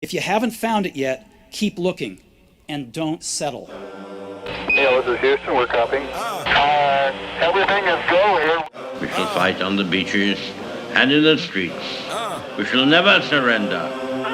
If you haven't found it yet, keep looking and don't settle. Yeah, this is Houston. We're copying. Everything is go here. We shall fight on the beaches and in the streets. We shall never surrender.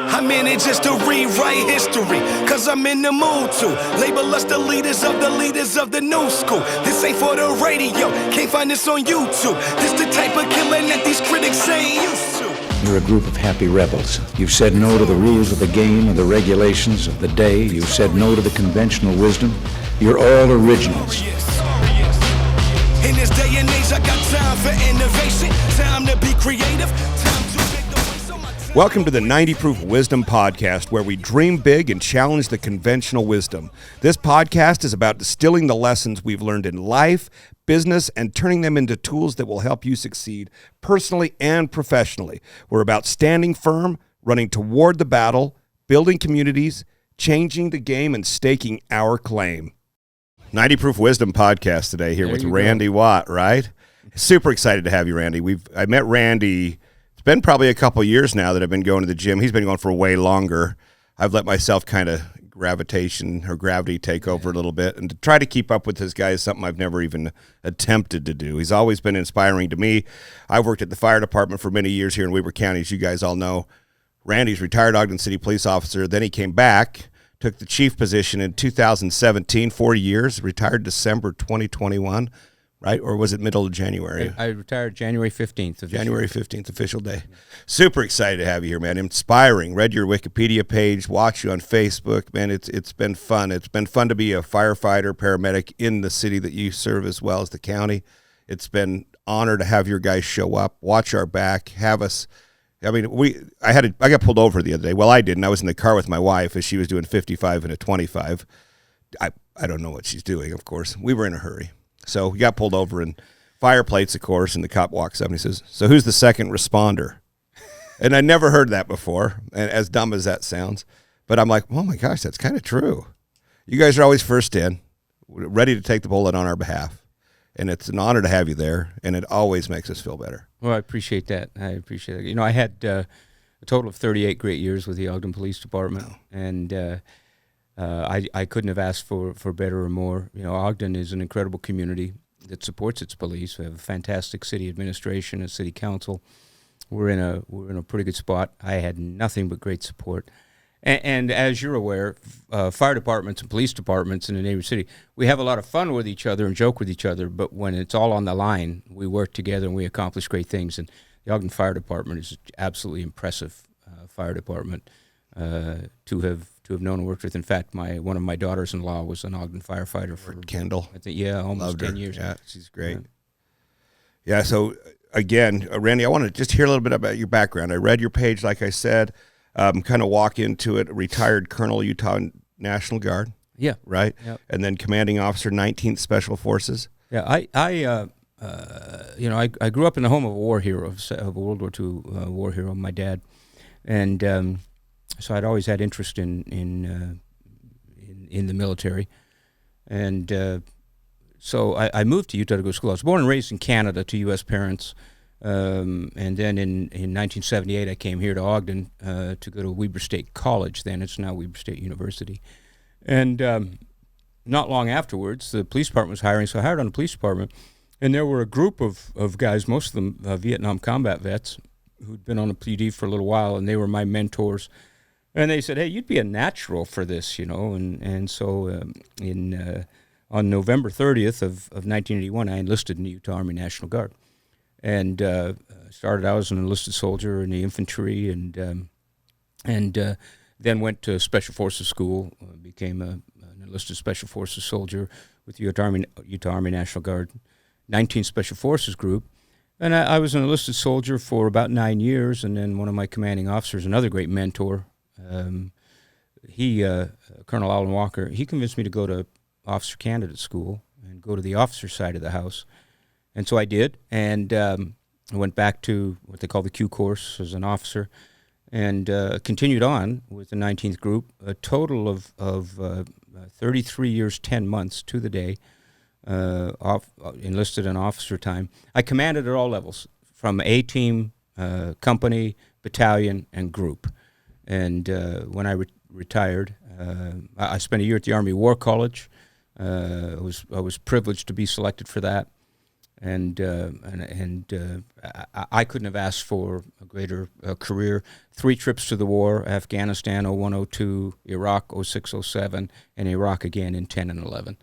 I'm in it just to rewrite history, cause I'm in the mood to label us the leaders of the new school. This ain't for the radio, can't find this on YouTube. This the type of killing that these critics ain't used to. You're a group of happy rebels. You've said no to the rules of the game or the regulations of the day. You've said no to the conventional wisdom. You're all originals. In this day and age, I got time for innovation, time to be creative, time to make the way so my time. Welcome to the 90 Proof Wisdom Podcast, where we dream big and challenge the conventional wisdom. This podcast is about distilling the lessons we've learned in life, business, and turning them into tools that will help you succeed personally and professionally. We're about standing firm, running toward the battle, building communities, changing the game, and staking our claim. 90 Proof Wisdom Podcast today here with Randy Watt, right? Super excited to have you, Randy. I met Randy, it's been probably a couple years now that I've been going to the gym. He's been going for way longer. I've let myself kind of gravity take over a little bit, and to try to keep up with this guy is something I've never even attempted to do. He's always been inspiring to me. I've worked at the fire department for many years here in Weber County, as you guys all know. Randy's retired Ogden City police officer. Then he came back, took the chief position in 2017, 4 years, retired December 2021, right? Or was it middle of January? I retired January 15th. January 15th, official day. Super excited to have you here, man. Inspiring. Read your Wikipedia page, watch you on Facebook. Man, it's been fun. It's been fun to be a firefighter, paramedic in the city that you serve as well as the county. It's been honor to have your guys show up, watch our back, have us. I mean, I got pulled over the other day. Well, I didn't. I was in the car with my wife as she was doing 55 and a 25. I don't know what she's doing, of course. We were in a hurry. So we got pulled over, and fire plates, of course, and the cop walks up and he says, "So who's the second responder?" And I never heard that before, and as dumb as that sounds. But I'm like, oh my gosh, that's kind of true. You guys are always first in, ready to take the bullet on our behalf. And it's an honor to have you there, and it always makes us feel better. Well, I appreciate that. You know, I had a total of 38 great years with the Ogden Police Department, and I couldn't have asked for better or more. You know, Ogden is an incredible community that supports its police. We have a fantastic city administration, a city council. We're in a pretty good spot. I had nothing but great support. And as you're aware, fire departments and police departments in the neighboring city, we have a lot of fun with each other and joke with each other, but when it's all on the line, we work together and we accomplish great things. And the Ogden Fire Department is absolutely impressive fire department to have known and worked with. In fact, one of my daughters-in-law was an Ogden firefighter for Kendall. I think, almost 10 years. Yeah, she's great. Yeah, so again, Randy, I want to just hear a little bit about your background. I read your page, like I said. Kind of walk into it, retired Colonel, Utah National Guard. Yeah. Right? Yep. And then commanding officer, 19th Special Forces. Yeah, I grew up in the home of a war hero, of a World War II war hero, my dad. And so I'd always had interest in the military. And so I moved to Utah to go to school. I was born and raised in Canada to U.S. parents. And then in 1978, I came here to Ogden to go to Weber State College. Then it's now Weber State University. And not long afterwards, the police department was hiring, so I hired on the police department. And there were a group of guys, most of them Vietnam combat vets, who'd been on the PD for a little while, and they were my mentors. And they said, "Hey, you'd be a natural for this, you know." And so on November 30th of 1981, I enlisted in the Utah Army National Guard. And started out as an enlisted soldier in the infantry, and then went to Special Forces School, became an enlisted Special Forces soldier with the Utah Army National Guard, 19th Special Forces Group. And I was an enlisted soldier for about 9 years, and then one of my commanding officers, another great mentor, Colonel Alan Walker, he convinced me to go to officer candidate school and go to the officer side of the house. And so I did, and I went back to what they call the Q course as an officer, and continued on with the 19th Group, a total of 33 years, 10 months to the day, enlisted in officer time. I commanded at all levels, from A-team, company, battalion, and group. And when I retired, I spent a year at the Army War College. I was privileged to be selected for that, and I couldn't have asked for a greater career. 3 trips to the war: Afghanistan 01, 02, Iraq 06, 07, and Iraq again in 10 and 11.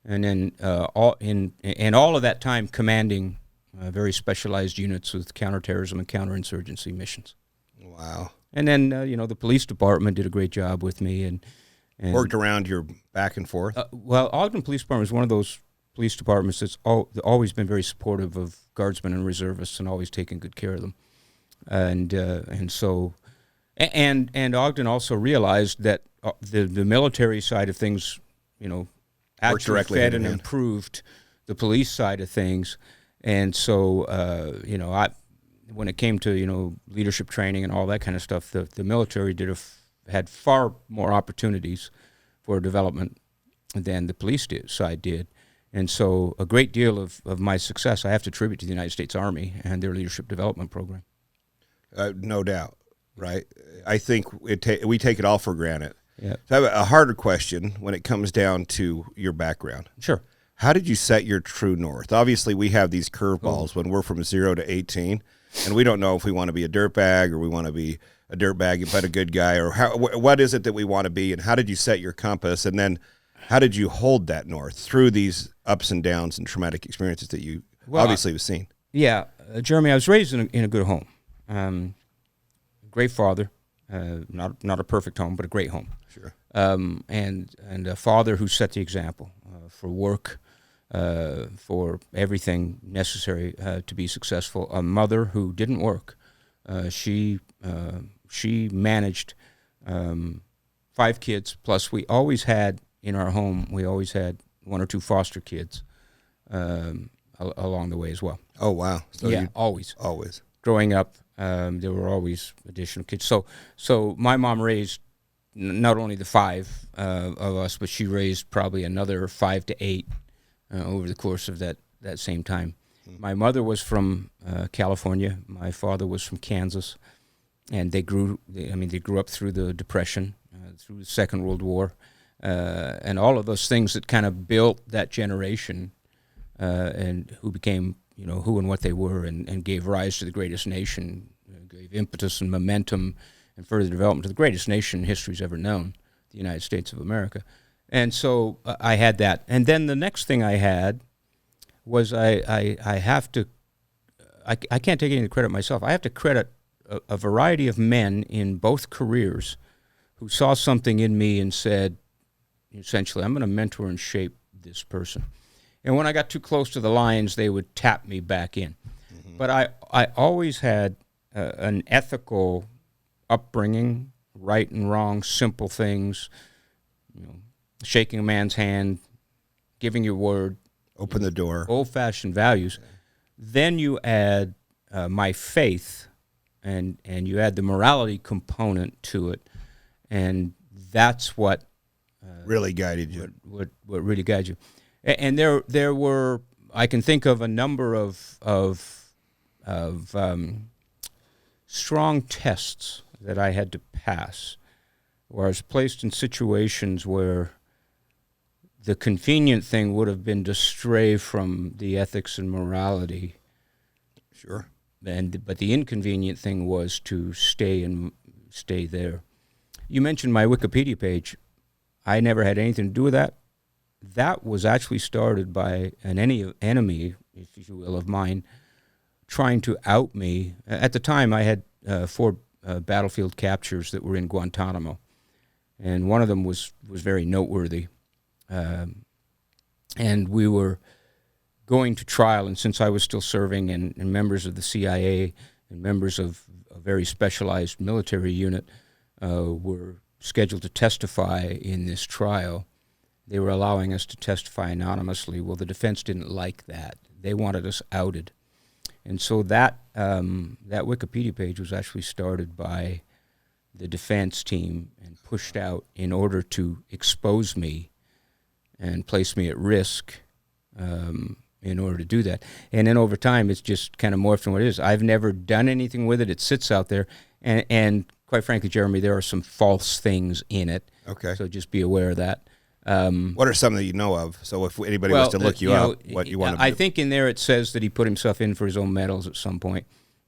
And then all of that time commanding very specialized units with counterterrorism and counterinsurgency missions. Wow. And then the police department did a great job with me and Worked around your back and forth? Well, Ogden Police Department is one of those police departments that's always been very supportive of guardsmen and reservists and always taking good care of them. And Ogden also realized that the military side of things, actually fed and improved the police side of things. And so, when it came to, leadership training and all that kind of stuff, the military had far more opportunities for development than the police side did. And so a great deal of my success I have to attribute to the United States Army and their leadership development program. No doubt, right? I think we take it all for granted. Yeah. So I have a harder question when it comes down to your background. Sure. How did you set your true north? Obviously, we have these curveballs when we're from 0 to 18, and we don't know if we want to be a dirtbag or we want to be a dirtbag but a good guy, or what is it that we want to be, and how did you set your compass, and then how did you hold that north through these ups and downs and traumatic experiences that you obviously have seen? Yeah, Jeremy, I was raised in a good home. Great father, not a perfect home, but a great home. Sure. And a father who set the example for work, for everything necessary to be successful. A mother who didn't work. She managed 5 kids, plus we always had in our home, we always had 1 or 2 foster kids along the way as well. Oh, wow. So yeah, always. Always. Growing up, there were always additional kids. So my mom raised not only the 5 of us, but she raised probably another 5 to 8 over the course of that same time. My mother was from California. My father was from Kansas, and they grew up through the Depression, through the Second World War, and all of those things that kind of built that generation, and who became who and what they were, and gave rise to the greatest nation, gave impetus and momentum and further development to the greatest nation history's ever known, the United States of America. And so I had that. And then the next thing I had was I can't take any of the credit myself. I have to credit a variety of men in both careers who saw something in me and said, essentially, I'm going to mentor and shape this person. And when I got too close to the lines, they would tap me back in. Mm-hmm. But I always had an ethical upbringing, right and wrong, simple things, shaking a man's hand, giving your word, open the door, old-fashioned values. Okay. Then you add my faith, and you add the morality component to it, and that's what really guided you. What really guided you. And there were, I can think of a number of strong tests that I had to pass, where I was placed in situations where the convenient thing would have been to stray from the ethics and morality. Sure. But the inconvenient thing was to stay there. You mentioned my Wikipedia page. I never had anything to do with that. That was actually started by an enemy, if you will, of mine, trying to out me. At the time, I had 4 battlefield captures that were in Guantanamo, and one of them was very noteworthy. And we were going to trial, and since I was still serving, and members of the CIA and members of a very specialized military unit were scheduled to testify in this trial, they were allowing us to testify anonymously. Well, the defense didn't like that. They wanted us outed. And so that Wikipedia page was actually started by the defense team and pushed out in order to expose me and place me at risk in order to do that. And then over time, it's just kind of morphed into what it is. I've never done anything with it. It sits out there. And quite frankly, Jeremy, there are some false things in it. Okay. So just be aware of that. What are some that you know of? So if anybody was to look you up, what you want to I think in there it says that he put himself in for his own medals at some point.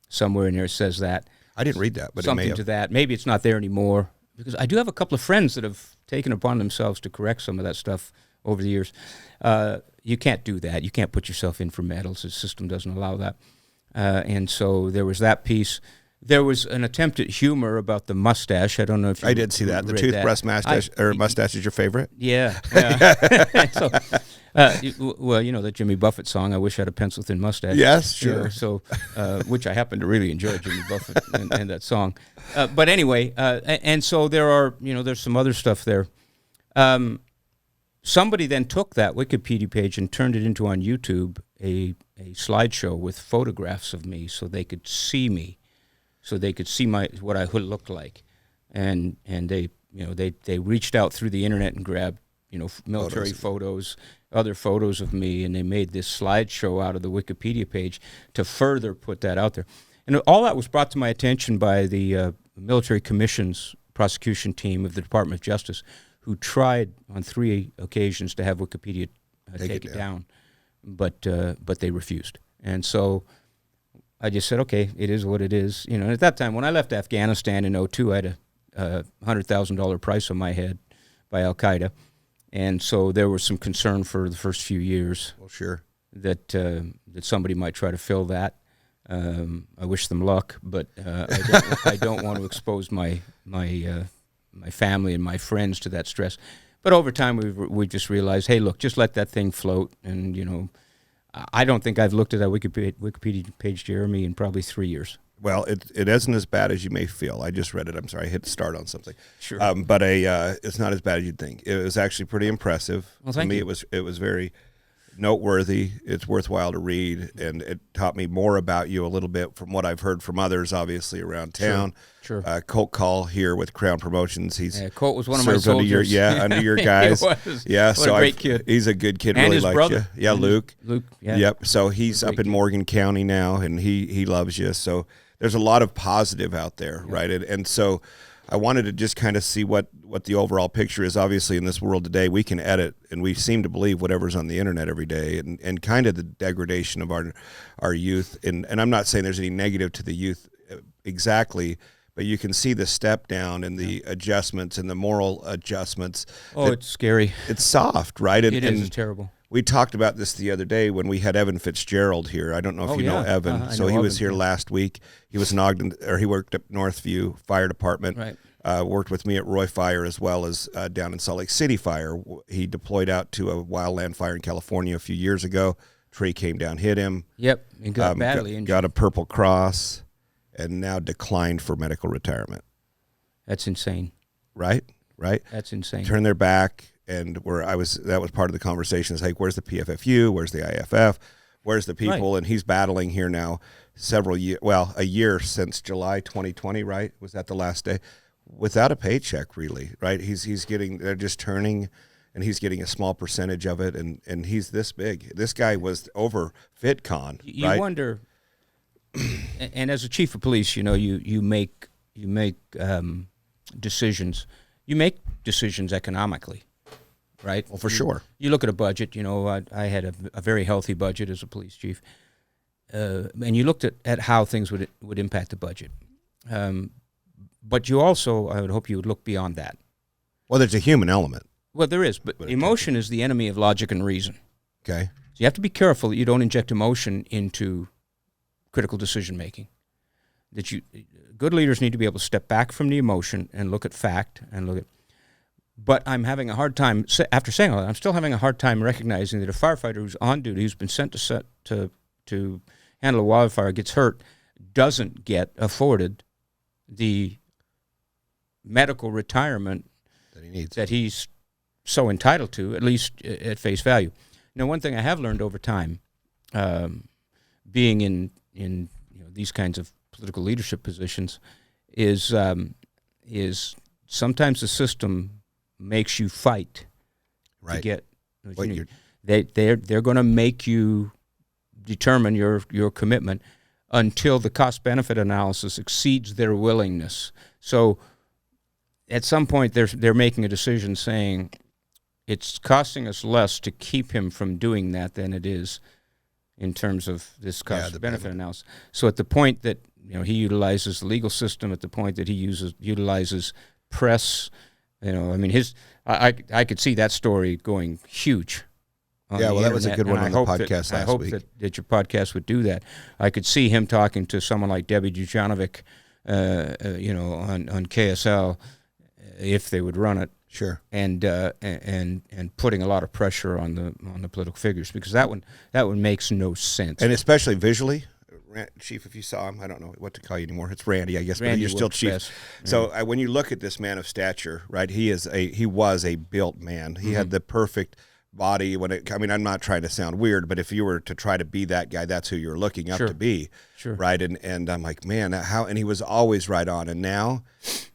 Somewhere in there it says that. I didn't read that, but something it may have. to that. Maybe it's not there anymore, because I do have a couple of friends that have taken upon themselves to correct some of that stuff over the years. You can't do that. You can't put yourself in for medals. The system doesn't allow that. And so there was that piece. There was an attempt at humor about the mustache. I don't know if you I did see that. The toothbrush mustache is your favorite? Yeah. So, well, you know that Jimmy Buffett song, I Wish I Had a Pencil-Thin Mustache. Yes, sure. So, which I happen to really enjoy, Jimmy Buffett and that song. But anyway, and so there are, there's some other stuff there. Somebody then took that Wikipedia page and turned it into, on YouTube, a slideshow with photographs of me so they could see me. So they could see what I looked like, and they reached out through the internet and grabbed military photos, other photos of me, and they made this slideshow out of the Wikipedia page to further put that out there. And all that was brought to my attention by the Military Commission's prosecution team of the Department of Justice, who tried on 3 occasions to have Wikipedia take it down, but they refused, and so I just said, okay, it is what it is. At that time, when I left Afghanistan in 2002, I had a $100,000 price on my head by Al-Qaeda. And so there was some concern for the first few years. Well, sure. That somebody might try to fill that. I wish them luck, but I don't want to expose my family and my friends to that stress. But over time, we just realized, hey, look, just let that thing float, and, I don't think I've looked at that Wikipedia page, Jeremy, in probably 3 years. Well, it isn't as bad as you may feel. I just read it. I'm sorry, I hit start on something. Sure. But it's not as bad as you'd think. It was actually pretty impressive. Well, thank you. It was very noteworthy. It's worthwhile to read, and it taught me more about you a little bit from what I've heard from others, obviously, around town. Sure. Colt Call here with Crown Promotions. Colt was one of my soldiers. Under your guys. He was. Yeah, what so a great kid. He's a good kid. And really his likes brother. you. Yeah, Luke. Luke. Yeah. Yep. So he's up in Morgan County now, and he loves you. So there's a lot of positive out there, right? And so I wanted to just kind of see what the overall picture is. Obviously, in this world today, we can edit, and we seem to believe whatever's on the internet every day, and kind of the degradation of our youth. And I'm not saying there's any negative to the youth exactly, but you can see the step down and the adjustments and the moral adjustments. Oh, it's scary. It's soft, right? It is. It's terrible. We talked about this the other day when we had Evan Fitzgerald here. I don't know if you know Evan. So he was here last week. He was in Ogden, or he worked at Northview Fire Department. Right. Worked with me at Roy Fire as well as down in Salt Lake City Fire. He deployed out to a wildland fire in California a few years ago. Tree came down, hit him. Yep, and got badly injured. Got a Purple Cross, and now declined for medical retirement. That's insane. Right? That's insane. Turn their back. And that was part of the conversation. It's like, where's the PFFU? Where's the IFF? Where's the people? Right. And he's battling here now a year since July 2020, right? Was that the last day? Without a paycheck, really, right? They're just turning, and he's getting a small percentage of it, and he's this big. This guy was over FitCon, You right? wonder, and as a chief of police, you make decisions. You make decisions economically. Right. Well, for sure. You look at a budget. I had a very healthy budget as a police chief, and you looked at how things would impact the budget. But you also, I would hope you would look beyond that. Well, there's a human element. Well, there is, but emotion is the enemy of logic and reason. Okay. So you have to be careful that you don't inject emotion into critical decision making. Good leaders need to be able to step back from the emotion and look at fact and look at. But I'm having a hard time, after saying all that, I'm still having a hard time recognizing that a firefighter who's on duty, who's been sent to handle a wildfire, gets hurt, doesn't get afforded the medical retirement that he's so entitled to, at least at face value. Now, one thing I have learned over time, being in these kinds of political leadership positions, is sometimes the system makes you fight to get what you need. They're going to make you determine your commitment. until the cost-benefit analysis exceeds their willingness. So at some point they're making a decision saying it's costing us less to keep him from doing that than it is in terms of this cost-benefit analysis. So at the point that he utilizes the legal system, at the point that he utilizes press, I could see that story going huge. Yeah, well, that was a good one on the podcast last week. I hope that your podcast would do that. I could see him talking to someone like Debbie Dujanovic, on KSL, if they would run it. Sure. And putting a lot of pressure on the political figures, because that one makes no sense. And especially visually. Chief, if you saw him, I don't know what to call you anymore. It's Randy, I guess, but you're still Chief. Best. So when you look at this man of stature, right, he was a built man. He had the perfect body. I'm not trying to sound weird, but if you were to try to be that guy, that's who you're looking up to be, right? And I'm like, man, how? And he was always right on, and now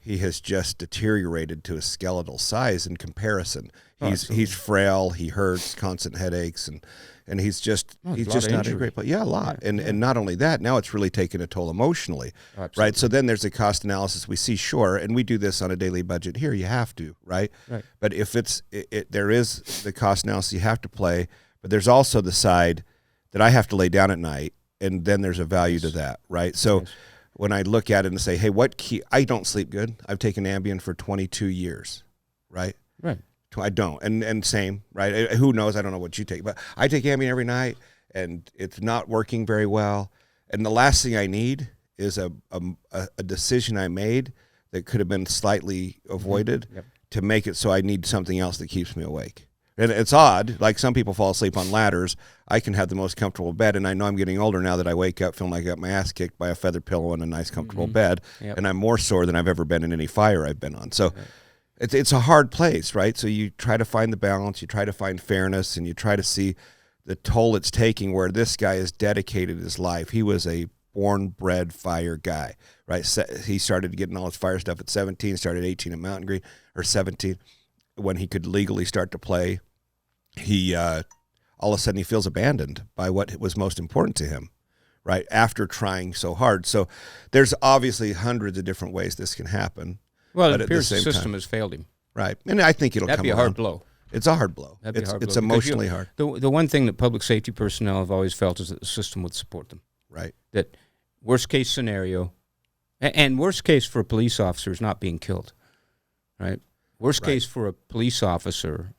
he has just deteriorated to a skeletal size in comparison. He's frail. He hurts, constant headaches, and he's just not a great player. Yeah, a lot. And not only that, now it's really taken a toll emotionally, right? So then there's a cost analysis we see, sure, and we do this on a daily budget here. You have to, right? But if there is the cost analysis you have to play, but there's also the side that I have to lay down at night, and then there's a value to that, right? So when I look at it and say, hey, I don't sleep good. I've taken Ambien for 22 years, right? Right. I don't, and same, right? Who knows? I don't know what you take, but I take Ambien every night, and it's not working very well. And the last thing I need is a decision I made that could have been slightly avoided to make it so I need something else that keeps me awake. And it's odd. Like some people fall asleep on ladders. I can have the most comfortable bed, and I know I'm getting older now that I wake up feeling like I got my ass kicked by a feather pillow and a nice comfortable bed, and I'm more sore than I've ever been in any fire I've been on. So. It's a hard place, right? So you try to find the balance, you try to find fairness, and you try to see the toll it's taking where this guy has dedicated his life. He was a born-bred fire guy, right? He started getting all his fire stuff at 17, started 18 at Mountain Green, or 17, when he could legally start to play. He all of a sudden he feels abandoned by what was most important to him, right, after trying so hard. So there's obviously hundreds of different ways this can happen. Well, it appears the system has failed him. Right. And I think it'll come around. That'd be a hard blow. It's a hard blow. It's emotionally hard. The one thing that public safety personnel have always felt is that the system would support them. Right. That worst case scenario, and worst case for a police officer is not being killed. Right. Worst case for a police officer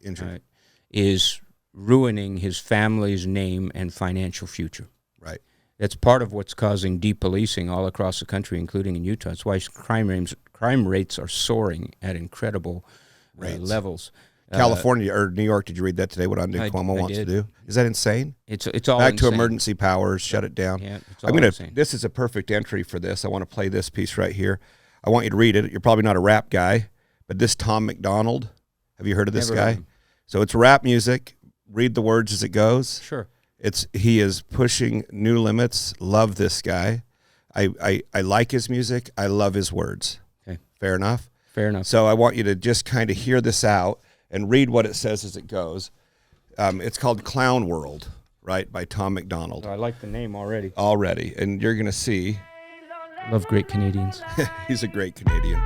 is ruining his family's name and financial future. Right. That's part of what's causing depolicing all across the country, including in Utah. That's why crime rates are soaring at incredible levels. California or New York, did you read that today, what Andrew Cuomo wants to do? Is that insane? It's all back insane. To emergency powers, shut it down. Yeah, it's all insane. This is a perfect entry for this. I want to play this piece right here. I want you to read it. You're probably not a rap guy, but this Tom McDonald, have you heard of this guy? So it's rap music. Read the words as it goes. Sure. He is pushing new limits. Love this guy. I like his music. I love his words. Okay. Fair enough? Fair enough. So I want you to just kind of hear this out and read what it says as it goes. It's called Clown World, right, by Tom McDonald. I like the name already. And you're going to see. Love great Canadians. He's a great Canadian.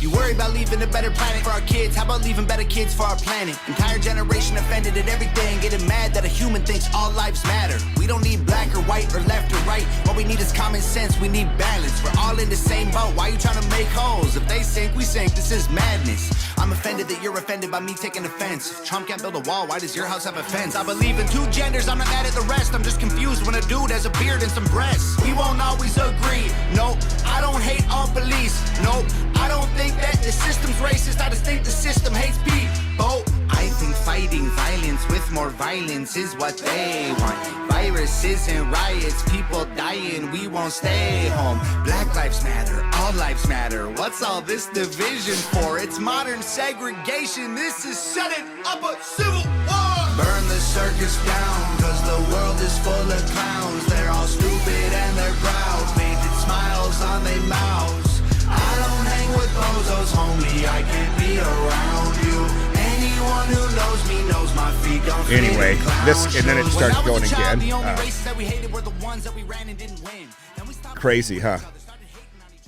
You worry about leaving a better planet for our kids. How about leaving better kids for our planet? Entire generation offended at everything, getting mad that a human thinks all lives matter. We don't need black or white or left or right. What we need is common sense. We need balance. We're all in the same boat. Why you trying to make holes? If they sink, we sink. This is madness. I'm offended that you're offended by me taking offense. If Trump can't build a wall, why does your house have a fence? I believe in two genders. I'm not mad at the rest. I'm just confused when a dude has a beard and some breasts. We won't always agree. Nope. I don't hate all police. Nope. I don't think that the system's racist. I just think the system hates people. I think fighting violence with more violence is what they want. Viruses and riots, people dying, we won't stay home. Black lives matter, all lives matter. What's all this division for? It's modern segregation. This is setting up a civil war. Burn the circus down, cause the world is full of clowns. They're all stupid and they're proud, painted smiles on their mouths. I don't hang with bozos, homie, I can't be around you. Anyone Everyone who knows me knows my feet don't fit Anyway, in clown this- and then it shoes. starts When I was going a child, again. The only races that we hated were the ones that we ran and didn't win. Then we stopped Crazy, huh?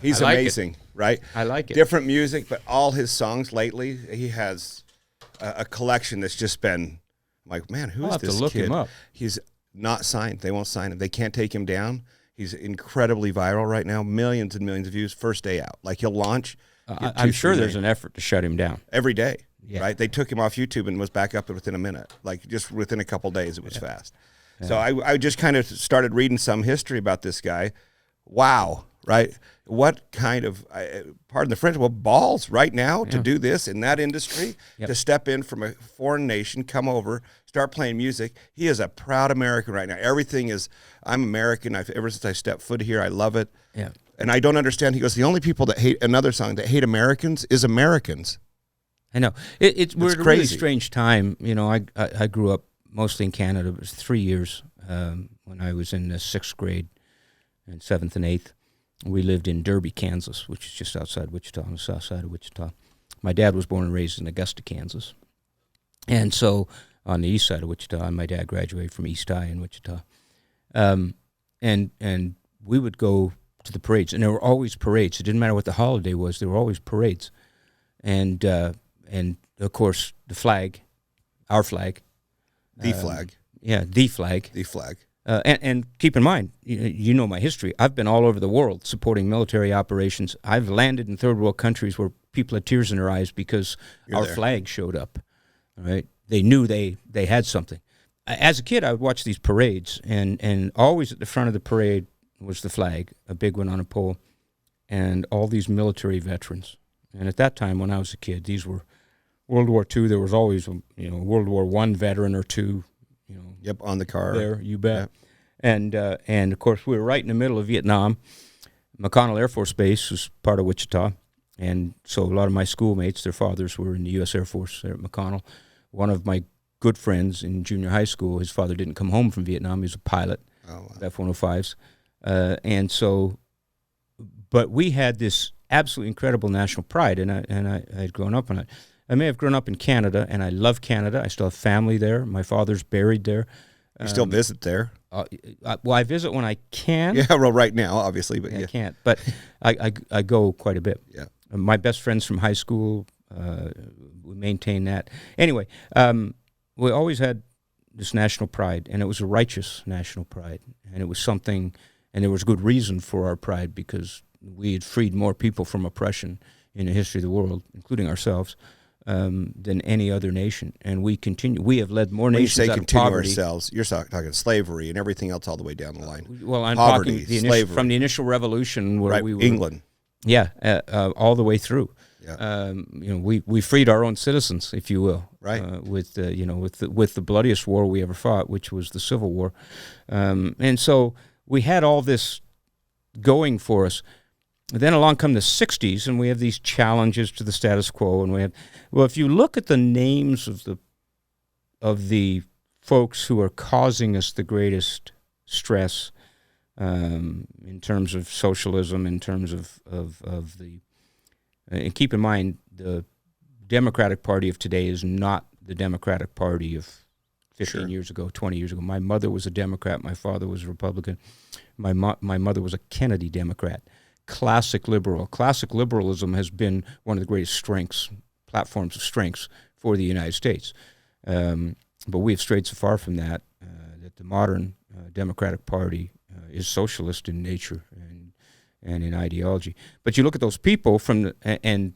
He's I like it. amazing, right? I like it. Different music, but all his songs lately, he has a collection that's just been like, man, who's I'll have to this look kid? him up. He's not signed. They won't sign him. They can't take him down. He's incredibly viral right now. Millions and millions of views first day out. Like he'll launch. get I'm 2, sure 3 there's million an effort to shut him down. every day. Yeah. Right? They took him off YouTube and was back up within a minute. Like just within a couple days, it was fast. So I just kind of started reading some history about this guy. Wow, right? What kind of, pardon the French, well, balls right now to do this in that industry, to step in from a foreign nation, come over, start playing music. He is a proud American right now. Everything is, I'm American. Ever since I stepped foot here, I love it. Yeah. And I don't understand. He goes, the only people that hate, another song, that hate Americans is Americans. I know. We're at a really crazy. strange time. You know, I grew up mostly in Canada. It was 3 years when I was in the 6th grade and 7th and 8th. We lived in Derby, Kansas, which is just outside Wichita, on the south side of Wichita. My dad was born and raised in Augusta, Kansas. And so on the east side of Wichita, and my dad graduated from East High in Wichita. And we would go to the parades, and there were always parades. It didn't matter what the holiday was. There were always parades. And of course, the flag, our flag. The flag. Yeah, the flag. The flag. And keep in mind, you know my history. I've been all over the world supporting military operations. I've landed in third world countries where people had tears in their eyes because our flag showed up. All right, they knew they had something. As a kid, I would watch these parades, and always at the front of the parade was the flag, a big one on a pole, and all these military veterans. And at that time, when I was a kid, these were World War II. There was always World War I veteran or two. Yep, on the car. There, you bet. And of course, we were right in the middle of Vietnam. McConnell Air Force Base was part of Wichita, and so a lot of my schoolmates, their fathers were in the U.S. Air Force there at McConnell. One of my good friends in junior high school, his father didn't come home from Vietnam. He was a pilot, F-105s. And so, but we had this absolutely incredible national pride, and I had grown up on it. I may have grown up in Canada, and I love Canada. I still have family there. My father's buried there. You still visit there? Well, I visit when I can. Yeah, well, right now, obviously, but I can't. But I go quite a bit. Yeah. My best friends from high school, we maintain that. Anyway, we always had this national pride, and it was a righteous national pride. And it was something, and there was good reason for our pride because we had freed more people from oppression in the history of the world, including ourselves, than any other nation, and we continue. We have led more nations when you say out continue of poverty. ourselves, you're talking slavery and everything else all the way down the line. Well, I'm Poverty, talking slavery. from the initial revolution where Right, we were England. Yeah, all the way through. Yeah. We freed our own citizens, if you will, right? With the bloodiest war we ever fought, which was the Civil War, and so we had all this going for us. Then along come the 60s, and we have these challenges to the status quo, and we have, well, if you look at the names of the folks who are causing us the greatest stress, in terms of socialism, in terms of the, and keep in mind, the Democratic Party of today is not the Democratic Party of 15 years ago, 20 years ago. My mother was a Democrat. My father was a Republican. My mother was a Kennedy Democrat. Classic liberal. Classic liberalism has been one of the greatest strengths, platforms of strengths for the United States. But we have strayed so far from that that the modern Democratic Party is socialist in nature and in ideology. But you look at those people and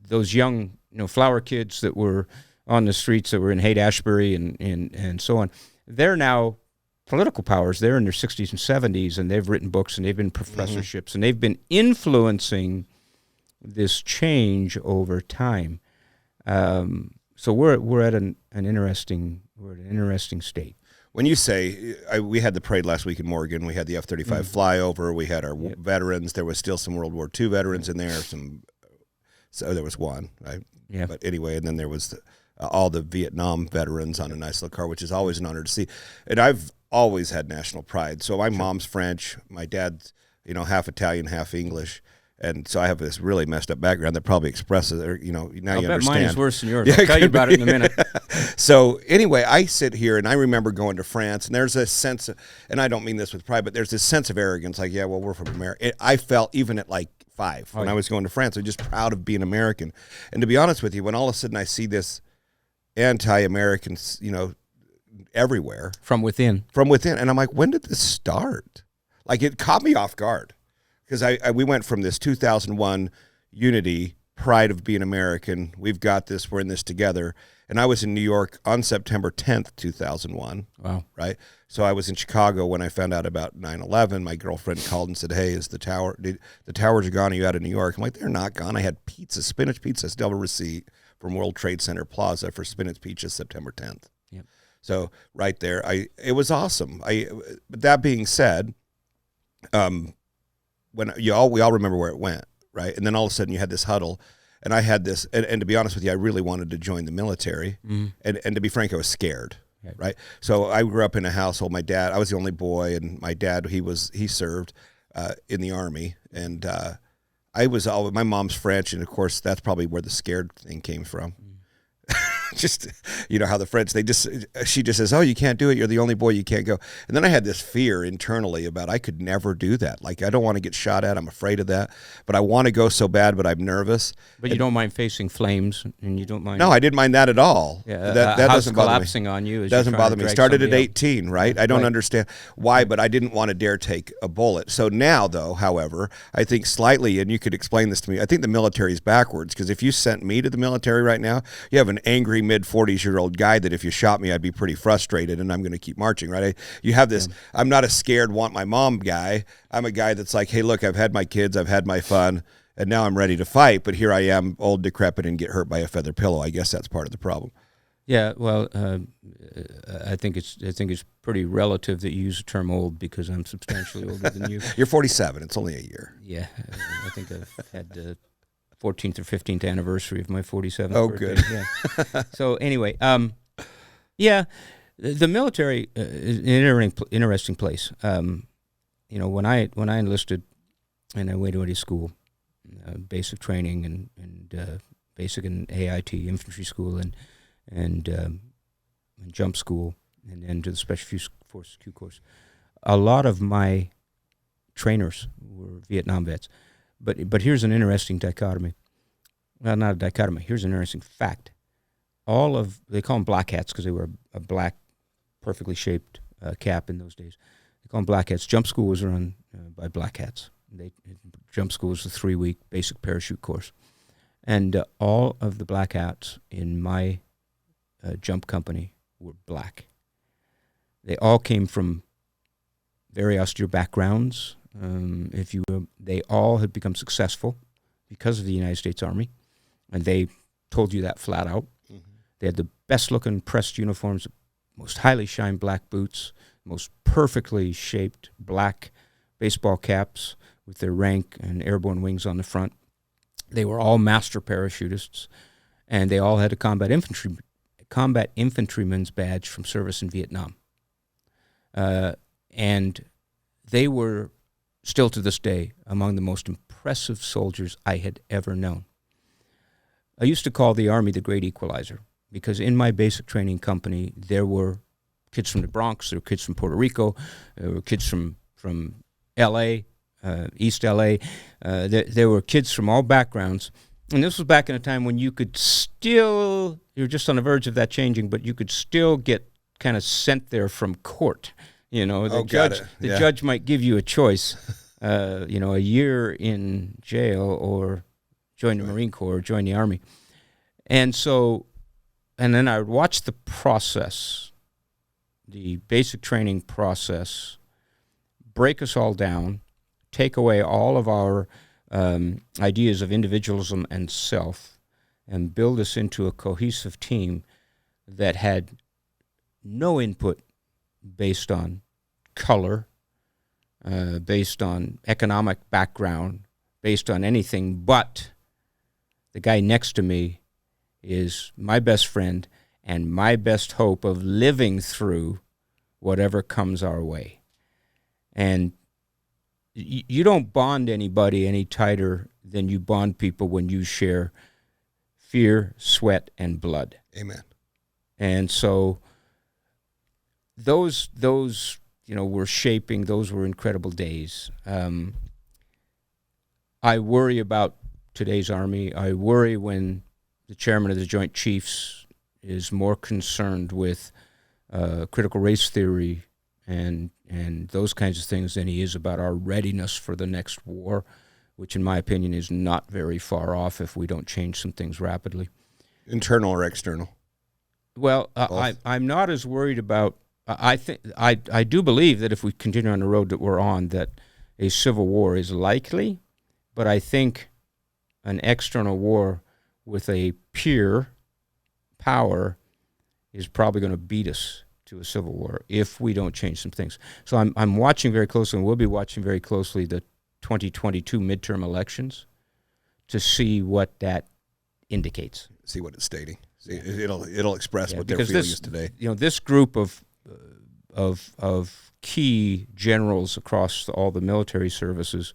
those young flower kids that were on the streets that were in Haight-Ashbury and so on. They're now political powers. They're in their 60s and 70s, and they've written books, and they've been professorships, and they've been influencing this change over time. So we're at an interesting state. When you say, we had the parade last week in Morgan, we had the F-35 flyover, we had our veterans, there was still some World War II veterans in there, so there was one, right? Yeah. But anyway, and then there was all the Vietnam veterans on a nice little car, which is always an honor to see. And I've always had national pride. So my mom's French, my dad's, half Italian, half English. And so I have this really messed up background that probably expresses, or, you know, now I'll you bet understand. mine is worse than yours. Yeah, I'll tell you about it in a minute. So anyway, I sit here and I remember going to France, and there's a sense of, and I don't mean this with pride, but there's this sense of arrogance, like, yeah, well, we're from America. I felt even at like 5 when I was going to France, I was just proud of being American. And to be honest with you, when all of a sudden I see this anti-American, you know, everywhere. From within. And I'm like, when did this start? Like, it caught me off guard. Because we went from this 2001 unity, pride of being American, we've got this, we're in this together. And I was in New York on September 10th, 2001. Wow. Right? So I was in Chicago when I found out about 9/11. My girlfriend called and said, hey, is the towers are gone? Are you out of New York? I'm like, they're not gone. I had pizza, spinach pizza, still have a receipt from World Trade Center Plaza for spinach pizza September 10th. Yep. So right there, it was awesome. But that being said, when we all remember where it went, right? And then all of a sudden you had this huddle, and I had this, and to be honest with you, I really wanted to join the military, and to be frank, I was scared, right? So I grew up in a household. My dad, I was the only boy, and my dad, he served in the Army, and my mom's French, and of course that's probably where the scared thing came from. Just, you know how the French, she just says, oh, you can't do it, you're the only boy, you can't go. And then I had this fear internally about I could never do that. Like, I don't want to get shot at, I'm afraid of that, but I want to go so bad, but I'm nervous. But you don't mind facing flames, and you don't mind... No, I didn't mind that at all. Yeah, that doesn't bother me. collapsing on you. Doesn't bother me. Started at 18, right? I don't Right. understand why, but I didn't want to dare take a bullet. So now, though, however, I think slightly, and you could explain this to me, I think the military is backwards, because if you sent me to the military right now, you have an angry mid-40s-year-old guy that if you shot me, I'd be pretty frustrated, and I'm going to keep marching, right? You have this, I'm not a scared, want my mom guy. I'm a guy that's like, hey, look, I've had my kids, I've had my fun, and now I'm ready to fight, but here I am, old, decrepit, and get hurt by a feather pillow. I guess that's part of the problem. Yeah, well, I think it's pretty relative that you use the term old, because I'm substantially older than you. You're 47. It's only a year. Yeah, I think I've had the 14th or 15th anniversary of my 47th Oh, birthday. good. Yeah. So anyway, yeah, the military is an interesting place. You know, when I enlisted and I went to school, basic training and basic and AIT infantry school and jump school, and then to the Special Forces Q course. A lot of my trainers were Vietnam vets, but here's an interesting dichotomy. Well, not a dichotomy. Here's an interesting fact. They call them black hats because they were a black, perfectly shaped cap in those days. They call them black hats. Jump school was run by black hats. Jump school was a 3-week basic parachute course. And all of the black hats in my jump company were black. They all came from very austere backgrounds. They all had become successful because of the United States Army, and they told you that flat out. Mm-hmm. They had the best-looking pressed uniforms, most highly shined black boots, most perfectly shaped black baseball caps with their rank and airborne wings on the front. They were all master parachutists, and they all had a combat infantryman's badge from service in Vietnam. And they were still to this day among the most impressive soldiers I had ever known. I used to call the Army the great equalizer, because in my basic training company, there were kids from the Bronx, there were kids from Puerto Rico, there were kids from L.A., East L.A., there were kids from all backgrounds. And this was back in a time when you could still, you're just on the verge of that changing, but you could still get kind of sent there from court. You know, the judge might give you a choice, a year in jail or join the Marine Corps or join the Army. And then I would watch the process, the basic training process, break us all down, take away all of our ideas of individualism and self, and build us into a cohesive team that had no input based on color, based on economic background, based on anything but the guy next to me is my best friend and my best hope of living through whatever comes our way. And you don't bond anybody any tighter than you bond people when you share fear, sweat, and blood. Amen. And so those were shaping. Those were incredible days. I worry about today's Army. I worry when the chairman of the Joint Chiefs is more concerned with critical race theory and those kinds of things than he is about our readiness for the next war, which in my opinion is not very far off if we don't change some things rapidly. Internal or external? Well, I'm not as worried about. I do believe that if we continue on the road that we're on, that a civil war is likely, but I think an external war with a peer power is probably going to beat us to a civil war if we don't change some things. So I'm watching very closely, and we'll be watching very closely the 2022 midterm elections to see what that indicates. See what it's stating. See, it'll express what their feeling is today. This group of key generals across all the military services,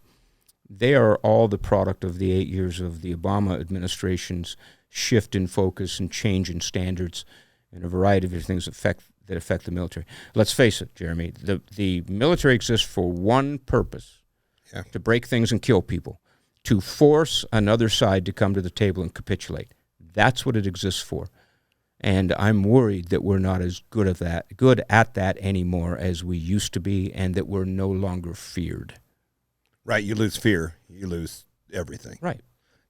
they are all the product of the 8 years of the Obama administration's shift in focus and change in standards and a variety of things that affect the military. Let's face it, Jeremy, the military exists for one purpose, to break things and kill people, to force another side to come to the table and capitulate. That's what it exists for. And I'm worried that we're not as good at that anymore as we used to be, and that we're no longer feared. Right, you lose fear, you lose everything. Right.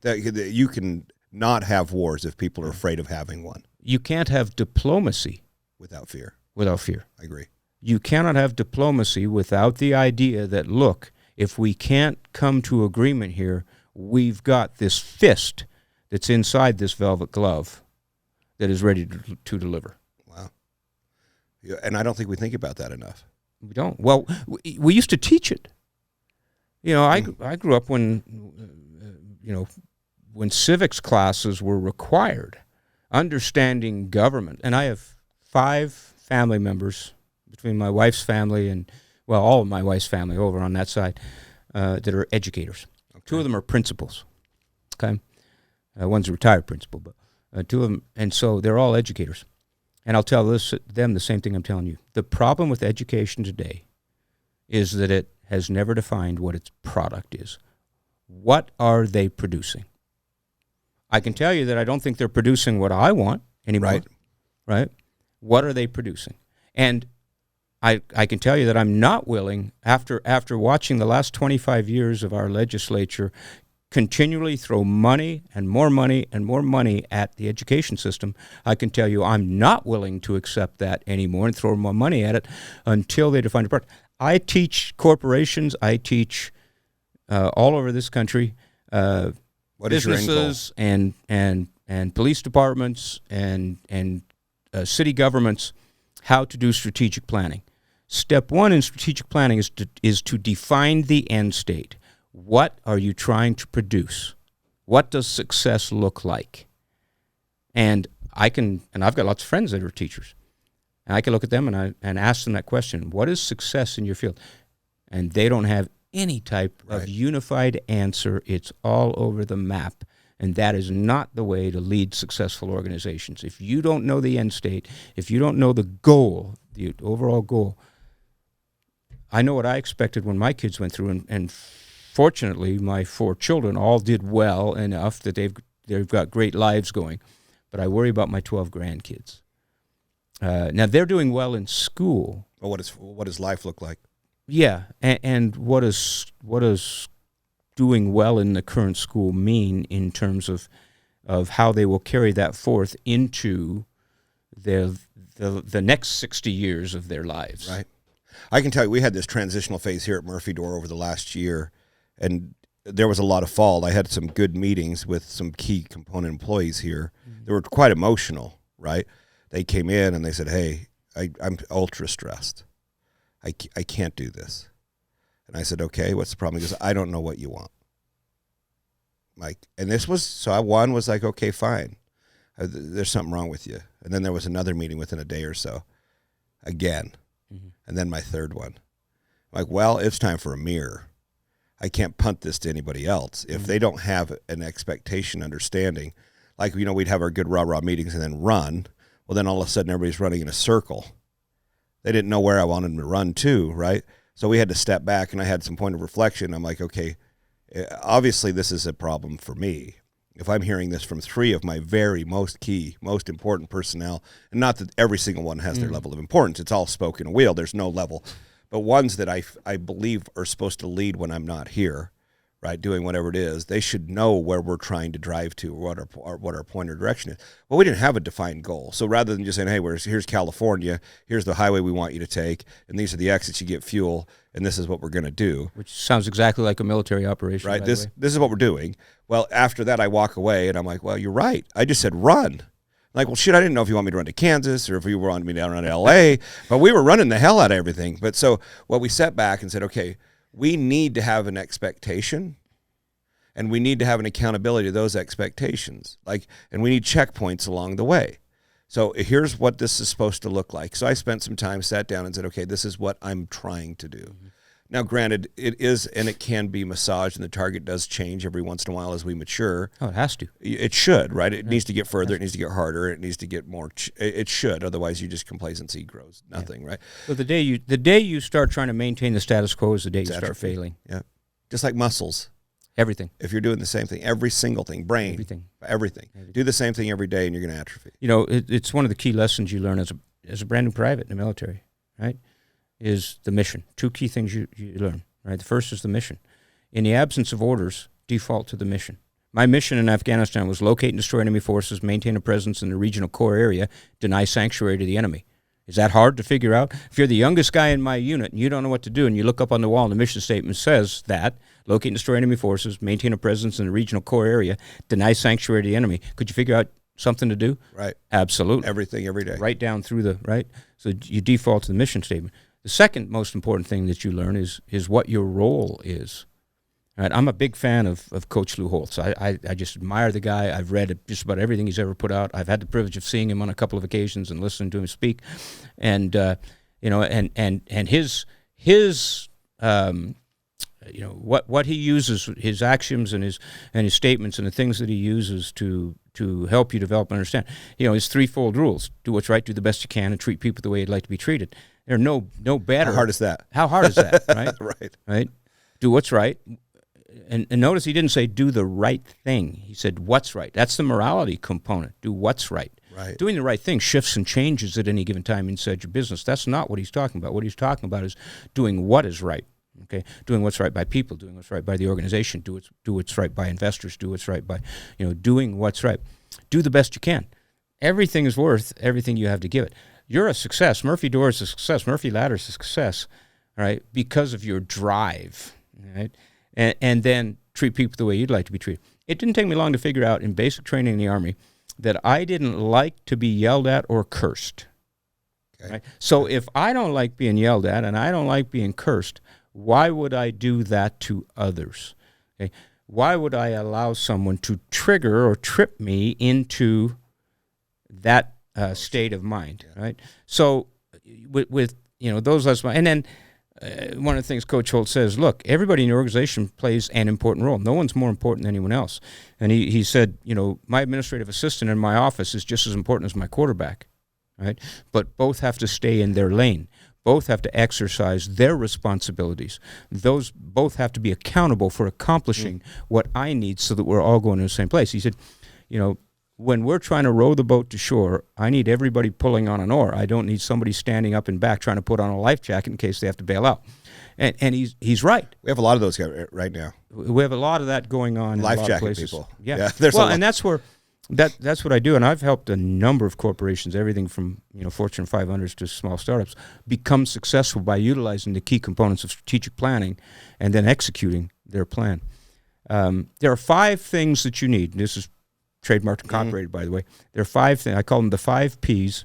That you can not have wars if people are afraid of having one. You can't have diplomacy without fear. Without fear. I agree. You cannot have diplomacy without the idea that, look, if we can't come to agreement here, we've got this fist that's inside this velvet glove that is ready to deliver. Wow. Yeah, and I don't think we think about that enough. We don't. Well, we used to teach it. I grew up when civics classes were required, understanding government. And I have 5 family members between my wife's family and, all of my wife's family over on that side that are educators. Okay. 2 of them are principals. Okay. One's a retired principal, but 2 of them. And so they're all educators. And I'll tell them the same thing I'm telling you. The problem with education today is that it has never defined what its product is. What are they producing? I can tell you that I don't think they're producing what I want anymore. Right? What are they producing? And I can tell you that I'm not willing, after watching the last 25 years of our legislature continually throw money and more money and more money at the education system, I can tell you I'm not willing to accept that anymore and throw more money at it until they define a product. I teach corporations. I teach all over this country businesses and police departments and city governments how to do strategic planning. Step 1 in strategic planning is to define the end state. What are you trying to produce? What does success look like? And I've got lots of friends that are teachers. And I can look at them and ask them that question. What is success in your field? And they don't have any type of unified answer. It's all over the map. And that is not the way to lead successful organizations. If you don't know the end state, if you don't know the goal, the overall goal, I know what I expected when my kids went through, and fortunately my 4 children all did well enough that they've got great lives going. But I worry about my 12 grandkids. Now they're doing well in school. Well, what does life look like? Yeah, and what does doing well in the current school mean in terms of how they will carry that forth into the next 60 years of their lives? Right. I can tell you, we had this transitional phase here at Murphy Door over the last year, and there was a lot of fault. I had some good meetings with some key component employees here. Mm-hmm. They were quite emotional, right? They came in and they said, hey, I'm ultra stressed. I can't do this. And I said, okay, what's the problem? He goes, I don't know what you want. And this was, so one was like, okay, fine. There's something wrong with you. And then there was another meeting within a day or so. Again. Mm-hmm. And then my third one. Well, it's time for a mirror. I can't punt this to anybody else. If they don't have an expectation, understanding, like, we'd have our good rah-rah meetings and then run. Well, then all of a sudden everybody's running in a circle. They didn't know where I wanted them to run to, right? So we had to step back, and I had some point of reflection. I'm like, okay, obviously this is a problem for me. If I'm hearing this from 3 of my very most key, most important personnel, and not that every single one has their level of importance. It's all spoke in a wheel. There's no level. But ones that I believe are supposed to lead when I'm not here, right, doing whatever it is, they should know where we're trying to drive to, or what our point or direction is. Well, we didn't have a defined goal. So rather than just saying, hey, here's California, here's the highway we want you to take, and these are the exits you get fuel, and this is what we're going to do. Which sounds exactly like a military operation, right? by This the way. is what we're doing. Well, after that, I walk away, and I'm like, well, you're right. I just said run. Like, well, shit, I didn't know if you want me to run to Kansas or if you wanted me down around L.A., but we were running the hell out of everything. But so we sat back and said, okay, we need to have an expectation, and we need to have an accountability to those expectations. And we need checkpoints along the way. So here's what this is supposed to look like. So I spent some time, sat down, and said, okay, this is what I'm trying to do. Mm-hmm. Now, granted, it is, and it can be massaged, and the target does change every once in a while as we mature. Oh, it has to. It should, right? It needs to get further. It needs to get harder. It needs to get more. It should. Otherwise, complacency grows nothing, right? So the day you start trying to maintain the status quo is the day you start failing. Yeah, just like muscles. Everything. If you're doing the same thing, every single thing, brain, everything. Do the same thing every day, and you're going to atrophy. It's one of the key lessons you learn as a brand new private in the military, right? Is the mission. 2 key things you learn, right? The first is the mission. In the absence of orders, default to the mission. My mission in Afghanistan was locate and destroy enemy forces, maintain a presence in the regional core area, deny sanctuary to the enemy. Is that hard to figure out? If you're the youngest guy in my unit and you don't know what to do, and you look up on the wall and the mission statement says that, locate and destroy enemy forces, maintain a presence in the regional core area, deny sanctuary to the enemy, could you figure out something to do? Right. Absolutely. Everything, every day. Right down through right? So you default to the mission statement. The second most important thing that you learn is what your role is. Right? I'm a big fan of Coach Lou Holtz. I just admire the guy. I've read just about everything he's ever put out. I've had the privilege of seeing him on a couple of occasions and listening to him speak, and his what he uses, his axioms and his statements and the things that he uses to help you develop and understand. His threefold rules: do what's right, do the best you can, and treat people the way you'd like to be treated. They're no better. How hard is that? How hard is that? Right. Right. Do what's right. And notice he didn't say do the right thing. He said what's right. That's the morality component. Do what's right. Right. Doing the right thing shifts and changes at any given time inside your business. That's not what he's talking about. What he's talking about is doing what is right. Okay, doing what's right by people, doing what's right by the organization, do what's right by investors, do what's right by, doing what's right. Do the best you can. Everything is worth everything you have to give it. You're a success. Murphy Door is a success. Murphy Ladder is a success, all right, because of your drive, all right? And then treat people the way you'd like to be treated. It didn't take me long to figure out in basic training in the Army that I didn't like to be yelled at or cursed. Okay. Right? So if I don't like being yelled at and I don't like being cursed, why would I do that to others? Okay? Why would I allow someone to trigger or trip me into that state of mind? Right. So with those lessons, and then one of the things Coach Holt says, look, everybody in your organization plays an important role. No one's more important than anyone else. And he said, my administrative assistant in my office is just as important as my quarterback, right? But both have to stay in their lane. Both have to exercise their responsibilities. Those both have to be accountable for accomplishing what I need so that we're all going to the same place. He said, when we're trying to row the boat to shore, I need everybody pulling on an oar. I don't need somebody standing up and back trying to put on a life jacket in case they have to bail out. And he's right. We have a lot of those guys right now. We have a lot of that going on life in a lot jacket of places. People. Yeah. And that's where that's what I do. And I've helped a number of corporations, everything from Fortune 500s to small startups, become successful by utilizing the key components of strategic planning and then executing their plan. There are 5 things that you need. This is trademarked and copyrighted, by the way. There are 5 things. I call them the 5 Ps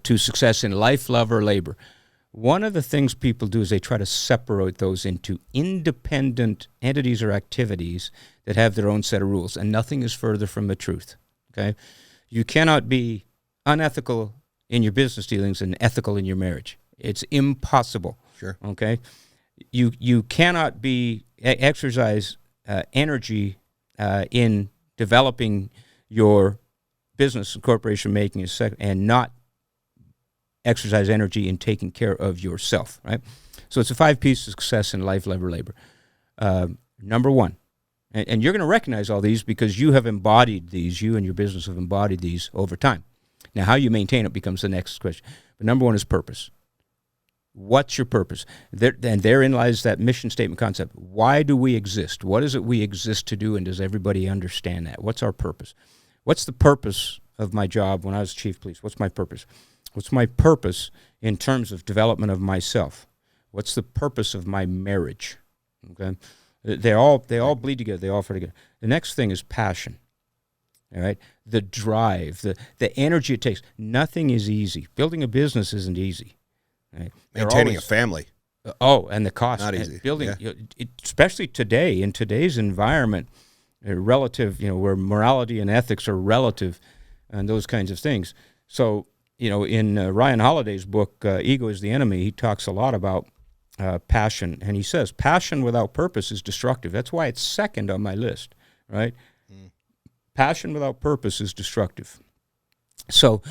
to success in life, love, or labor. One of the things people do is they try to separate those into independent entities or activities that have their own set of rules, and nothing is further from the truth. Okay, you cannot be unethical in your business dealings and ethical in your marriage. It's impossible. Sure. Okay, you cannot be exercise energy in developing your business and corporation making and not exercise energy in taking care of yourself, right? So it's a 5 P's of success in life, love, or labor. Number one, and you're going to recognize all these because you have embodied these, you and your business have embodied these over time. Now, how you maintain it becomes the next question. But number one is purpose. What's your purpose? And therein lies that mission statement concept. Why do we exist? What is it we exist to do, and does everybody understand that? What's our purpose? What's the purpose of my job when I was chief of police? What's my purpose? What's my purpose in terms of development of myself? What's the purpose of my marriage? Okay, they all bleed together. They all fit together. The next thing is passion. All right, the drive, the energy it takes. Nothing is easy. Building a business isn't easy. Right? Maintaining a family. And the cost. Not easy. Building, especially today, in today's environment, relative, where morality and ethics are relative and those kinds of things. So, in Ryan Holiday's book, Ego is the Enemy, he talks a lot about passion. And he says, passion without purpose is destructive. That's why it's second on my list, right? Passion without purpose is destructive. So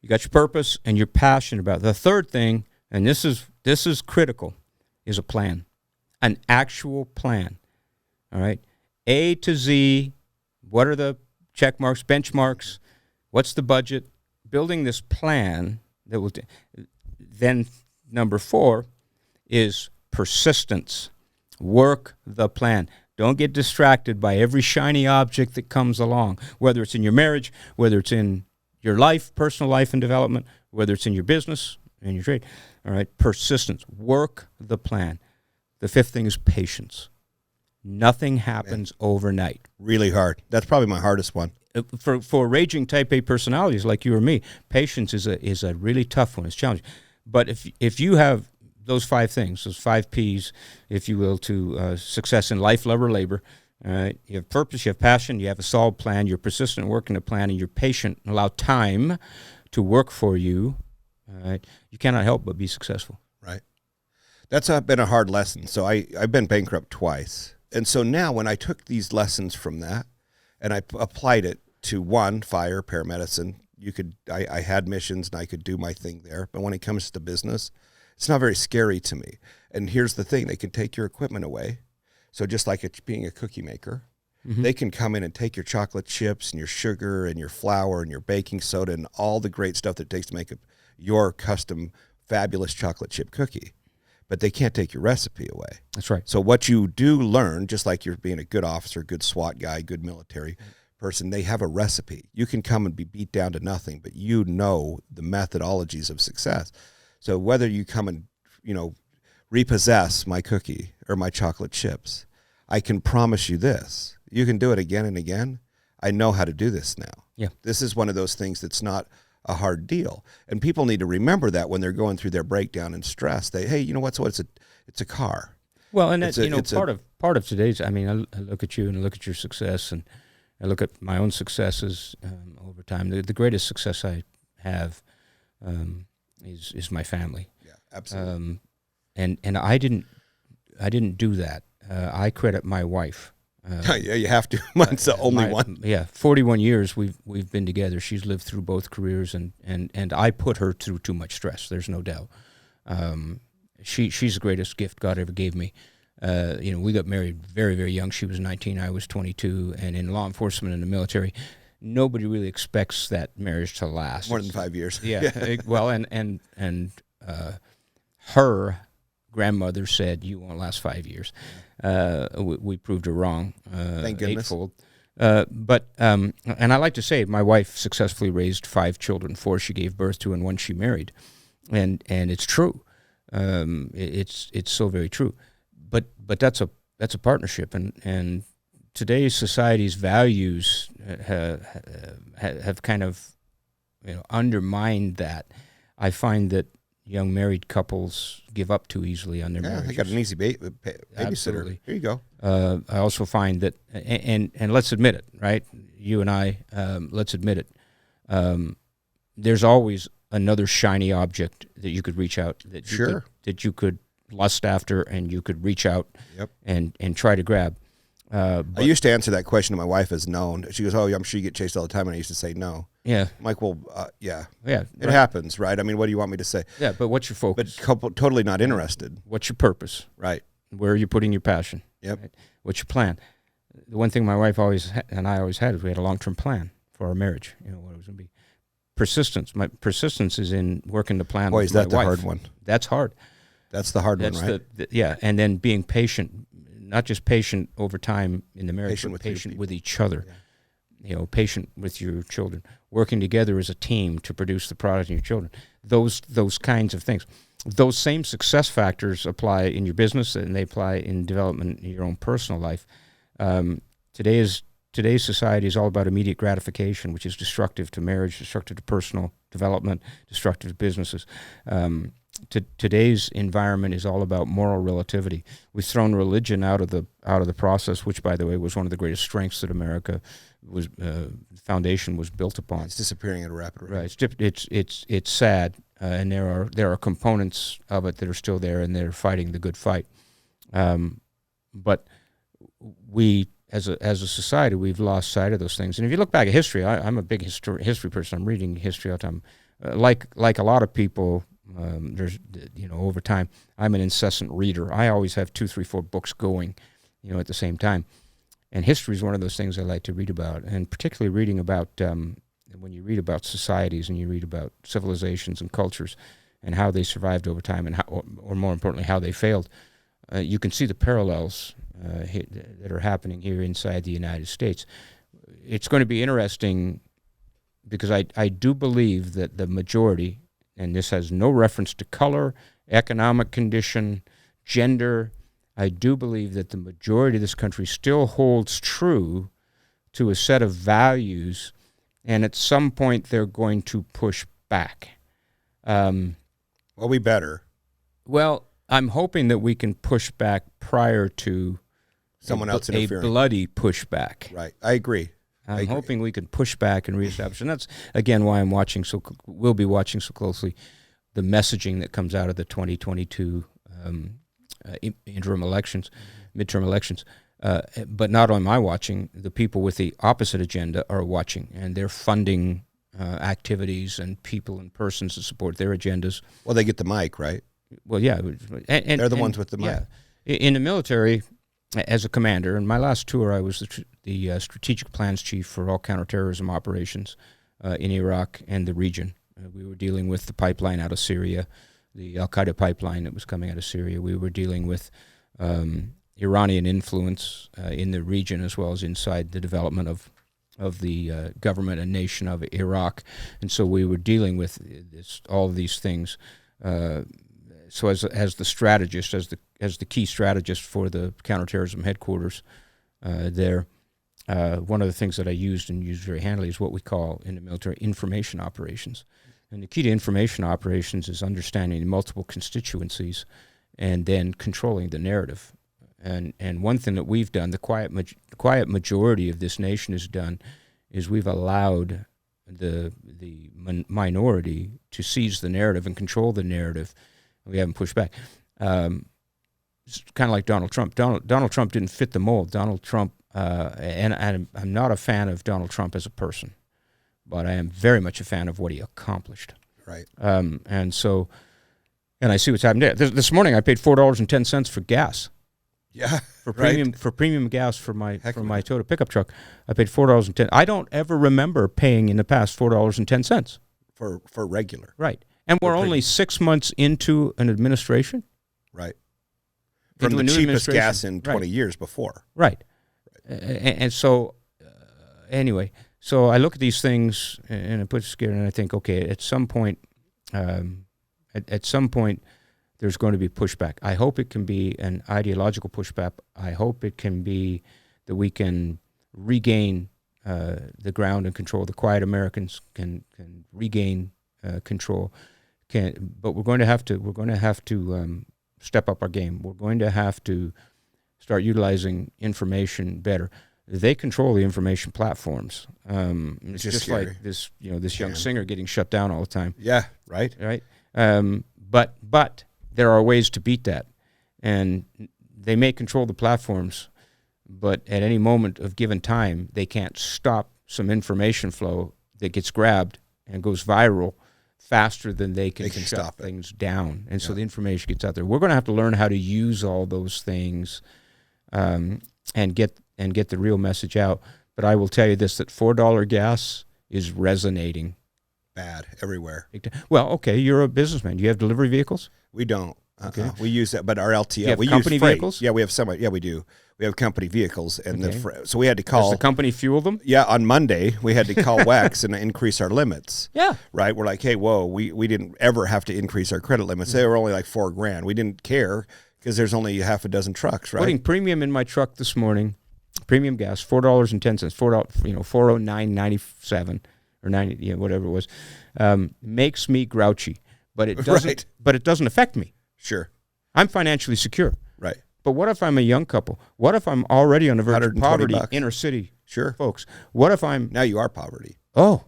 you got your purpose and you're passionate about it. The third thing, and this is critical, is a plan, an actual plan. All right, A to Z. What are the check marks, benchmarks? What's the budget? Building this plan that will. Then number 4 is persistence. Work the plan. Don't get distracted by every shiny object that comes along, whether it's in your marriage, whether it's in your life, personal life and development, whether it's in your business and your trade. All right, persistence. Work the plan. The 5th thing is patience. Nothing happens overnight. Really hard. That's probably my hardest one. For raging type A personalities like you or me, patience is a really tough one. It's challenging. But if you have those 5 things, those 5 P's, if you will, to success in life, love, or labor. You have purpose, you have passion, you have a solid plan, you're persistent in working the plan, and you're patient and allow time to work for you. You cannot help but be successful. Right. That's been a hard lesson. So I've been bankrupt twice. And so now when I took these lessons from that and I applied it to fire, paramedicine, I had missions and I could do my thing there. But when it comes to business, it's not very scary to me. And here's the thing, they can take your equipment away. So just like it being a cookie maker, they can come in and take your chocolate chips and your sugar and your flour and your baking soda and all the great stuff that it takes to make your custom fabulous chocolate chip cookie. But they can't take your recipe away. That's right. So what you do learn, just like you're being a good officer, good SWAT guy, good military person, they have a recipe. You can come and be beat down to nothing, but you know the methodologies of success. So whether you come and, repossess my cookie or my chocolate chips, I can promise you this. You can do it again and again. I know how to do this now. Yeah. This is one of those things that's not a hard deal. And people need to remember that when they're going through their breakdown and stress. Hey, you know what? So it's a car. Well, and part of today's, I look at you and I look at your success and I look at my own successes over time. The greatest success I have is my family. Yeah, absolutely. And I didn't do that. I credit my wife. Yeah, you have to. Mine's the only one. Yeah, 41 years we've been together. She's lived through both careers, and I put her through too much stress. There's no doubt. She's the greatest gift God ever gave me. We got married very, very young. She was 19, I was 22, and in law enforcement and the military, nobody really expects that marriage to last More than 5 years. Yeah. Well, and her grandmother said you won't last 5 years. We proved her wrong. Thank goodness. Eightfold. And I like to say my wife successfully raised 5 children, 4 she gave birth to and 1 she married, and it's true. It's so very true. But that's a partnership, and today's society's values have kind of undermined that. I find that young married couples give up too easily on their marriages. They got an easy babysitter. Absolutely. Here you go. I also find that, and let's admit it, right? You and I, let's admit it. There's always another shiny object that you could reach out. That you could lust after and you could reach out Yep. and try to grab. I used to answer that question to my wife as no. She goes, "Oh, I'm sure you get chased all the time," and I used to say no. Yeah. I'm like, well, yeah, Yeah. it happens, right? I mean, what do you want me to say? Yeah, but what's your focus? But totally not interested, What's your purpose? right? Where are you putting your passion? Yep. Right? What's your plan? The one thing my wife and I always had is we had a long-term plan for our marriage. You know what it was going to be. Persistence. My persistence is in working the plan. Boy, with is that my the wife. hard one? That's hard. That's the hard That's one, right? yeah, and then being patient, not just patient over time in the marriage, Patient but with your patient people. with each other. Yeah. You know, patient with your children, working together as a team to produce the product in your children. Those kinds of things. Those same success factors apply in your business, and they apply in development in your own personal life. Today's society is all about immediate gratification, which is destructive to marriage, destructive to personal development, destructive to businesses. Today's environment is all about moral relativity. We've thrown religion out of the process, which, by the way, was one of the greatest strengths that America was foundation was built upon. It's disappearing at a rapid rate. Right. It's sad, and there are components of it that are still there, and they're fighting the good fight. But we, as a society, we've lost sight of those things. And if you look back at history, I'm a big history person. I'm reading history all the time. Like a lot of people, there's over time, I'm an incessant reader. I always have 2, 3, 4 books going, at the same time. And history is one of those things I like to read about, and particularly reading about when you read about societies and you read about civilizations and cultures and how they survived over time, and how, or more importantly, how they failed. You can see the parallels that are happening here inside the United States. It's going to be interesting because I do believe that the majority, and this has no reference to color, economic condition, gender, I do believe that the majority of this country still holds true to a set of values, and at some point they're going to push back. Well, we better. Well, I'm hoping that we can push back prior to Someone else interfering. A bloody pushback. Right. I agree. I'm hoping we can push back and reestablish. And that's, again, why I'm we'll be watching so closely the messaging that comes out of the 2022 interim elections, midterm elections. But not only am I watching, the people with the opposite agenda are watching, and they're funding activities and people and persons to support their agendas. Well, they get the mic, right? Well, yeah. And they're the ones with the mic. Yeah. In the military, as a commander, in my last tour, I was the strategic plans chief for all counterterrorism operations in Iraq and the region. We were dealing with the pipeline out of Syria, the al-Qaeda pipeline that was coming out of Syria. We were dealing with Iranian influence in the region, as well as inside the development of the government and nation of Iraq. And so we were dealing with all of these things. So as the strategist, as the key strategist for the counterterrorism headquarters there, one of the things that I used and used very handily is what we call in the military information operations. And the key to information operations is understanding multiple constituencies and then controlling the narrative. And one thing that we've done, the quiet majority of this nation has done, is we've allowed the minority to seize the narrative and control the narrative. We haven't pushed back. It's kind of like Donald Trump. Donald Trump didn't fit the mold. Donald Trump, and I'm not a fan of Donald Trump as a person, but I am very much a fan of what he accomplished. Right. And I see what's happened there. This morning I paid $4.10 for gas. Yeah. For premium gas for my Toyota pickup truck. I paid $4.10. I don't ever remember paying in the past $4.10 for regular. Right. And we're only 6 months into an administration. Right. From the cheapest gas in 20 years before. Right. And so, anyway, so I look at these things and it puts me scared, and I think, okay, at some point, there's going to be pushback. I hope it can be an ideological pushback. I hope it can be that we can regain the ground and control. The quiet Americans can regain control. But we're going to have to step up our game. We're going to have to start utilizing information better. They control the information platforms. It's just like this young singer getting shut down all the time. Yeah, right. Right. But there are ways to beat that. and they may control the platforms, but at any moment of given time, they can't stop some information flow that gets grabbed and goes viral faster than they can shut stop things down. And so the information gets out there. We're going to have to learn how to use all those things and get the real message out. But I will tell you this, that $4 gas is resonating. Bad everywhere. Well, okay, you're a businessman. Do you have delivery vehicles? We don't. Okay. We use that, but our LTL. Do you have we company use freight. vehicles? Yeah, we have some. Yeah, we do. We have company vehicles, and Okay. so we had to call. Does the company fuel them? Yeah, on Monday we had to call WEX and increase our limits. Yeah. Right. We're like, hey, whoa, we didn't ever have to increase our credit limits. They were only like $4,000. We didn't care because there's only half a dozen trucks. Right. Putting premium in my truck this morning, premium gas, $4.10, $4.09.97 or 90, whatever it was, makes me grouchy. But it doesn't. Right. But it doesn't affect me. Sure. I'm financially secure. Right. But what if I'm a young couple? What if I'm already on the verge of poverty, $120. inner city Sure. folks? What if I'm Now you are poverty. right.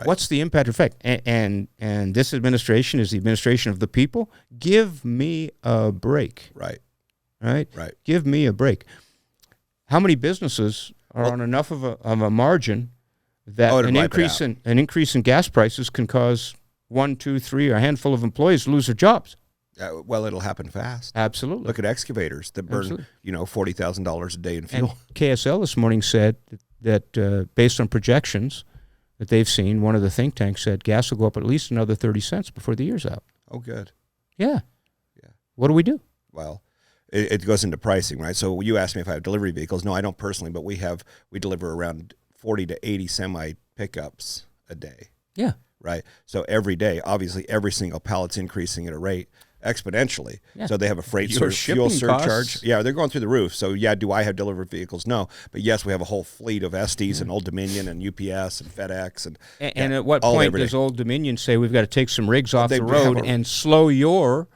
What's the impact effect? And this administration is the administration of the people. Give me a break. Right. Right. Right. Give me a break. How many businesses are on enough of a margin that an increase in gas prices can cause 1, 2, 3, or a handful of employees to lose their jobs? Well, it'll happen fast. Absolutely. Look at excavators that burn, $40,000 a day in fuel. And KSL this morning said that based on projections that they've seen, one of the think tanks said gas will go up at least another 30 cents before the year's out. Oh, good. Yeah. What do we do? Well, it goes into pricing, right? So you asked me if I have delivery vehicles. No, I don't personally, but we deliver around 40 to 80 semi pickups a day. Yeah. Right. So every day, obviously, every single pallet's increasing at a rate exponentially. Yeah. So they have a freight Your fuel shipping surcharge. costs- Yeah, they're going through the roof. So yeah, do I have delivery vehicles? No, but yes, we have a whole fleet of Estes and Old Dominion and UPS and FedEx and at what point does Old Dominion say we've got to take some rigs off the road and slow your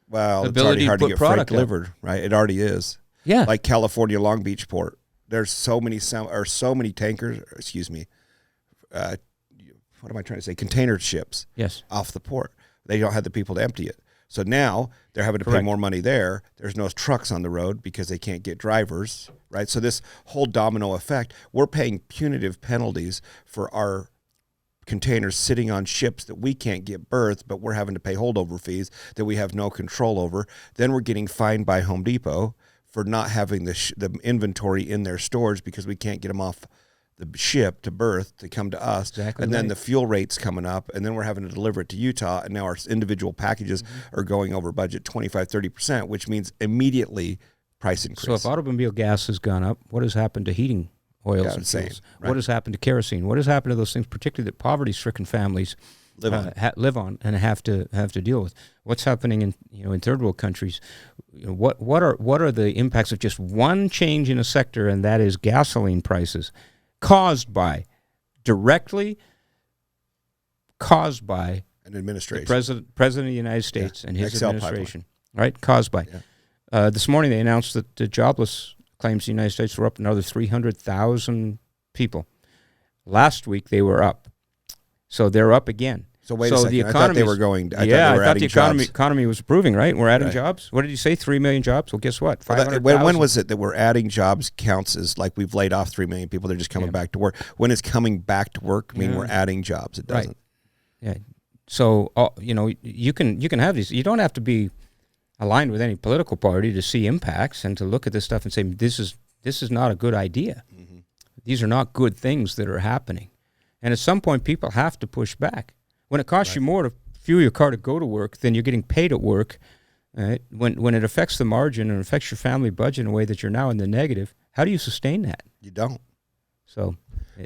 Well, it's ability already hard to to put get freight product out? delivered, right? It already is. Yeah. Like California Long Beach Port. There's so many tankers. Excuse me. What am I trying to say? Container ships. Yes. Off the port. They don't have the people to empty it. So now they're having to pay more money there. There's no trucks on the road because they can't get drivers, right? So this whole domino effect, we're paying punitive penalties for our containers sitting on ships that we can't get berthed, but we're having to pay holdover fees that we have no control over. Then we're getting fined by Home Depot for not having the inventory in their stores because we can't get them off the ship to berth to come to us. Exactly. And then the fuel rate's coming up, and then we're having to deliver it to Utah, and now our individual packages are going over budget 25-30%, which means immediately price increase. So if automobile gas has gone up, what has happened to heating oils and fuels? Right. What has happened to kerosene? What has happened to those things, particularly that poverty-stricken families live on and have to deal with? What's happening in third world countries? What are the impacts of just one change in a sector, and that is gasoline prices, directly caused by an administration, the president of the United States and his XL administration, pipeline. right? Caused by. Yeah. This morning they announced that the jobless claims in the United States were up another 300,000 people. Last week they were up, so they're up again. So wait a second. I thought they were going. I thought the economy was improving, right? We're adding jobs. What did you say? 3 million jobs? Well, guess what? 500,000. When was it that we're adding jobs counts as like we've laid off 3 million people? They're just coming back to work. When is coming back to work mean we're adding jobs? It doesn't. Right. Yeah. So you can have these. You don't have to be aligned with any political party to see impacts and to look at this stuff and say this is not a good idea. Mm-hmm. These are not good things that are happening, and at some point people have to push back. When it costs you more to fuel your car to go to work than you're getting paid at work, right? When it affects the margin and affects your family budget in a way that you're now in the negative, how do you sustain that? You don't. So,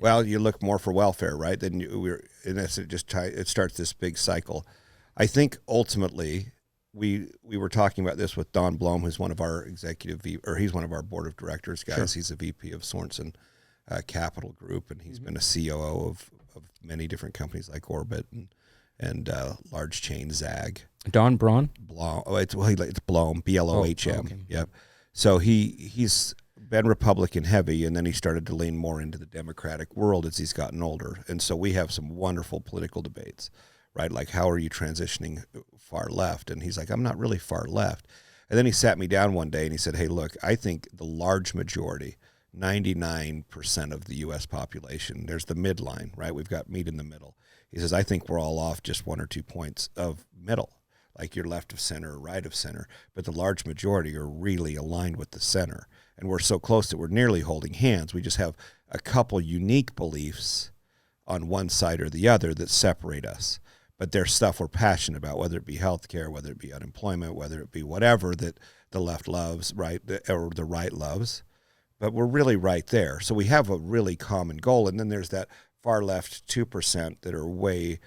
well, you look more for welfare, right? Then it starts this big cycle. I think ultimately we were talking about this with Don Blom, who's one of our he's one of our board of directors guys. Sure. He's a VP of Sorensen Capital Group, and he's been a COO of many different companies like Orbit and large chain Zag. Don Blom? Blom. Oh, it's Blom, Blohm. Oh, okay. Yep. So he's been Republican heavy, and then he started to lean more into the Democratic world as he's gotten older. And so we have some wonderful political debates, right? Like, how are you transitioning far left? And he's like, I'm not really far left. And then he sat me down one day and he said, hey, look, I think the large majority, 99% of the U.S. population, there's the midline, right? We've got meat in the middle. He says, I think we're all off just 1 or 2 points of middle, like you're left of center or right of center. But the large majority are really aligned with the center. And we're so close that we're nearly holding hands. We just have a couple unique beliefs on one side or the other that separate us. But there's stuff we're passionate about, whether it be healthcare, whether it be unemployment, whether it be whatever that the left loves, right, or the right loves. But we're really right there. So we have a really common goal. And then there's that far left 2% that are way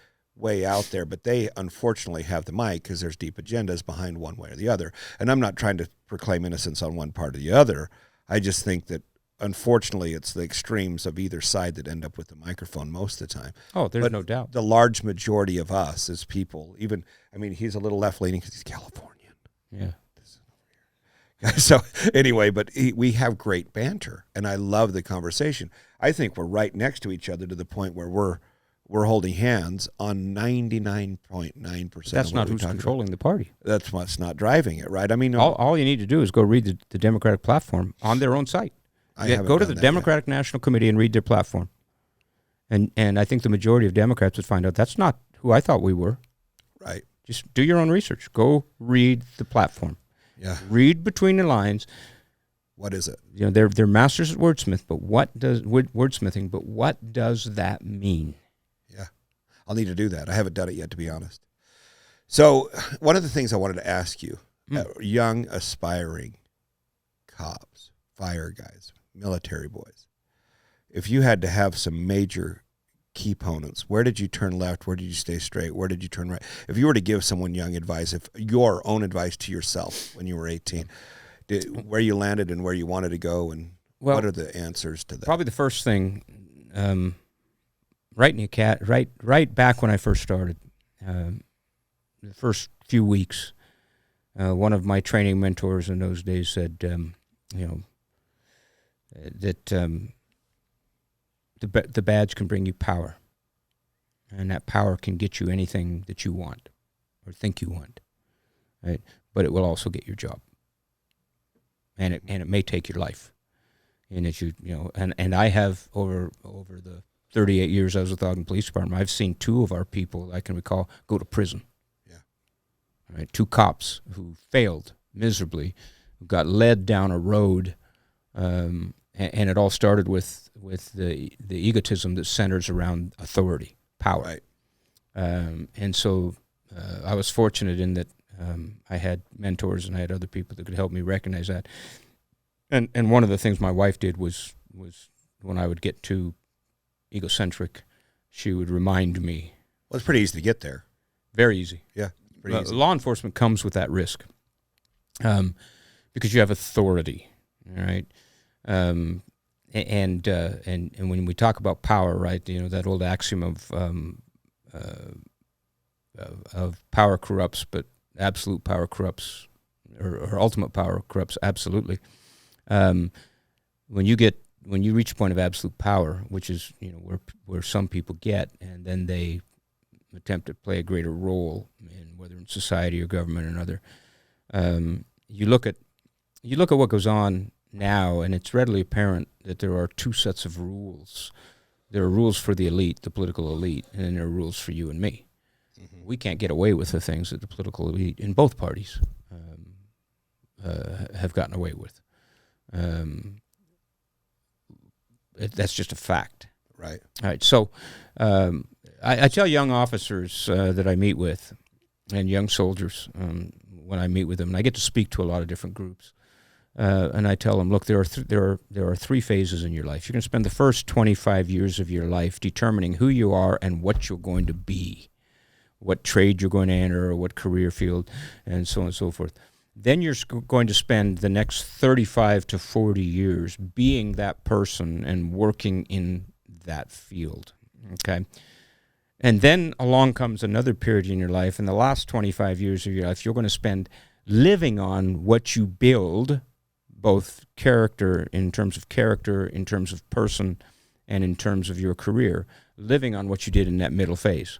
out there. But they unfortunately have the mic because there's deep agendas behind one way or the other. And I'm not trying to proclaim innocence on one part or the other. I just think that unfortunately, it's the extremes of either side that end up with the microphone most of the time. Oh, there's no doubt. The large majority of us as people, even, I mean, he's a little left-leaning because he's Californian. Yeah. So anyway, but we have great banter, and I love the conversation. I think we're right next to each other to the point where we're holding hands on 99.9%. That's not who's controlling the party. That's what's not driving it, right? I mean, all you need to do is go read the Democratic platform on their own site. Go to the Democratic National Committee and read their platform. And I think the majority of Democrats would find out that's not who I thought we were. Right. Just do your own research. Go read the platform. Yeah. Read between the lines. What is it? You know, they're masters at wordsmithing, but what does that mean? Yeah. I'll need to do that. I haven't done it yet, to be honest. So one of the things I wanted to ask you, young aspiring cops, fire guys, military boys, if you had to have some major key opponents, where did you turn left? Where did you stay straight? Where did you turn right? If you were to give someone young advice, if your own advice to yourself when you were 18, where you landed and where you wanted to go, and what are the answers to that? Probably the first thing, right back when I first started, the first few weeks, one of my training mentors in those days said, that the badge can bring you power, and that power can get you anything that you want or think you want, right? But it will also get your job, and it may take your life. And as and I have over the 38 years I was with the Ogden Police Department, I've seen 2 of our people I can recall go to prison. Yeah, right. 2 cops who failed miserably, who got led down a road. And it all started with the egotism that centers around authority, power. Right. And so I was fortunate in that I had mentors and I had other people that could help me recognize that. And one of the things my wife did was when I would get too egocentric, she would remind me. Well, it's pretty easy to get there. Very easy. Yeah, pretty easy. Law enforcement comes with that risk because you have authority, all right? And when we talk about power, right, that old axiom of power corrupts, but absolute power corrupts, or ultimate power corrupts absolutely. When you reach a point of absolute power, which is where some people get, and then they attempt to play a greater role in whether in society or government or another, you look at what goes on now, and it's readily apparent that there are 2 sets of rules. There are rules for the elite, the political elite, and then there are rules for you and me. Mm-hmm. We can't get away with the things that the political elite in both parties have gotten away with. That's just a fact. Right. All right. So I tell young officers that I meet with, and young soldiers when I meet with them, and I get to speak to a lot of different groups. And I tell them, look, there are 3 phases in your life. You're going to spend the first 25 years of your life determining who you are and what you're going to be, what trade you're going to enter, or what career field, and so on and so forth. Then you're going to spend the next 35 to 40 years being that person and working in that field, okay? And then along comes another period in your life, and the last 25 years of your life, you're going to spend living on what you build, both in terms of person, and in terms of your career, living on what you did in that middle phase.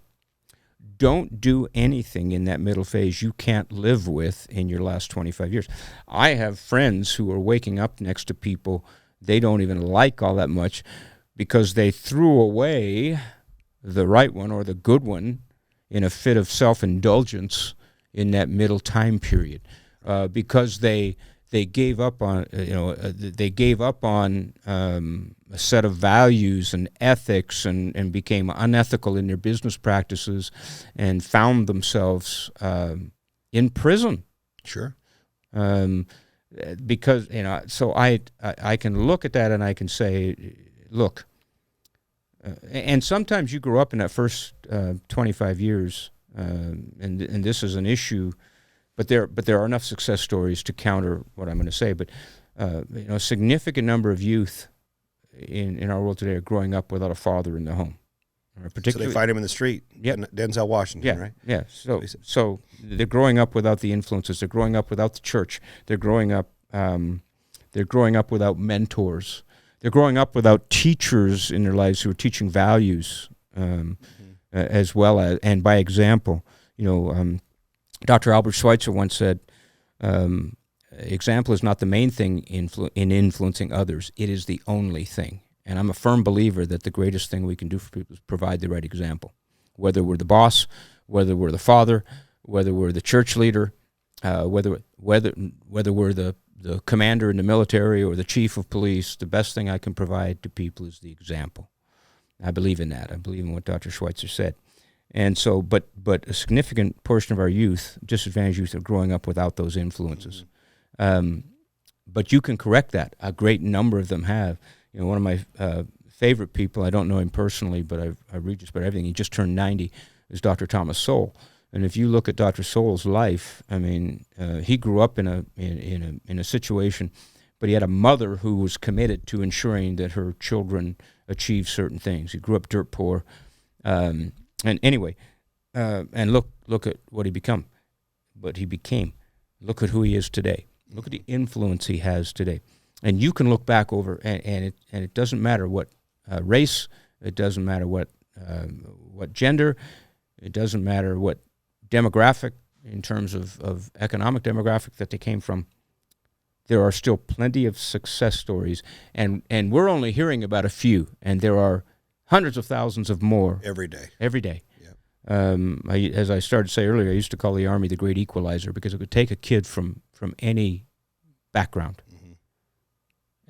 don't do anything in that middle phase you can't live with in your last 25 years. I have friends who are waking up next to people they don't even like all that much because they threw away the right one or the good one in a fit of self-indulgence in that middle time period, because they gave up on a set of values and ethics and became unethical in their business practices and found themselves in prison. Sure. Because so I can look at that and I can say, look, and sometimes you grow up in that first 25 years, and this is an issue, but there are enough success stories to counter what I'm going to say. But a significant number of youth in our world today are growing up without a father in the home. So they find him in the street. Yep. Denzel Washington, yeah, right? Yeah. So they're growing up without the influences. They're growing up without the church. They're growing up. They're growing up without mentors. They're growing up without teachers in their lives who are teaching values, as well as and by example. Dr. Albert Schweitzer once said, "Example is not the main thing in influencing others. It is the only thing." And I'm a firm believer that the greatest thing we can do for people is provide the right example. Whether we're the boss, whether we're the father, whether we're the church leader, whether we're the commander in the military or the chief of police, the best thing I can provide to people is the example. I believe in that. I believe in what Dr. Schweitzer said. And so, but a significant portion of our youth, disadvantaged youth, are growing up without those influences. But you can correct that. A great number of them have. One of my favorite people, I don't know him personally, but I read just about everything. He just turned 90, is Dr. Thomas Sowell. And if you look at Dr. Sowell's life, I mean, he grew up in a situation, but he had a mother who was committed to ensuring that her children achieved certain things. He grew up dirt poor, and anyway, and look at what he became. Look at who he is today. Look at the influence he has today. And you can look back over, and it doesn't matter what race, it doesn't matter what gender, it doesn't matter what demographic in terms of economic demographic that they came from. There are still plenty of success stories, and we're only hearing about a few, and there are hundreds of thousands of more every day. Yep. As I started to say earlier, I used to call the Army the great equalizer because it could take a kid from any background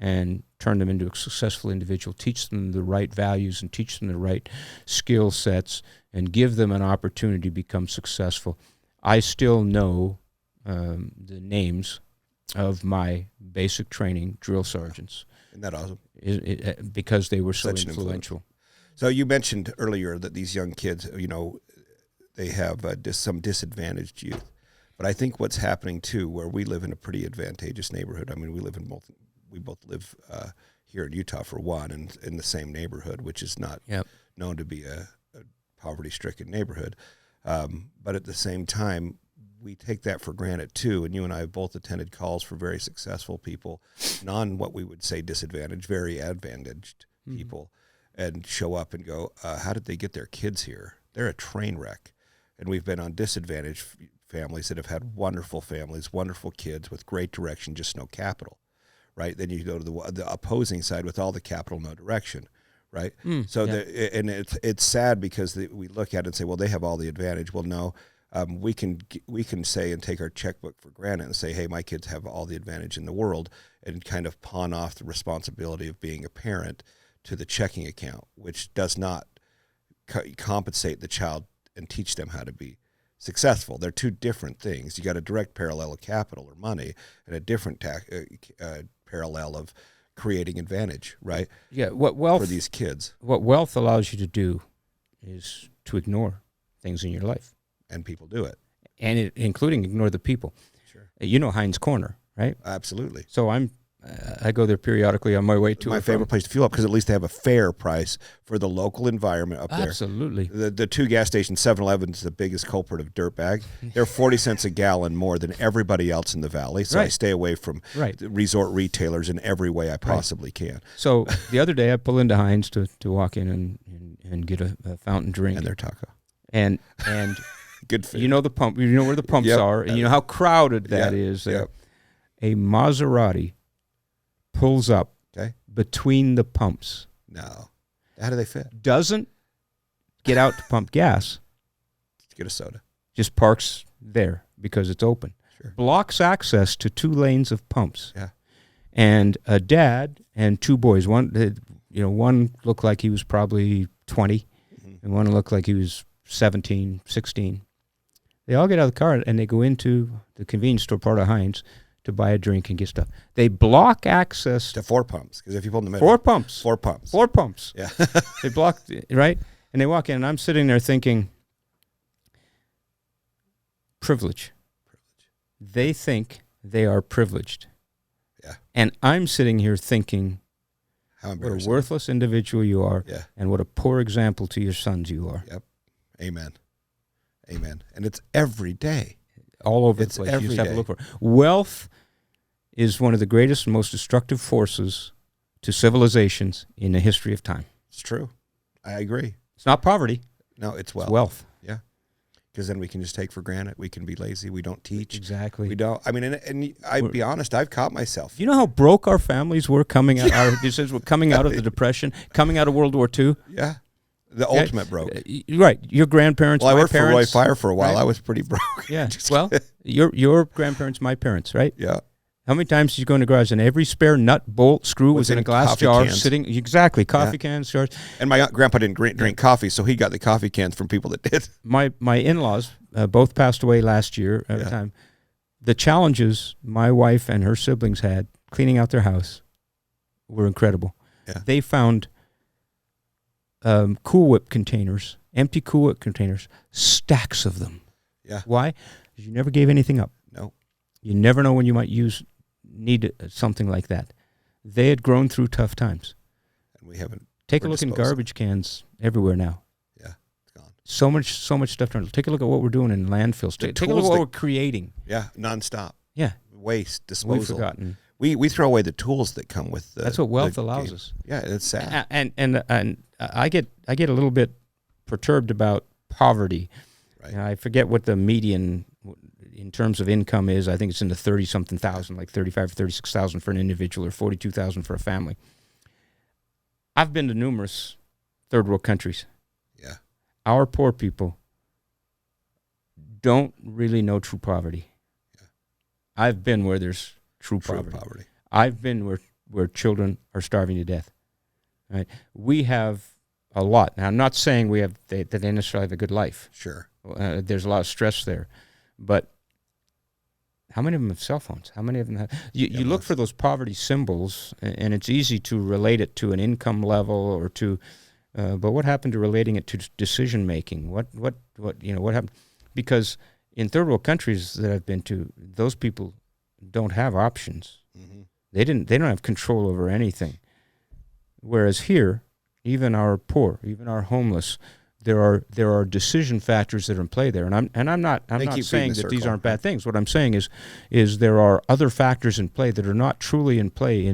and turn them into a successful individual, teach them the right values and teach them the right skill sets and give them an opportunity to become successful. I still know the names of my basic training drill sergeants. Isn't that awesome? Because they were so Such influential. So you mentioned earlier that these young kids, they have some disadvantaged youth. But I think what's happening too, where we live in a pretty advantageous neighborhood. I mean, we both live here in Utah for one, and in the same neighborhood, which is not known to be a poverty-stricken neighborhood. But at the same time, we take that for granted too. And you and I have both attended calls for very successful people, what we would say disadvantaged, very advantaged people, and show up and go, how did they get their kids here? They're a train wreck. And we've been on disadvantaged families that have had wonderful families, wonderful kids with great direction, just no capital, right? Then you go to the opposing side with all the capital, no direction, right? And it's sad because we look at it and say, well, they have all the advantage. Well, no, we can say and take our checkbook for granted and say, hey, my kids have all the advantage in the world, and kind of pawn off the responsibility of being a parent to the checking account, which does not compensate the child and teach them how to be successful. They're two different things. You got a direct parallel of capital or money, and a different parallel of creating advantage, right? Yeah. What wealth for these kids? What wealth allows you to do is to ignore things in your life, and people do it, and including ignore the people. Sure. Heinz Corner, right? Absolutely. So I go there periodically on my way to my favorite place to fuel up, because at least they have a fair price for the local environment up there. Absolutely. The two gas stations, 7-Eleven is the biggest culprit of dirtbag. They're 40 cents a gallon more than everybody else in the valley. So I stay away from resort retailers in every way I possibly can. So the other day I pull into Heinz to walk in and get a fountain drink. And their taco. and Good food. you know the pump. You know where the pumps Yep. are, and you know how crowded that Yep. is. There. Yep. A Maserati pulls up Okay. between the pumps. No. How do they fit? Doesn't get out to pump gas. Get a soda. Just parks there because it's open. Sure. Blocks access to 2 lanes of pumps. Yeah. And a dad and 2 boys. One looked like he was probably 20, and one looked like he was 17, 16. They all get out of the car and they go into the convenience store, part of Heinz, to buy a drink and get stuff. They block access To 4 pumps, because if you pull in the middle. 4 pumps. 4 pumps. 4 pumps. Yeah. They block, right? And they walk in, and I'm sitting there thinking, privilege. They think they are privileged. Yeah. And I'm sitting here thinking, How what a embarrassing. worthless individual you are, Yeah. and what a poor example to your sons you are. Yep. Amen. Amen. And it's every day. All over It's the place. You just every have to day. look for it. Wealth is one of the greatest and most destructive forces to civilizations in the history of time. It's true. I agree. It's not poverty, No, it's it's wealth. wealth. Yeah. Because then we can just take for granted. We can be lazy. We don't teach. Exactly. We don't. I mean, and I'd be honest, I've caught myself. You know how broke our families were coming out? Our decisions were coming out of the Depression, coming out of World War II. Yeah. The ultimate broke. Right. Your grandparents, Well, I my worked for Roy parents. Fire for a while. right? I was pretty broke. Yeah. Well, your grandparents, my parents, right? Yeah. How many times did you go in the garage and every spare nut, bolt, screw was in a glass coffee jar cans. sitting? Exactly. Coffee Yeah. cans, jars. And my grandpa didn't drink coffee, so he got the coffee cans from people that did. My in-laws both passed away last year at a Yeah. time. The challenges my wife and her siblings had cleaning out their house were incredible. Yeah. They found Cool Whip containers, empty Cool Whip containers, stacks of them. Yeah. Why? Because you never gave anything up. No. You never know when you might need something like that. They had grown through tough times. And we haven't. Take a We're look in disposing. garbage cans everywhere now. Yeah. It's gone. So much stuff. Take a look at what we're doing in landfills. The Take a look at tools what that- we're creating. Yeah. Nonstop. Yeah. Waste, We've disposal. forgotten. We throw away the tools that come with the. That's what wealth the allows game. us. Yeah. It's sad. And I get a little bit perturbed about poverty. Right. You know, I forget what the median in terms of income is. I think it's in the 30-something thousand, like 35, 36,000 for an individual or 42,000 for a family. I've been to numerous third world countries. Yeah. Our poor people don't really know true poverty. Yeah. I've been where there's true True poverty. poverty. I've been where children are starving to death. Right? We have a lot. Now, I'm not saying that they necessarily have a good life. Sure. There's a lot of stress there. But how many of them have cell phones? How many of them have? You look for those poverty symbols, and it's easy to relate it to an income level or to. But what happened to relating it to decision making? What happened? Because in third world countries that I've been to, those people don't have options. Mm-hmm. They don't have control over anything. Whereas here, even our poor, even our homeless, there are decision factors that are in play there. And I'm not keep saying feeding that the these circle. aren't bad things. What I'm saying is there are other factors in play that are not truly in play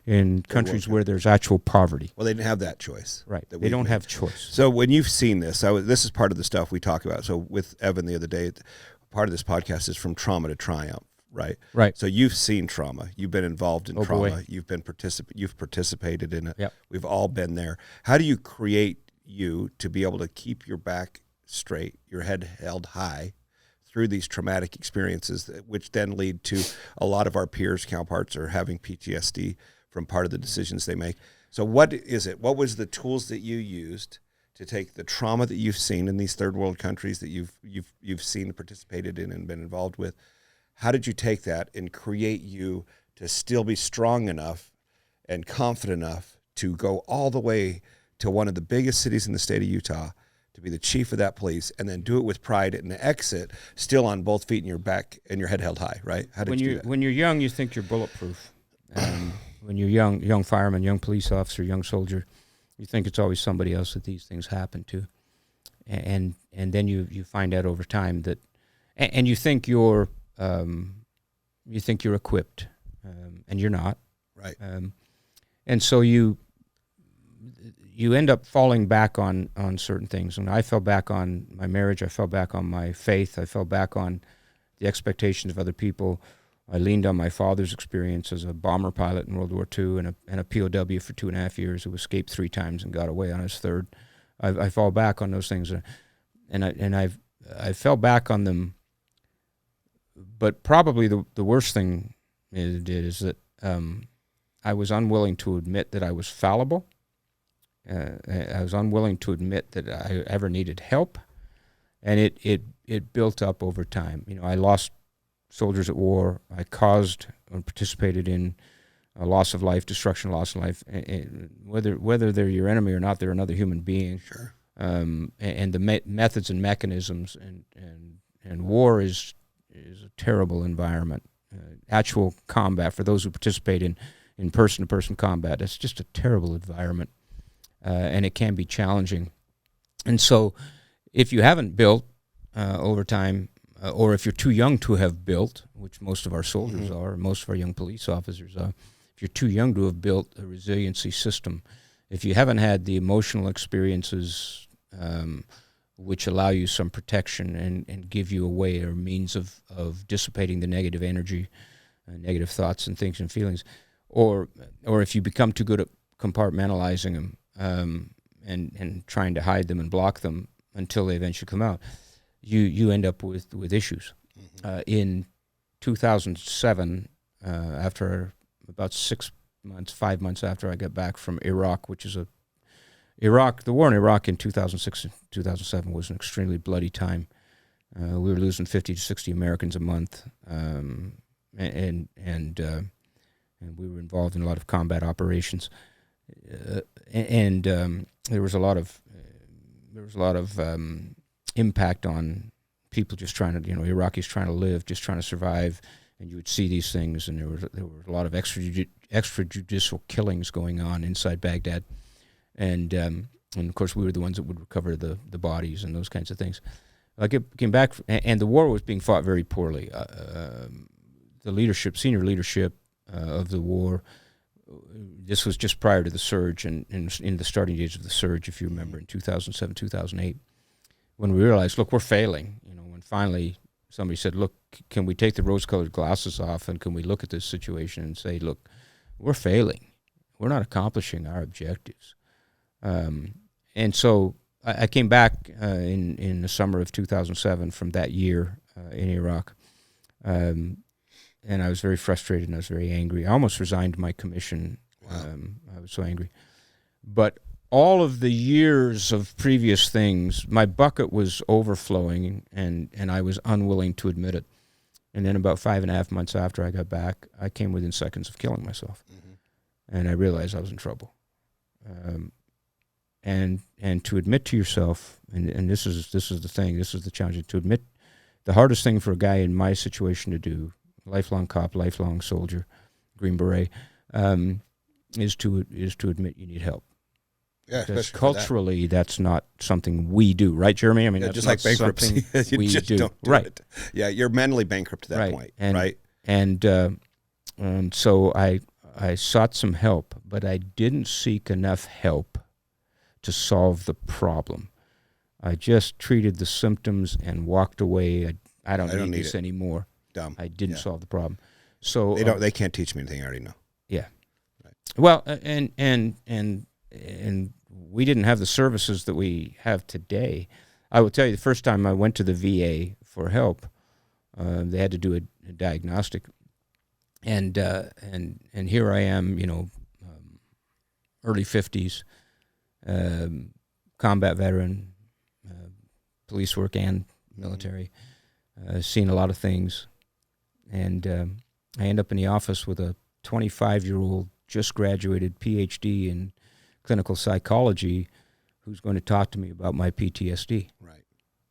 in countries where there's actual poverty. Well, they didn't have that choice. Right. that They we've don't made. have choice. So when you've seen this, this is part of the stuff we talk about. So with Evan the other day, part of this podcast is From Trauma to Triumph, right? Right. So you've seen trauma. You've been involved in Oh, trauma. boy. You've participated in it. Yep. We've all been there. How do you create you to be able to keep your back straight, your head held high through these traumatic experiences, which then lead to a lot of our peers, counterparts, are having PTSD from part of the decisions they make. So what is it? What was the tools that you used to take the trauma that you've seen in these third world countries that you've seen and participated in and been involved with? How did you take that and create you to still be strong enough and confident enough to go all the way to one of the biggest cities in the state of Utah, to be the chief of that place, and then do it with pride and exit still on both feet and your back and your head held high, right? How did you do that? When you're young, you think you're bulletproof. When you're young fireman, young police officer, young soldier, you think it's always somebody else that these things happen to, and then you find out over time that, and you think you're equipped, and you're not, Right. and so you you end up falling back on certain things. And I fell back on my marriage. I fell back on my faith. I fell back on the expectations of other people. I leaned on my father's experience as a bomber pilot in World War II and a POW for 2.5 years who escaped 3 times and got away on his third. I fall back on those things, and I fell back on them. But probably the worst thing it did is that I was unwilling to admit that I was fallible. I was unwilling to admit that I ever needed help, and it built up over time. You know, I lost soldiers at war. I caused or participated in a loss of life, destruction, loss of life. Whether they're your enemy or not, they're another human being. Sure. And the methods and mechanisms and war is a terrible environment. Actual combat, for those who participate in person-to-person combat, that's just a terrible environment, and it can be challenging. And so if you haven't built over time, or if you're too young to have built, which most of our soldiers are, and most of our young police officers are, if you're too young to have built a resiliency system, if you haven't had the emotional experiences which allow you some protection and give you a way or means of dissipating the negative energy, negative thoughts and things and feelings, or if you become too good at compartmentalizing them and trying to hide them and block them until they eventually come out, you end up with issues. In 2007, after about 5 months after I got back from Iraq, which is the war in Iraq in 2006 and 2007 was an extremely bloody time. We were losing 50 to 60 Americans a month, and we were involved in a lot of combat operations, and there was a lot of impact on people just trying to, Iraqis trying to live, just trying to survive, and you would see these things, and there were a lot of extrajudicial killings going on inside Baghdad. And of course, we were the ones that would recover the bodies and those kinds of things. I came back, and the war was being fought very poorly. The senior leadership of the war, this was just prior to the surge and in the starting days of the surge, if you remember, in 2007, 2008, when we realized, look, we're failing. When finally somebody said, look, can we take the rose-colored glasses off and can we look at this situation and say, look, we're failing. We're not accomplishing our objectives. And so I came back in the summer of 2007 from that year in Iraq, and I was very frustrated and I was very angry. I almost resigned my commission. Wow. I was so angry. But all of the years of previous things, my bucket was overflowing, and I was unwilling to admit it. And then about 5.5 months after I got back, I came within seconds of killing myself. And I realized I was in trouble. And to admit to yourself, and this is the thing, this is the challenge, to admit, the hardest thing for a guy in my situation to do, lifelong cop, lifelong soldier, Green Beret, is to admit you need help. Yeah, because culturally, that's not something we do, right, Jeremy? I mean, that's just like bankruptcy, you just don't do it. Yeah, you're mentally bankrupt at that point, right? And so I sought some help, but I didn't seek enough help to solve the problem. I just treated the symptoms and walked away. I don't need this anymore. Dumb. I didn't solve the problem. So they can't teach me anything I already know. Yeah. Right. Well, and we didn't have the services that we have today. I will tell you, the first time I went to the VA for help, they had to do a diagnostic, and here I am, early 50s, combat veteran, police work and military, seen a lot of things, and I end up in the office with a 25-year-old just graduated PhD in clinical psychology who's going to talk to me about my PTSD. Right.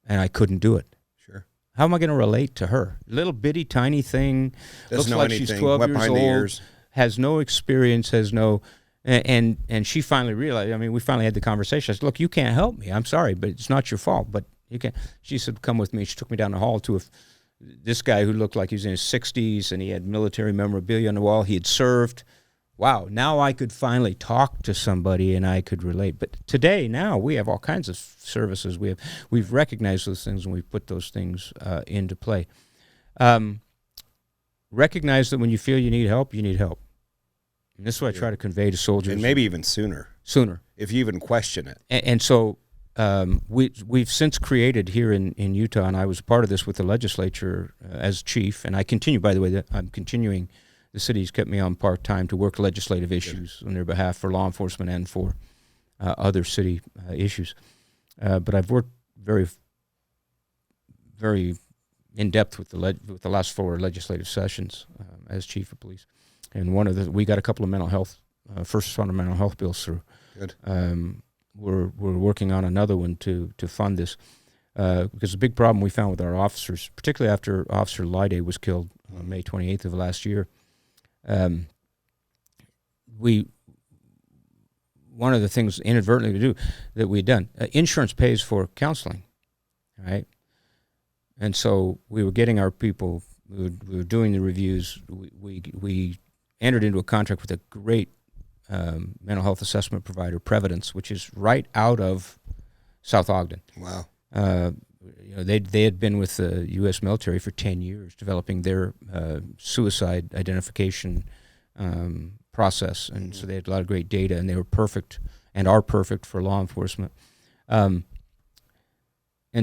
And I couldn't do it. Sure. How am I going to relate to her? Little bitty tiny thing, doesn't looks know like anything, she's 12 years behind old, the ears. Has no experience, has no, and she finally realized, we finally had the conversation. I said, look, you can't help me. I'm sorry, but it's not your fault, but you can. She said, come with me. She took me down the hall to this guy who looked like he was in his 60s, and he had military memorabilia on the wall. He had served, wow, now I could finally talk to somebody and I could relate. But today, now, we have all kinds of services. We've recognized those things and we've put those things into play. Recognize that when you feel you need help, you need help. And this is what I try to convey to soldiers. And maybe even sooner. Sooner. If you even question it. And so we've since created here in Utah, and I was a part of this with the legislature as chief, and I continue, by the way, that I'm continuing. The city's kept me on part-time to work legislative issues on their behalf for law enforcement and for other city issues. But I've worked very, very in-depth with the last 4 legislative sessions as chief of police. And we got a couple of mental health, first responder mental health bills through. Good. We're working on another one to fund this because the big problem we found with our officers, particularly after Officer Lyday was killed on May 28th of last year, one of the things inadvertently to do that we'd done, insurance pays for counseling, right? And so we were getting our people, we were doing the reviews. We entered into a contract with a great mental health assessment provider, Previdence, which is right out of South Ogden. Wow. They had been with the U.S. military for 10 years, developing their suicide identification process, and so they had a lot of great data, and they were perfect and are perfect for law enforcement. And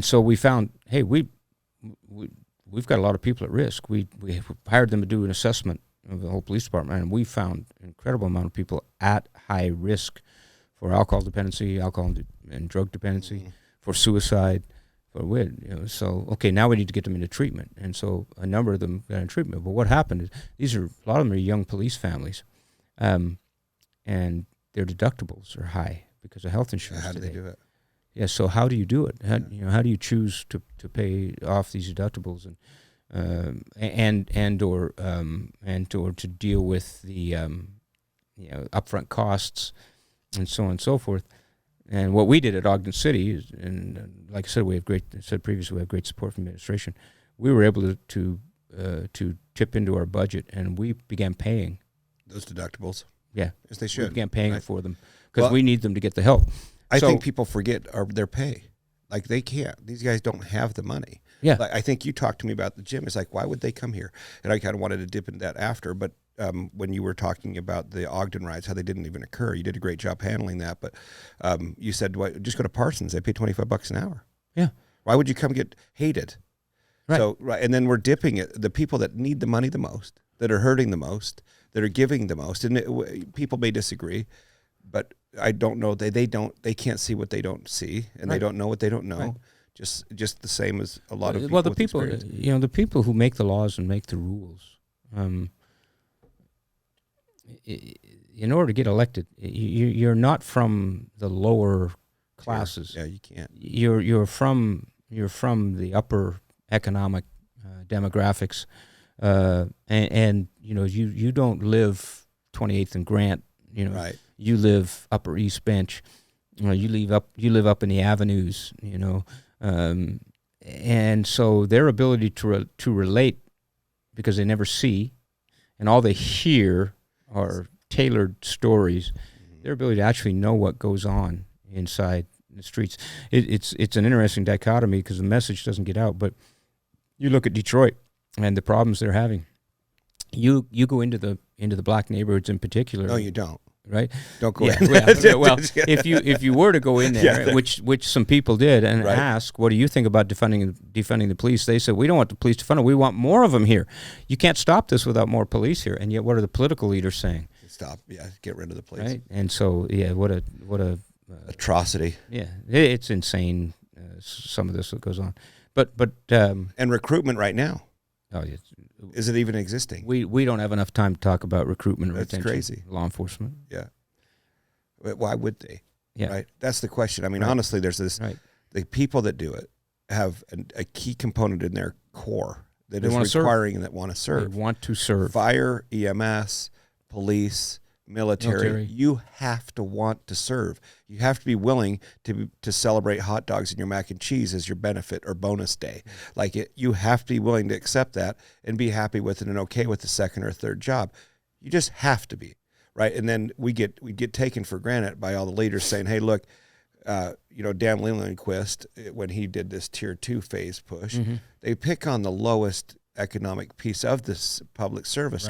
so we found, hey, we've got a lot of people at risk. We hired them to do an assessment of the whole police department, and we found an incredible amount of people at high risk for alcohol dependency, alcohol and drug dependency, for suicide, for so okay, now we need to get them into treatment, and so a number of them got in treatment. But what happened is a lot of them are young police families, and their deductibles are high because of health insurance. How do they do it? Yeah, so how do you do it? How do you choose to pay off these deductibles and or to deal with the upfront costs and so on and so forth? And what we did at Ogden City is, and like I said, we have great support from administration. We were able to tip into our budget, and we began paying those deductibles. Yeah, as they should. We began paying for them because we need them to get the help. I think people forget their pay. Like, they can't. These guys don't have the money. Yeah. Like, I think you talked to me about the gym. It's like, why would they come here? And I kind of wanted to dip into that after. But when you were talking about the Ogden riots, how they didn't even occur, you did a great job handling that. But you said, just go to Parsons. They pay $25 an hour. Yeah. Why would you come get hated? Right. So, and then we're dipping it. The people that need the money the most, that are hurting the most, that are giving the most, and people may disagree, but I don't know. They can't see what they don't see, and they don't know what they don't know. Right. Just the same as a lot of people. Well, the people, the people who make the laws and make the rules, in order to get elected, you're not from the lower classes. Yeah, you can't. You're from the upper economic demographics, and you don't live 28th and Grant. Right. You live Upper East Bench. You live up in the avenues. And so their ability to relate, because they never see, and all they hear are tailored stories. Their ability to actually know what goes on inside the streets. It's an interesting dichotomy because the message doesn't get out. But you look at Detroit and the problems they're having. You go into the black neighborhoods in particular. No, you don't. Right? Don't go in. Well, if you were to go in there, which some people did, and ask, what do you think about defunding the police? They said, we don't want the police defunded. We want more of them here. You can't stop this without more police here. And yet, what are the political leaders saying? Stop. Yeah, get rid of the police. Right. And so, what a atrocity. Yeah, it's insane. Some of this that goes on, but and recruitment right now. Oh, is it even existing? We don't have enough time to talk about recruitment or retention. That's crazy. Law enforcement. Yeah. Why would they? Yeah. Right. That's the question. I mean, honestly, there's this. Right. The people that do it have a key component in their core that is requiring and that want to serve. They want to serve. Fire, EMS, police, military. You have to want to serve. You have to be willing to celebrate hot dogs and your mac and cheese as your benefit or bonus day. You have to be willing to accept that and be happy with it and okay with the second or third job. You just have to be, right? And then we get taken for granted by all the leaders saying, "Hey, look, Dan Lindquist, when he did this Tier 2 phase push, they pick on the lowest economic piece of this public service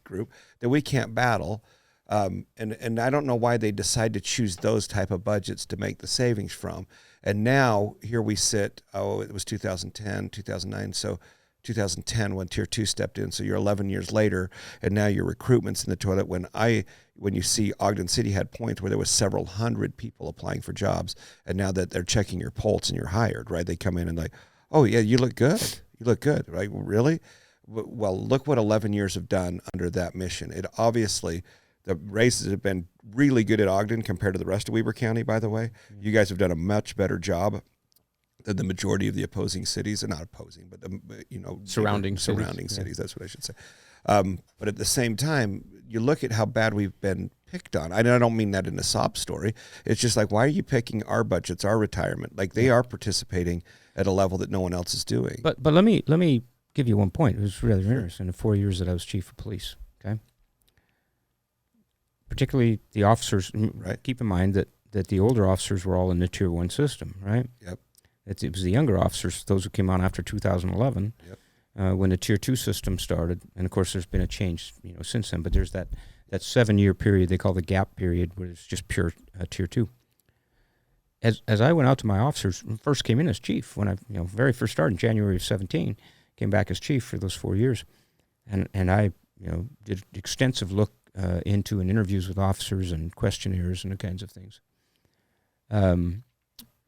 group that we can't battle." And I don't know why they decide to choose those type of budgets to make the savings from. And now here we sit, it was 2010, 2009, so 2010 when Tier 2 stepped in, so you're 11 years later, and now your recruitment's in the toilet. When you see Ogden City had points where there was several hundred people applying for jobs, and now that they're checking your pulse and you're hired, right? They come in and like, "Oh yeah, you look good, right? Really?" Well, look what 11 years have done under that mission. It obviously, the races have been really good at Ogden compared to the rest of Weber County, by the way. You guys have done a much better job than the majority of the opposing cities, and not opposing, but surrounding cities. That's what I should say. But at the same time, you look at how bad we've been picked on. I don't mean that in a sob story. It's just like, why are you picking our budgets, our retirement? Like they are participating at a level that no one else is doing. But let me give you one point. It was really interesting. In the 4 years that I was chief of police, okay, particularly the officers. Right. Keep in mind that the older officers were all in the Tier 1 system, right? Yep. It was the younger officers, those who came on after 2011, when the Tier 2 system started. And, of course, there's been a change since then. But there's that 7-year period they call the gap period where it's just pure Tier 2. As I went out to my officers, first came in as chief, when I very first started in January of 17, came back as chief for those 4 years. And I did extensive look into and interviews with officers and questionnaires and the kinds of things. And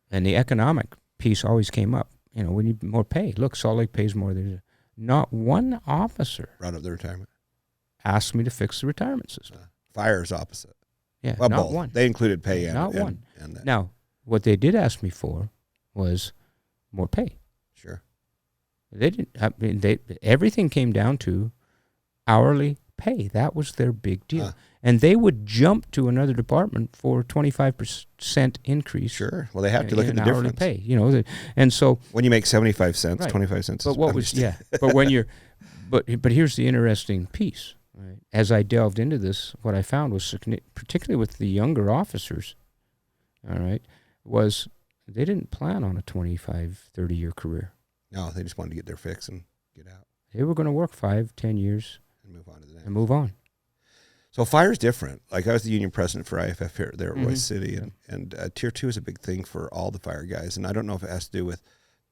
the economic piece always came up. We need more pay. Look, Salt Lake pays more. Not one officer brought up the retirement. Asked me to fix the retirement system. Fire's opposite. Yeah, well, not both. one. They included pay not one. And that. Now, what they did ask me for was more pay. Sure. They didn't. Everything came down to hourly pay. That was their big deal. And they would jump to another department for 25% increase. Sure. Well, they have to look at the hourly difference. Pay, and so when you make 75 cents, right. 25 cents. But but when you're, but here's the interesting piece. Right? As I delved into this, what I found was, particularly with the younger officers, all right, was they didn't plan on a 25, 30-year career. No, they just wanted to get their fix and get out. They were going to work 5, 10 years and move on to the next. And move on. So fire's different. Like I was the union president for IFF here there at Royce City, and Tier 2 is a big thing for all the fire guys. And I don't know if it has to do with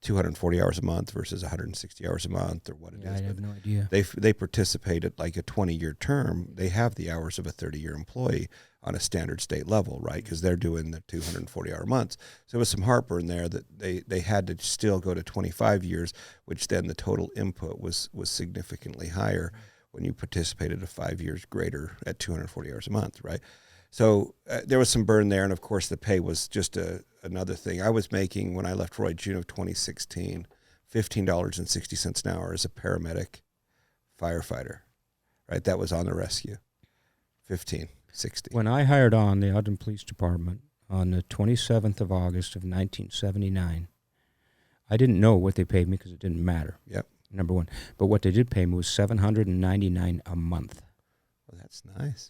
240 hours a month versus 160 hours a month or what it is. I have no idea. They participate at like a 20-year term. They have the hours of a 30-year employee on a standard state level, right? Because they're doing the 240-hour months. So there was some heartburn there that they had to still go to 25 years, which then the total input was significantly higher when you participated at 5 years greater at 240 hours a month, right? So there was some burn there, and of course the pay was just another thing. I was making, when I left Roy, June of 2016, $15.60 an hour as a paramedic firefighter, right? That was on the rescue, $15.60. When I hired on the Ogden Police Department on the 27th of August of 1979, I didn't know what they paid me because it didn't matter. Yep. Number one. But what they did pay me was $799 a month. Well, that's nice.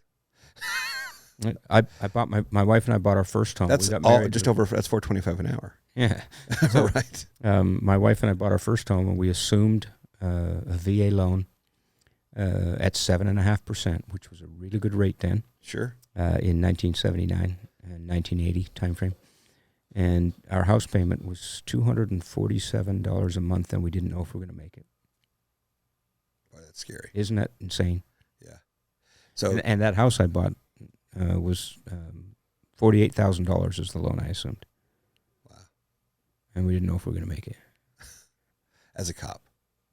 I bought my wife and I bought our first home. That's we got all just over. That's $4.25 an hour. Yeah. So, right. My wife and I bought our first home, and we assumed a VA loan at 7.5%, which was a really good rate then. Sure. In 1979 and 1980 timeframe. And our house payment was $247 a month, and we didn't know if we were going to make it. Boy, that's scary. Isn't that insane? Yeah. So and that house I bought was $48,000 is the loan I assumed. Wow. And we didn't know if we were going to make it. As a cop,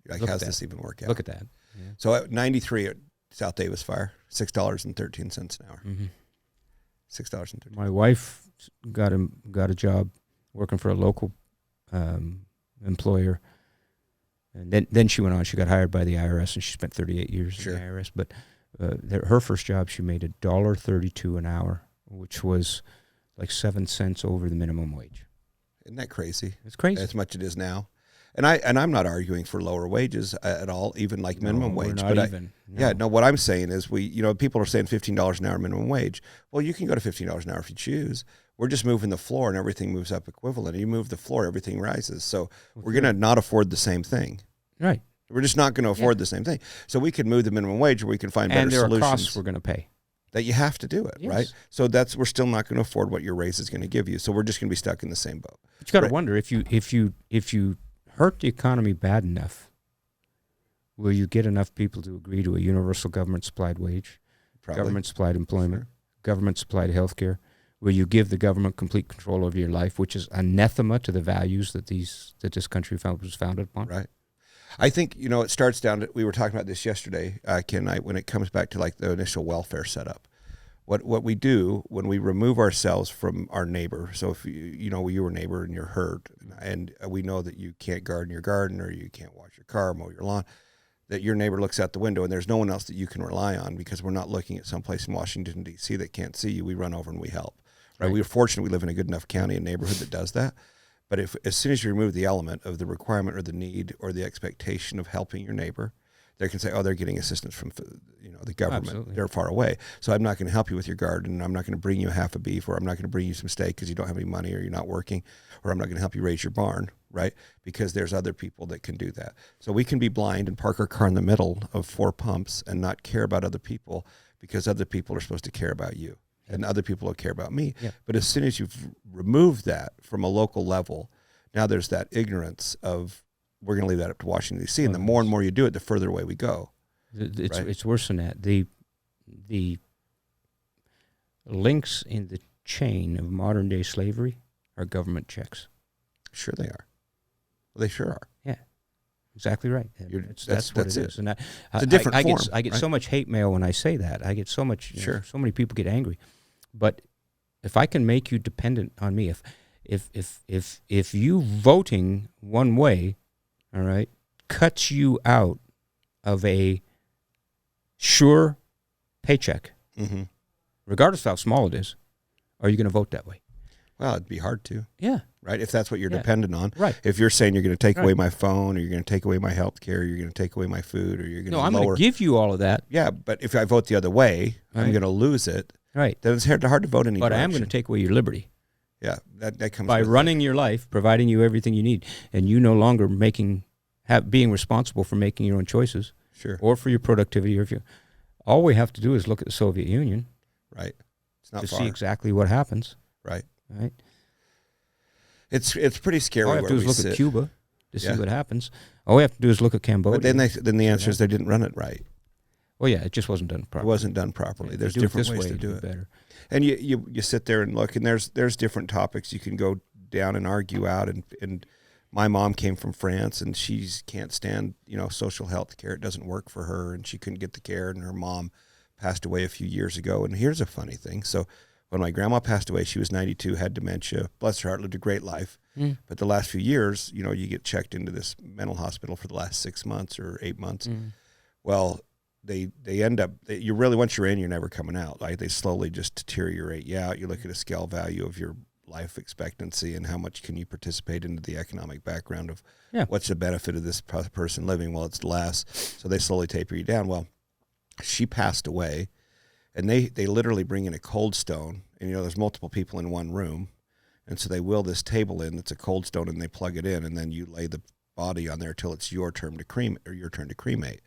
you're like, Look how's at this that. even work out? Look at that. Yeah. So at 93 at South Davis Fire, $6.13 an hour. Mm-hmm. $6.13. My wife got a job working for a local employer, and then she went on. She got hired by the IRS, and she spent 38 years in the IRS. But her first job, she made $1.32 an hour, which was like 7 cents over the minimum wage. Isn't that crazy? It's crazy. As much it is now. And I'm not arguing for lower wages at all, even like minimum wage. Not but even. What I'm saying is people are saying $15 an hour minimum wage. Well, you can go to $15 an hour if you choose. We're just moving the floor and everything moves up equivalent. You move the floor, everything rises. So we're going to not afford the same thing. Right. We're just not going to afford the same thing. So we could move the minimum wage, or we can find better solutions. And there are costs we're going to pay. That you have to do it, right? So we're still not going to afford what your raise is going to give you. So we're just going to be stuck in the same boat. But you got to wonder if you hurt the economy bad enough, will you get enough people to agree to a universal government supplied wage, government supplied employment, government supplied health care? Will you give the government complete control over your life, which is anathema to the values that this country was founded upon? Right. I think, it starts down to, we were talking about this yesterday, Ken and I, when it comes back to like the initial welfare setup. What we do when we remove ourselves from our neighbor, so if you were a neighbor and you're hurt, and we know that you can't garden your garden, or you can't wash your car, mow your lawn, that your neighbor looks out the window and there's no one else that you can rely on, because we're not looking at someplace in Washington, D.C. that can't see you. We run over and we help. Right? We're fortunate we live in a good enough county and neighborhood that does that. But as soon as you remove the element of the requirement or the need or the expectation of helping your neighbor, they can say, oh, they're getting assistance from the government. Absolutely. They're far away. So I'm not going to help you with your garden. I'm not going to bring you half a beef, or I'm not going to bring you some steak because you don't have any money or you're not working, or I'm not going to help you raise your barn, right? Because there's other people that can do that. So we can be blind and park our car in the middle of 4 pumps and not care about other people, because other people are supposed to care about you. And other people will care about me. Yeah. But as soon as you've removed that from a local level, now there's that ignorance of, we're going to leave that up to Washington, D.C. And the more and more you do it, the further away we go. It's worse than that. The links in the chain of modern-day slavery are government checks. Sure they are. Well, they sure are. Yeah, exactly right. That's what it is. And it's a different form. I get so much hate mail when I say that. I get so much. So many people get angry. But if I can make you dependent on me, if you voting one way, all right, cuts you out of a sure paycheck, regardless of how small it is, are you going to vote that way? Well, it'd be hard to. Yeah. Right? If that's what you're dependent on. Right. If you're saying you're going to take away my phone, or you're going to take away my health care, you're going to take away my food, or you're going to I'm going to give you all of that. Yeah, but if I vote the other way, I'm going to lose it. Right. Then it's hard to vote anymore. But I am going to take away your liberty. Yeah, that comes by running your life, providing you everything you need, and you no longer being responsible for making your own choices, or for your productivity, or all we have to do is look at the Soviet Union, right? It's not to far. see exactly what happens, right? Right. It's pretty scary. All we have to do is look at Cuba to see what happens. All we have to do is look at Cambodia. But then the answer is they didn't run it right. Well, yeah, it just wasn't done properly. It wasn't done properly. There's different ways to do it better. And you sit there and look, and there's different topics you can go down and argue out. And my mom came from France, and she can't stand social health care. It doesn't work for her, and she couldn't get the care. And her mom passed away a few years ago. And here's a funny thing. So when my grandma passed away, she was 92, had dementia. Bless her heart, lived a great life. But the last few years, you get checked into this mental hospital for the last 6 months or 8 months. Well, they end up, you really, once you're in, you're never coming out. Like, they slowly just deteriorate you out. You look at a scale value of your life expectancy and how much can you participate into the economic background of what's the benefit of this person living. Well, it's less. So they slowly taper you down. Well, she passed away, and they literally bring in a cold stone, and there's multiple people in one room. And so they wheel this table in that's a cold stone, and they plug it in, and then you lay the body on there till it's your turn to cremate.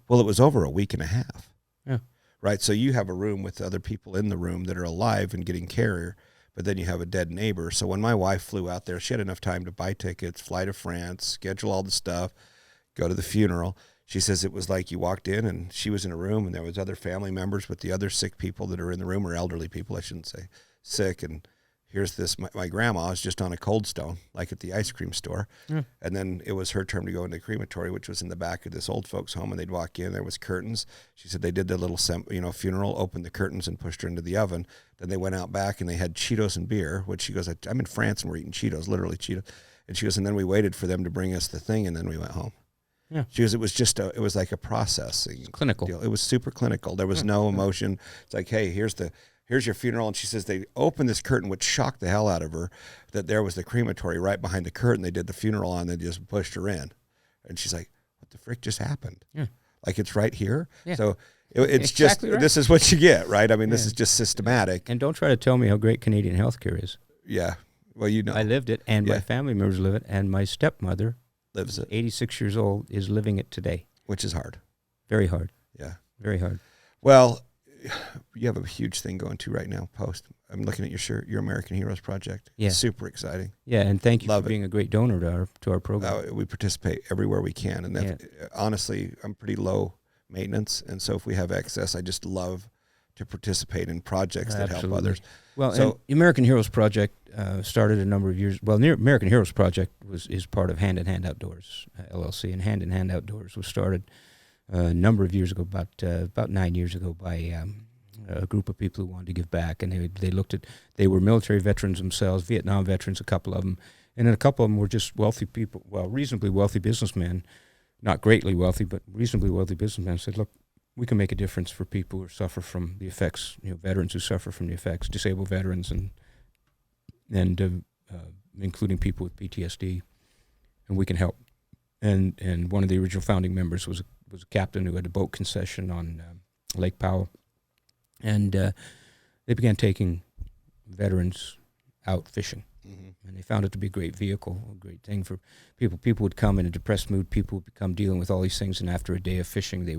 Well, it was over a week and a half. Yeah. Right. So you have a room with other people in the room that are alive and getting care, but then you have a dead neighbor. So when my wife flew out there, she had enough time to buy tickets, fly to France, schedule all the stuff, go to the funeral. She says it was like you walked in and she was in a room and there was other family members with the other sick people that are in the room, or elderly people, I shouldn't say sick. And here's this, my grandma is just on a cold stone, like at the ice cream store. And then it was her turn to go into the crematory, which was in the back of this old folks home. And they'd walk in, there was curtains. She said they did the little, funeral, opened the curtains and pushed her into the oven. Then they went out back and they had Cheetos and beer, which she goes, I'm in France and we're eating Cheetos, literally Cheetos. And she goes, and then we waited for them to bring us the thing, and then we went home. Yeah. She goes, it was like a processing. It's clinical. deal. It was super clinical. There was no emotion. It's like, hey, here's the here's your funeral. And she says they opened this curtain, which shocked the hell out of her, that there was the crematory right behind the curtain. They did the funeral on, they just pushed her in. And she's like, what the frick just happened? Yeah. Like, it's right here? Yeah. So it's Exactly just, right. this is what you get, right? I mean, this is just systematic. And don't try to tell me how great Canadian healthcare is. Yeah. Well, you know. I lived it, and Yeah. my family members live it, and my stepmother, Lives it. 86 years old, is living it today. Which is hard. Very hard. Yeah. Very hard. Well, you have a huge thing going too right now, Post. I'm looking at your shirt, your American Heroes Project. Yeah. Super exciting. Yeah, and thank you Love for it. being a great donor to our program. We participate everywhere we can. And honestly, I'm pretty low maintenance. And so if we have excess, I just love to participate in projects that help others. Well, so and the American Heroes Project started a number of years. Well, the American Heroes Project is part of Hand in Hand Outdoors LLC, and Hand in Hand Outdoors was started a number of years ago, about 9 years ago, by a group of people who wanted to give back, and they were military veterans themselves, Vietnam veterans, a couple of them, and then a couple of them were just wealthy people, well, reasonably wealthy businessmen, not greatly wealthy, but reasonably wealthy businessmen. Said, look, we can make a difference for people who suffer from the effects, veterans who suffer from the effects, disabled veterans, and including people with PTSD, and we can help. And one of the original founding members was a captain who had a boat concession on Lake Powell, and they began taking veterans out fishing, and they found it to be a great vehicle, a great thing for people. People would come in a depressed mood. People would become dealing with all these things, and after a day of fishing, there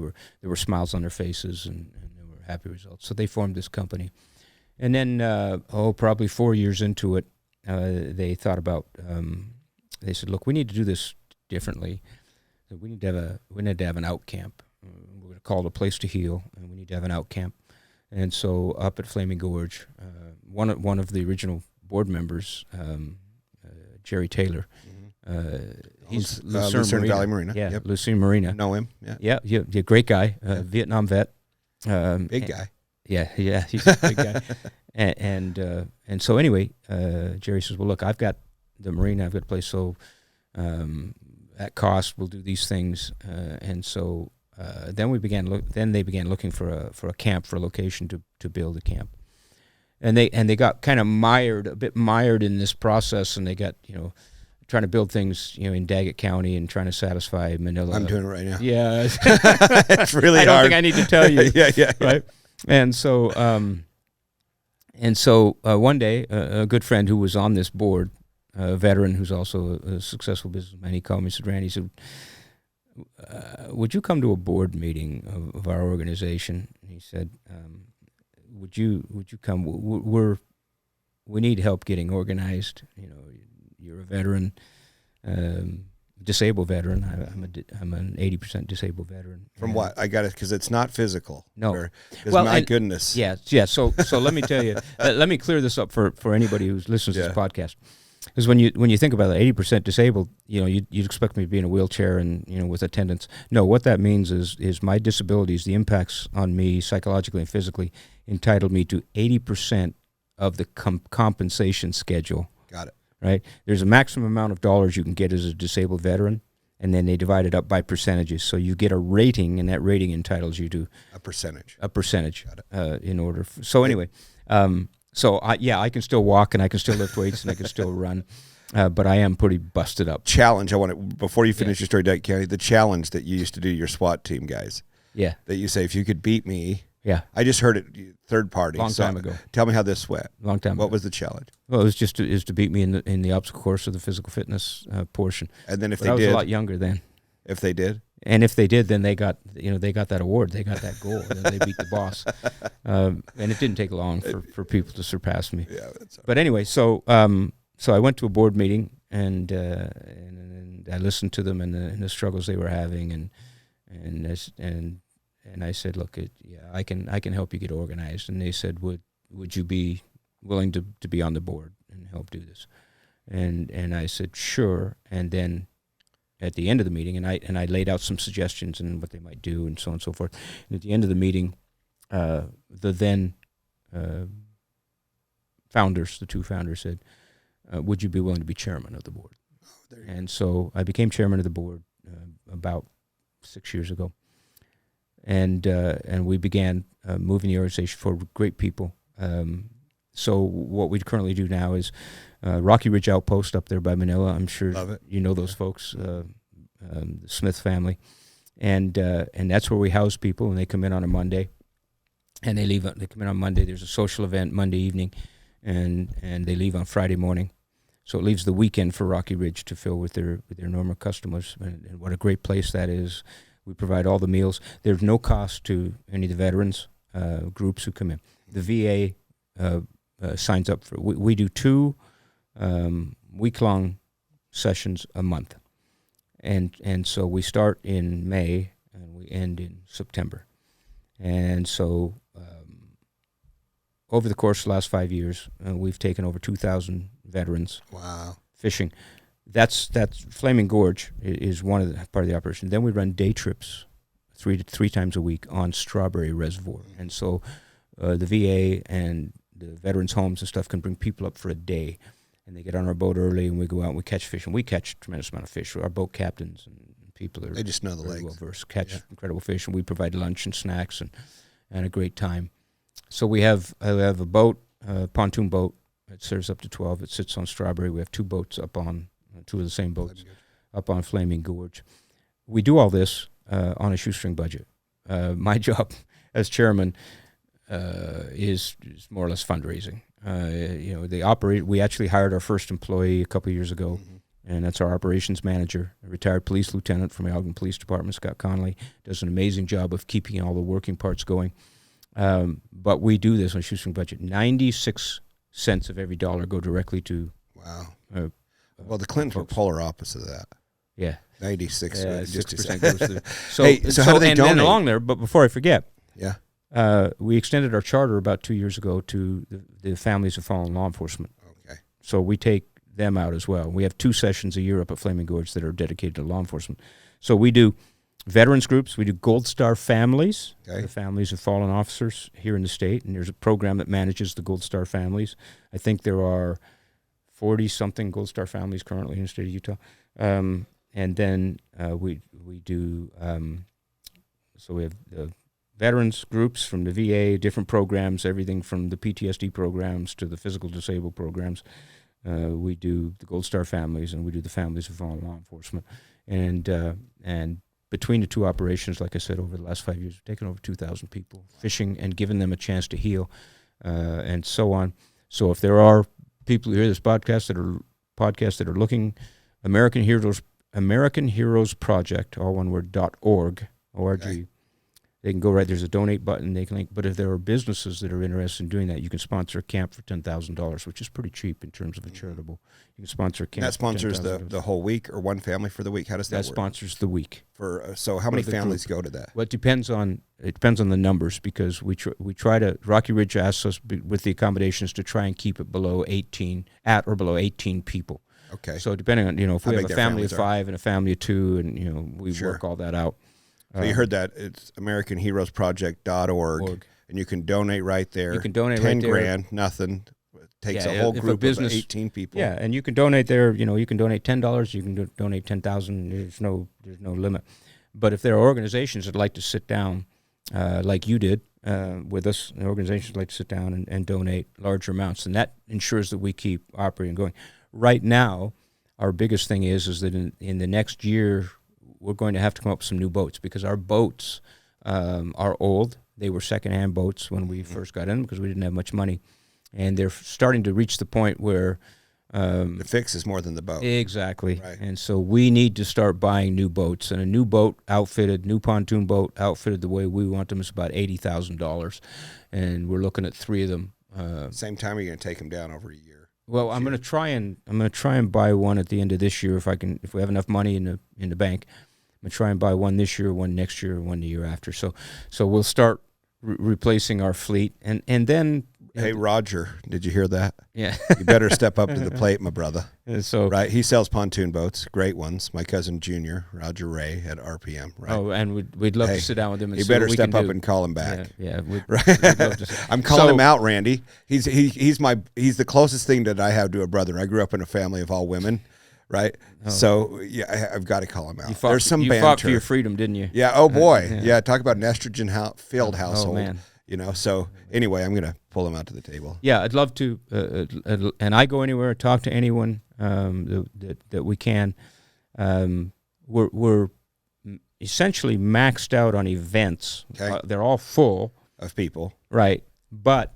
were smiles on their faces, and there were happy results. So they formed this company, and then probably 4 years into it, they thought about. They said, "Look, we need to do this differently. So we need to have an out camp. We're going to call it a place to heal, and we need to have an out camp." And so up at Flaming Gorge, one of the original board members, Jerry Taylor, he's Lucerne Valley Marina. Yeah, Yep. Lucerne Marina. Know him? Yeah. Yeah, great guy, Vietnam vet. Big guy. Yeah, he's a big guy. And so anyway, Jerry says, "Well, look, I've got the marina, I've got a place, so at cost we'll do these things." And so then they began looking for a camp, for a location to build a camp. And they got kind of a bit mired in this process, and they got, trying to build things, in Daggett County and trying to satisfy Manila. I'm doing it right now. Yeah. It's really hard. I don't think I need to tell you. Yeah. Right. And so one day, a good friend who was on this board, a veteran who's also a successful businessman, he called me, said, "Randy," he said, "would you come to a board meeting of our organization?" And he said, would you come? We need help getting organized. You're a veteran, disabled veteran. I'm an 80% disabled veteran. From what? I got it, because it's not physical. No. My goodness. Yeah. So let me tell you, let me clear this up for anybody who listens to this podcast. Because when you think about it, 80% disabled, you'd expect me to be in a wheelchair and with attendance. No, what that means is my disabilities, the impacts on me psychologically and physically, entitled me to 80% of the compensation schedule. Got it. Right? There's a maximum amount of dollars you can get as a disabled veteran, and then they divide it up by percentages. So you get a rating, and that rating entitles you to a percentage. Got it. In order. So anyway. So I can still walk, and I can still lift weights, and I can still run, but I am pretty busted up. Challenge. I want to, before you finish your story, Daggett County, the challenge that you used to do your SWAT team guys. Yeah. That you say, if you could beat me. Yeah. I just heard it third party. Long time ago. Tell me how this went. Long time. What was the challenge? Well, it was just to beat me in the obstacle course of the physical fitness portion. And then I was a lot younger then. If they did. And if they did, then they got that award. They got that goal. Then they beat the boss. And it didn't take long for people to surpass me. Yeah. But anyway, so I went to a board meeting, and I listened to them and the struggles they were having, and I said, "Look, I can help you get organized." And they said, "Would you be willing to be on the board and help do this?" And I said, "Sure." And then at the end of the meeting, and I laid out some suggestions and what they might do and so on and so forth. And at the end of the meeting, the then the two founders said, "Would you be willing to be chairman of the board?" And so I became chairman of the board about 6 years ago, and we began moving the organization forward with great people, So what we currently do now is Rocky Ridge Outpost up there by Manila. I'm sure you know those folks, the Smith family, and that's where we house people, and they come in on a Monday, and they leave. They come in on Monday. There's a social event Monday evening, and they leave on Friday morning. So it leaves the weekend for Rocky Ridge to fill with their normal customers, and what a great place that is. We provide all the meals. There's no cost to any of the veterans groups who come in. The VA signs up for. We do 2 week-long sessions a month, and so we start in May and we end in September, and so over the course of the last 5 years, we've taken over 2,000 veterans. Wow. Fishing. That's Flaming Gorge is one of the part of the operation. Then we run day trips three times a week on Strawberry Reservoir, and so the VA and the veterans' homes and stuff can bring people up for a day, and they get on our boat early, and we go out and we catch fish, and we catch a tremendous amount of fish. Our boat captains and people they just know the lakes. Well versed, catch incredible fish, and we provide lunch and snacks and a great time. So I have a boat, a pontoon boat. It serves up to 12. It sits on Strawberry. We have 2 boats up on 2 of the same boats up on Flaming Gorge. We do all this on a shoestring budget. My job as chairman is more or less fundraising. We actually hired our first employee a couple of years ago, and that's our operations manager, a retired police lieutenant from the Ogden Police Department, Scott Connolly. Does an amazing job of keeping all the working parts going. But we do this on a shoestring budget. 96 cents of every dollar go directly to. Wow. Well, the Clintons were polar opposite of that. Yeah. 96. 6% goes to. So how do they donate? And then along there, but before I forget. Yeah. We extended our charter about 2 years ago to the families of fallen law enforcement. Okay. So we take them out as well. We have 2 sessions a year up at Flaming Gorge that are dedicated to law enforcement. So we do veterans groups. We do Gold Star families, the families of fallen officers here in the state, and there's a program that manages the Gold Star families. I think there are 40-something Gold Star families currently in the state of Utah. And then we do, so we have the veterans groups from the VA, different programs, everything from the PTSD programs to the physical disabled programs. We do the Gold Star families, and we do the families of fallen law enforcement. And between the 2 operations, like I said, over the last 5 years, we've taken over 2,000 people fishing and given them a chance to heal, and so on. So if there are people who hear this podcast that are looking, American Heroes Project, all one word, .org, O-R-G. They can go right, there's a donate button, they can link. But if there are businesses that are interested in doing that, you can sponsor a camp for $10,000, which is pretty cheap in terms of a charitable. You can sponsor a camp. That sponsors the whole week or one family for the week. How does that work? That sponsors the week. So how many families go to that? Well, it depends on the numbers, because we try to, Rocky Ridge asks us with the accommodations to try and keep it below 18 people. Okay. So depending on, if we have a family of 5 and a family of 2, and we work all that out. So you heard that. It's AmericanHeroesProject.org, and you can donate right there. You can donate 10 right there. $10,000, nothing. It takes a whole group of 18 people. Yeah, and you can donate there. You can donate $10. You can donate $10,000. There's no limit. But if there are organizations that like to sit down, like you did with us, organizations like to sit down and donate larger amounts, and that ensures that we keep operating going. Right now, our biggest thing is that in the next year, we're going to have to come up with some new boats, because our boats are old. They were secondhand boats when we first got in, because we didn't have much money. And they're starting to reach the point where the fix is more than the boat. Exactly. Right. And so we need to start buying new boats. And a new boat outfitted, new pontoon boat outfitted the way we want them is about $80,000. And we're looking at 3 of them. Same time, you're going to take them down over a year. Well, I'm going to try and buy one at the end of this year if we have enough money in the bank. I'm going to try and buy one this year, one next year, one the year after. So we'll start replacing our fleet, and then. Hey, Roger, did you hear that? Yeah. You better step up to the plate, my brother. So right, he sells pontoon boats, great ones. My cousin Junior, Roger Ray at RPM. Right. Oh, and we'd love to sit down with him. And you better step up and call him back. Yeah. We'd right. love to. I'm calling him out, Randy. He's the closest thing that I have to a brother. I grew up in a family of all women. Right, so yeah, I've got to call him out. You fought for your freedom, didn't you? Yeah. Oh boy, yeah. Talk about an estrogen filled household. Oh man. So anyway, I'm going to pull him out to the table. Yeah, I'd love to, and I go anywhere, talk to anyone that we can. We're essentially maxed out on events. Okay. They're all full Of people. right? But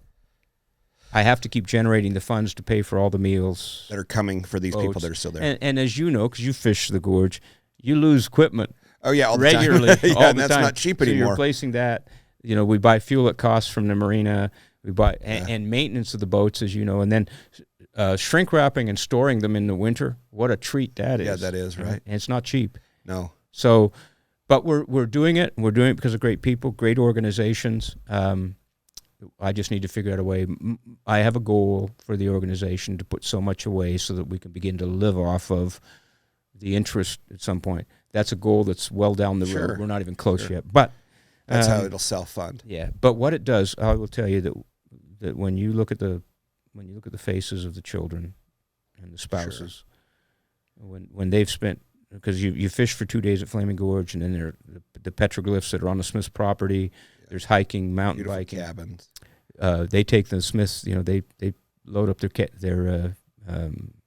I have to keep generating the funds to pay for all the meals That are coming for these people boats. that are still there. And as you know, because you fish the gorge, you lose equipment Oh yeah, all the regularly. time. all And the that's time. not cheap So you're anymore. replacing that. We buy fuel at cost from the marina. We buy and maintenance of the boats, as you know, and then shrink wrapping and storing them in the winter. What a treat that is! Yeah, that is, right. And it's not cheap. No. So, but we're doing it. We're doing it because of great people, great organizations. I just need to figure out a way. I have a goal for the organization to put so much away so that we can begin to live off of the interest at some point. That's a goal that's well down the Sure. road. We're not even close yet, but That's how it'll self-fund. yeah. But what it does, I will tell you that when you look at the faces of the children and the spouses, when they've spent, because you fish for 2 days at Flaming Gorge, and then there are the petroglyphs that are on the Smiths property. There's hiking, mountain Beautiful biking. cabins. They take the Smiths. They load up their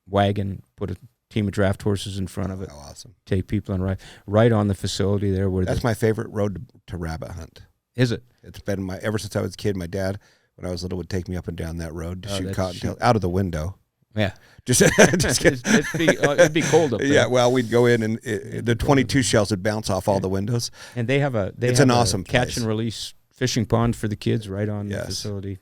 wagon, put a team of draft horses in front of it, How awesome. take people on right on the facility there. Where That's my favorite road to rabbit hunt. is it? It's been ever since I was a kid. My dad, when I was little, would take me up and down that road to shoot that's cottontail out of the window. Yeah, Just it'd be cold up there. Yeah, well, we'd go in and the 22 shells would bounce off all the windows. And they have It's an awesome catch place. and release fishing pond for the kids right on the Yes. facility.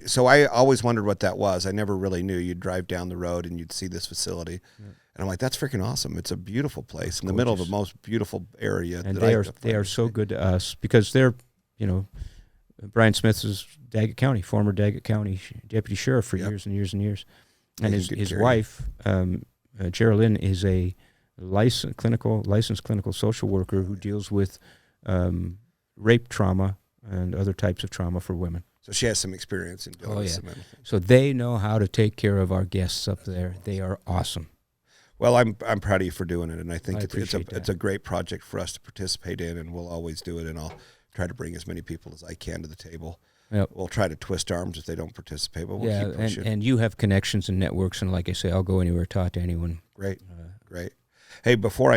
So I always wondered what that was. I never really knew. You'd drive down the road and you'd see this facility, and I'm like, that's freaking awesome. It's a beautiful place in the middle of the most beautiful area. And that they are so good to us because they're, Brian Smith is Daggett County, former Daggett County deputy sheriff for years and years and years. And Yeah, his wife, Geraldine, is a licensed clinical social worker who deals with rape trauma and other types of trauma for women. So she has some experience in dealing with some things. So they know how to take care of our guests up there. They are awesome. Well, I'm proud of you for doing it, and I think I it's appreciate a great project for us to participate in, and we'll always do it. And I'll try to bring as many people as I can to the table. Yep. We'll try to twist arms if they don't participate, but we'll keep pushing. and you have connections and networks, and like I say, I'll go anywhere, talk to anyone. Great, great. Hey, before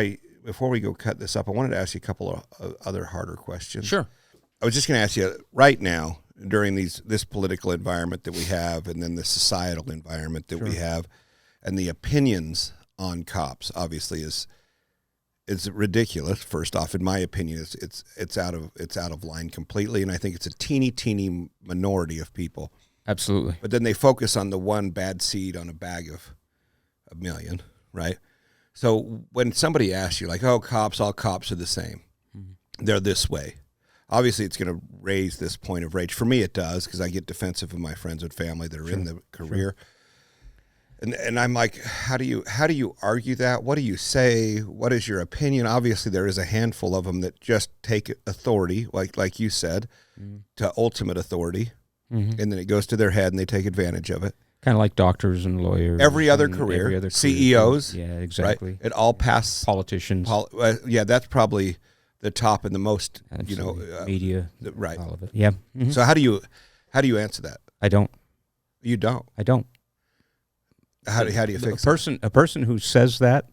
we go cut this up, I wanted to ask you a couple of other harder questions. Sure. I was just going to ask you right now, during this political environment that we have, and then the societal environment that we have, and the opinions on cops, obviously is ridiculous. First off, in my opinion, it's out of line completely, and I think it's a teeny minority of people. Absolutely. But then they focus on the one bad seed on a bag of a million, right? So when somebody asks you, like, "Oh, all cops are the same. They're this way." Obviously, it's going to raise this point of rage. For me, it does, because I get defensive of my friends and family that are in the career. And I'm like, how do you argue that? What do you say? What is your opinion? Obviously, there is a handful of them that just take authority, like you said, to ultimate authority, and then it goes to their head and they take advantage of it. Kind of like doctors and lawyers. Every other and career, every other CEOs, Yeah, exactly. right? It all passes. Politicians. Yeah, that's probably the top and the most, Absolutely. Media. right. All of it. Yeah. Mhm. So how do you answer that? I don't. You don't. I don't. How do you fix A person who says that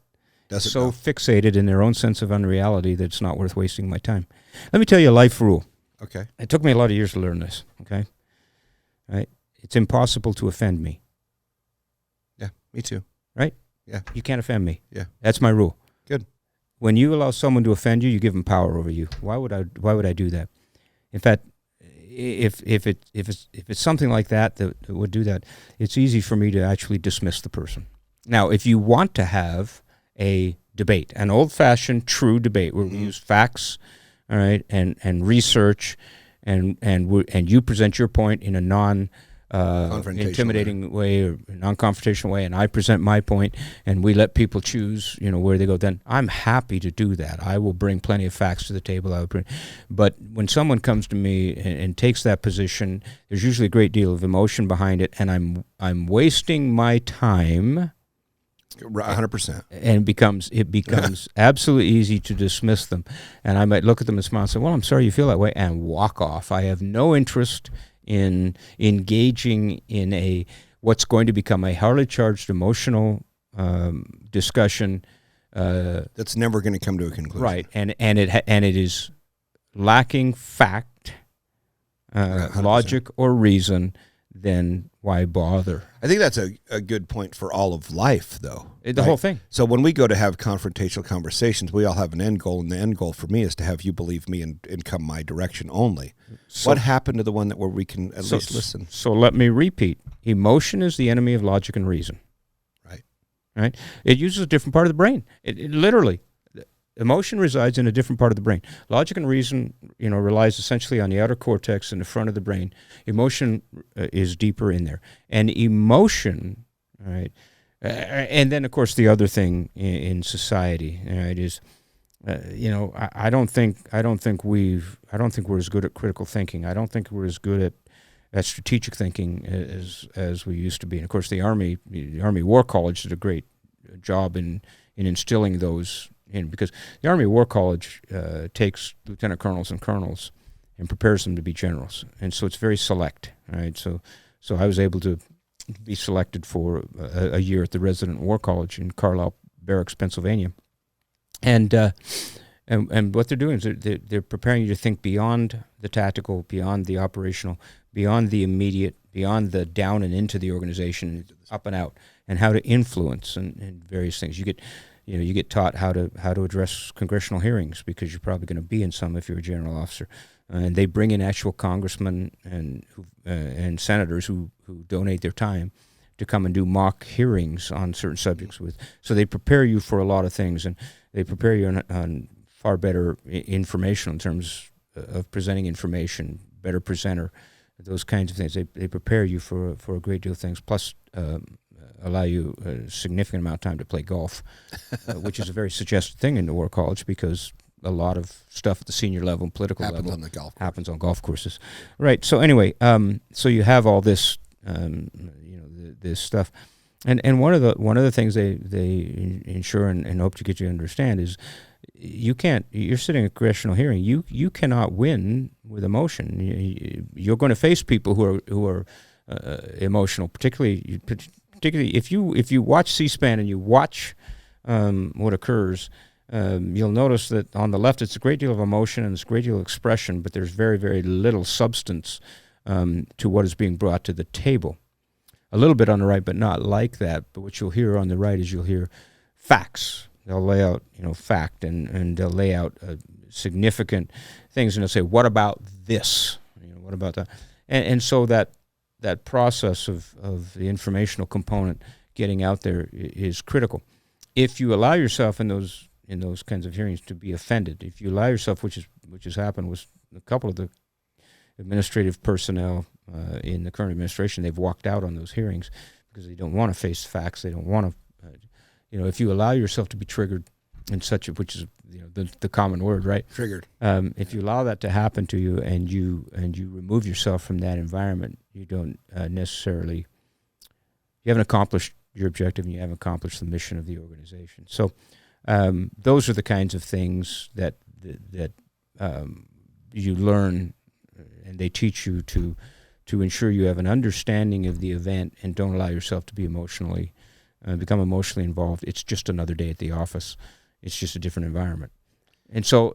Doesn't so know. fixated in their own sense of unreality that it's not worth wasting my time. Let me tell you a life rule. Okay. It took me a lot of years to learn this. Okay. Right. It's impossible to offend me. Yeah, me too. Right. Yeah. You can't offend me. Yeah. That's my rule. Good. When you allow someone to offend you, you give them power over you. Why would I do that? In fact, if it's something like that would do that, it's easy for me to actually dismiss the person. Now, if you want to have a debate, an old-fashioned true debate where we use facts, all right, and research, and you present your point in a intimidating way or non-confrontational way, and I present my point, and we let people choose, where they go, then I'm happy to do that. I will bring plenty of facts to the table. But when someone comes to me and takes that position, there's usually a great deal of emotion behind it, and I'm wasting my time 100%. And it becomes absolutely easy to dismiss them. And I might look at them and smile and say, well, I'm sorry you feel that way, and walk off. I have no interest in engaging in what's going to become a highly charged emotional discussion. That's never going to come to a conclusion. Right, and it is lacking fact, logic, or reason. Then why bother? I think that's a good point for all of life, though. The whole thing. So when we go to have confrontational conversations, we all have an end goal, and the end goal for me is to have you believe me and come my direction only. So, what happened to the one where we can at least listen? So let me repeat. Emotion is the enemy of logic and reason. Right? It uses a different part of the brain. It literally. Emotion resides in a different part of the brain. Logic and reason, relies essentially on the outer cortex in the front of the brain. Emotion is deeper in there. And emotion, right? And then, of course, the other thing in society, right, is, I don't think we're as good at critical thinking. I don't think we're as good at strategic thinking as we used to be. And of course, the Army War College did a great job in instilling those. Because the Army War College takes lieutenant colonels and colonels and prepares them to be generals, and so it's very select. Right, so I was able to be selected for a year at the Resident War College in Carlisle Barracks, Pennsylvania, and what they're doing is they're preparing you to think beyond the tactical, beyond the operational, beyond the immediate, beyond the down and into the organization, up and out, and how to influence and various things. You get taught how to address congressional hearings, because you're probably going to be in some if you're a general officer, and they bring in actual congressmen and senators who donate their time to come and do mock hearings on certain subjects. So they prepare you for a lot of things, and they prepare you on far better information in terms of presenting information, better presenter, those kinds of things. They prepare you for a great deal of things. Plus. Allow you a significant amount of time to play golf, which is a very suggested thing in the War College, because a lot of stuff at the senior level and political level happens on golf courses. Right. So anyway, so you have all this, this stuff, and one of the things they ensure and hope to get you to understand is you're sitting in a congressional hearing. You cannot win with emotion. You're going to face people who are emotional, particularly if you watch C-SPAN and you watch what occurs, you'll notice that on the left it's a great deal of emotion and it's a great deal of expression, but there's very, very little substance to what is being brought to the table. A little bit on the right, but not like that. But what you'll hear on the right is you'll hear facts. They'll lay out, fact, and they'll lay out significant things, and they'll say, what about this? What about that? And so that process of the informational component getting out there is critical. If you allow yourself in those kinds of hearings to be offended, if you allow yourself, which has happened with a couple of the administrative personnel in the current administration, they've walked out on those hearings because they don't want to face facts. They don't want to, if you allow yourself to be triggered in such which is the common word, right? Triggered. If you allow that to happen to you and you remove yourself from that environment, you don't necessarily, you haven't accomplished your objective and you haven't accomplished the mission of the organization. So those are the kinds of things that you learn, and they teach you to ensure you have an understanding of the event and don't allow yourself to be become emotionally involved. It's just another day at the office. It's just a different environment. And so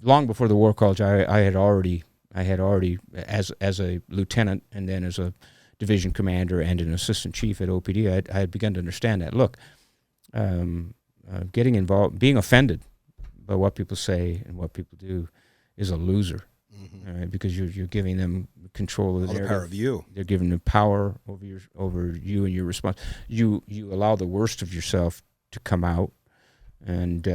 long before the War College, I had already as a lieutenant and then as a division commander and an assistant chief at OPD, I had begun to understand that. Look, getting involved, being offended by what people say and what people do is a loser, right? Because you're giving them control of the narrative. Power of you. They're giving them power over you and your response. You allow the worst of yourself to come out, and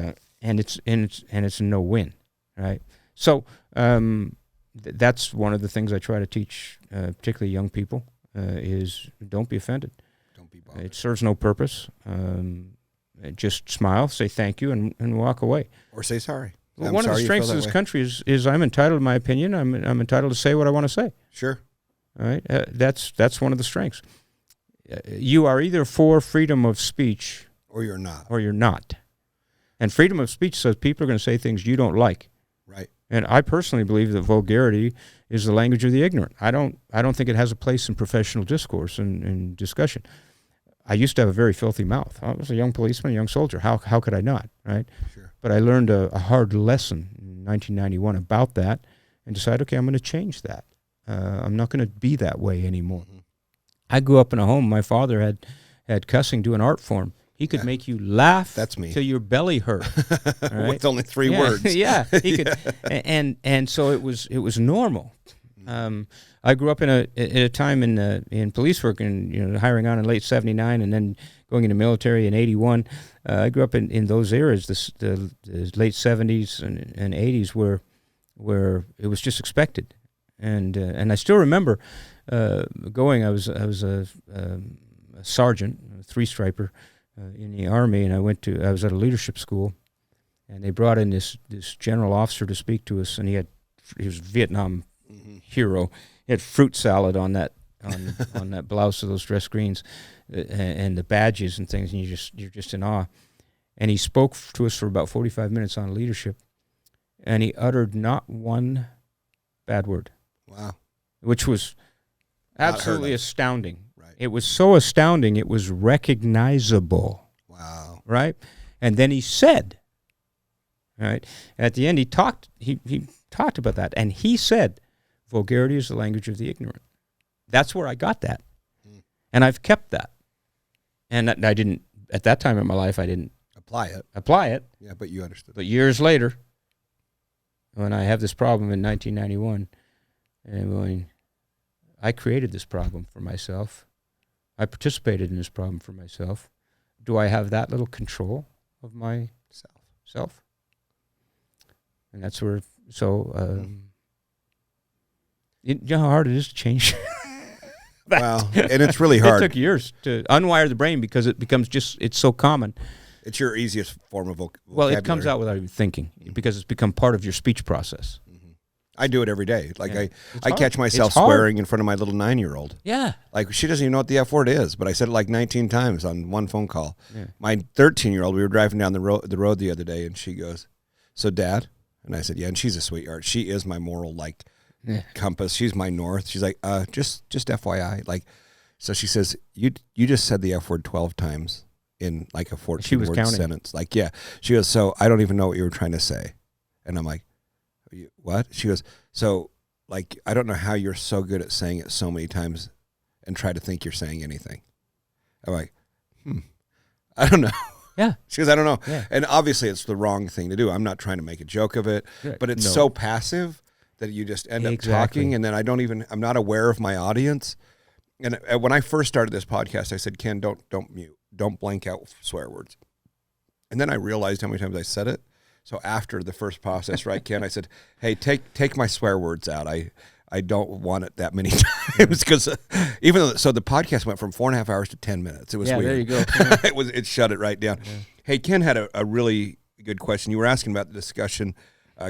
it's a no-win, right? So that's one of the things I try to teach, particularly young people, is don't be offended. Don't be bothered. It serves no purpose. Just smile, say thank you, and walk away. Or say sorry. Well, one of the strengths of this country is I'm entitled to my opinion. I'm entitled to say what I want to say. Sure. All right. That's one of the strengths. you are either for freedom of speech Or you're not. or you're not. And freedom of speech says people are going to say things you don't like. Right. And I personally believe that vulgarity is the language of the ignorant. I don't think it has a place in professional discourse and discussion. I used to have a very filthy mouth. I was a young policeman, a young soldier. How could I not, right? Sure. But I learned a hard lesson in 1991 about that and decided, okay, I'm going to change that. I'm not going to be that way anymore. Mm-hmm. I grew up in a home. My father had cussing to an art form. He could make you laugh. That's me. Till your belly hurt. Right? With only 3 words. Yeah, he could, and so it was normal. I grew up in a time in police work and hiring on in late '79 and then going into military in '81. I grew up in those eras, the late '70s and '80s, where it was just expected, and I still remember going. I was a sergeant, a 3-striper. In the Army, and I was at a leadership school, and they brought in this general officer to speak to us, and he was a Vietnam hero. He had fruit salad on that on that blouse of those dress greens, and the badges and things, and you're just in awe. And he spoke to us for about 45 minutes on leadership, and he uttered not one bad word. Wow. Which was absolutely astounding. Right. It was so astounding, it was recognizable. Wow. Right? And then he said, right, at the end he talked about that, and he said, vulgarity is the language of the ignorant. That's where I got that. And I've kept that. And I didn't, at that time in my life, I didn't apply it. Yeah, but you understood. But years later, when I have this problem in 1991, and I'm going, I created this problem for myself. I participated in this problem for myself. Do I have that little control of my self? And that's where, you know how hard it is to change that? Wow, and it's really hard. It took years to unwire the brain because it becomes it's so common. It's your easiest form of vocabulary. Well, it comes out without even thinking because it's become part of your speech process. I do it every day. Like Yeah. I catch myself It's hard. swearing in front of my little 9-year-old. Yeah. Like she doesn't even know what the F word is, but I said it like 19 times on one phone call. Yeah. My 13-year-old, we were driving down the road the other day, and she goes, "So, Dad?" And I said, "Yeah." And she's a sweetheart. She is my moral compass. She's my north. She's like, just FYI. Like, so she says, you just said the F word 12 times in like a 14-word sentence. Like, yeah. She goes, "So I don't even know what you were trying to say." And I'm like, "What?" She goes, "So, like, I don't know how you're so good at saying it so many times and try to think you're saying anything." I'm like, I don't know. Yeah. She goes, "I don't know." Yeah. And obviously it's the wrong thing to do. I'm not trying to make a joke of it, but it's so passive that you just end up talking, and then I'm not aware of my audience. And when I first started this podcast, I said, "Ken, don't mute. Don't blank out swear words." And then I realized how many times I said it. So after the first process, right, Ken, I said, "Hey, take my swear words out. I don't want it that many times," because so the podcast went from 4.5 hours to 10 minutes. It was weird. There you go. It shut it right down. Yeah. Hey, Ken had a really good question. You were asking about the discussion,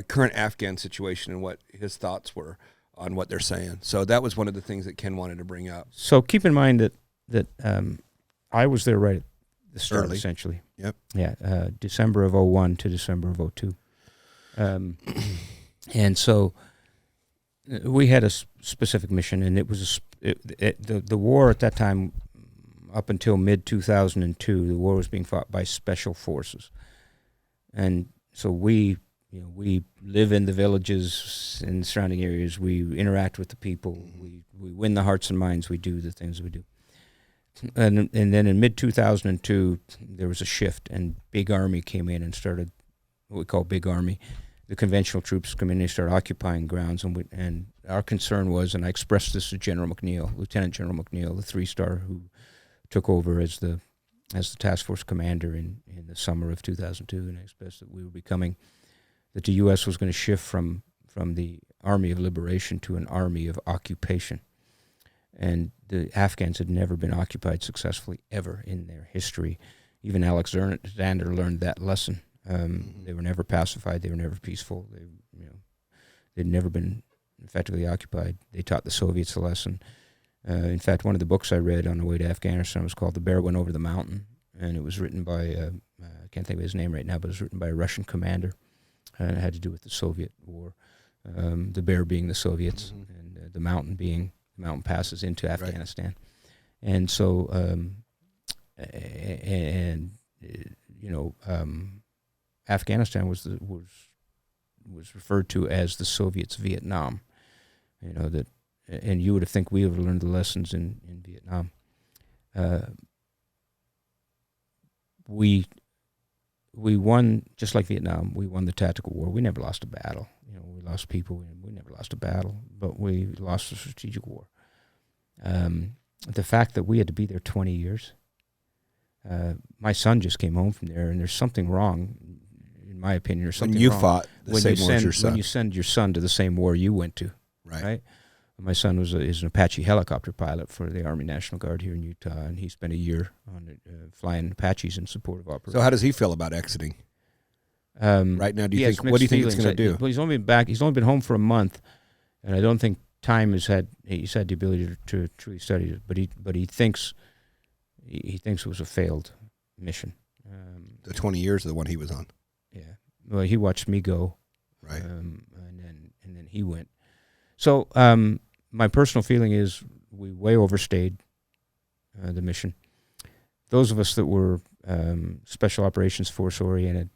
current Afghan situation and what his thoughts were on what they're saying. So that was one of the things that Ken wanted to bring up. So keep in mind that I was there right at the start, essentially. Yep. Yeah, December of 01 to December of 02. And so we had a specific mission, and it was the war at that time, up until mid-2002, the war was being fought by special forces. And so we live in the villages and the surrounding areas. We interact with the people. We win the hearts and minds. We do the things we do. And then in mid-2002, there was a shift, and Big Army came in and started what we call Big Army. The conventional troops come in, they start occupying grounds, and our concern was, and I expressed this to General McNeil, Lieutenant General McNeil, the 3-star who took over as the task force commander in the summer of 2002, and I expressed that that the U.S. was going to shift from the Army of Liberation to an Army of Occupation. And the Afghans had never been occupied successfully ever in their history. Even Alexander learned that lesson. They were never pacified. They were never peaceful. They'd never been effectively occupied. They taught the Soviets a lesson. In fact, one of the books I read on the way to Afghanistan was called The Bear Went Over the Mountain, and it was written by, I can't think of his name right now, but it was written by a Russian commander, and it had to do with the Soviet war, the bear being the Soviets, and the mountain being the mountain passes into Afghanistan. And so, Afghanistan was referred to as the Soviets' Vietnam. And you would have think we would have learned the lessons in Vietnam. We won, just like Vietnam, we won the tactical war. We never lost a battle. We lost people. We never lost a battle, but we lost a strategic war. The fact that we had to be there 20 years, my son just came home from there, and there's something wrong, in my opinion, or something when you wrong. fought the same war as your son. When you send your son to the same war you went to, right? My son is an Apache helicopter pilot for the Army National Guard here in Utah, and he spent a year on flying Apaches in support of operations. So how does he feel about exiting? Right now, what do you think it's going to do? Well, he's only been back. He's only been home for a month, and I don't think he's had the ability to truly study it. But he thinks it was a failed mission. The 20 years of the one he was on. Yeah. Well, he watched me go, right, and then he went. So my personal feeling is we way overstayed the mission. Those of us that were Special Operations Force oriented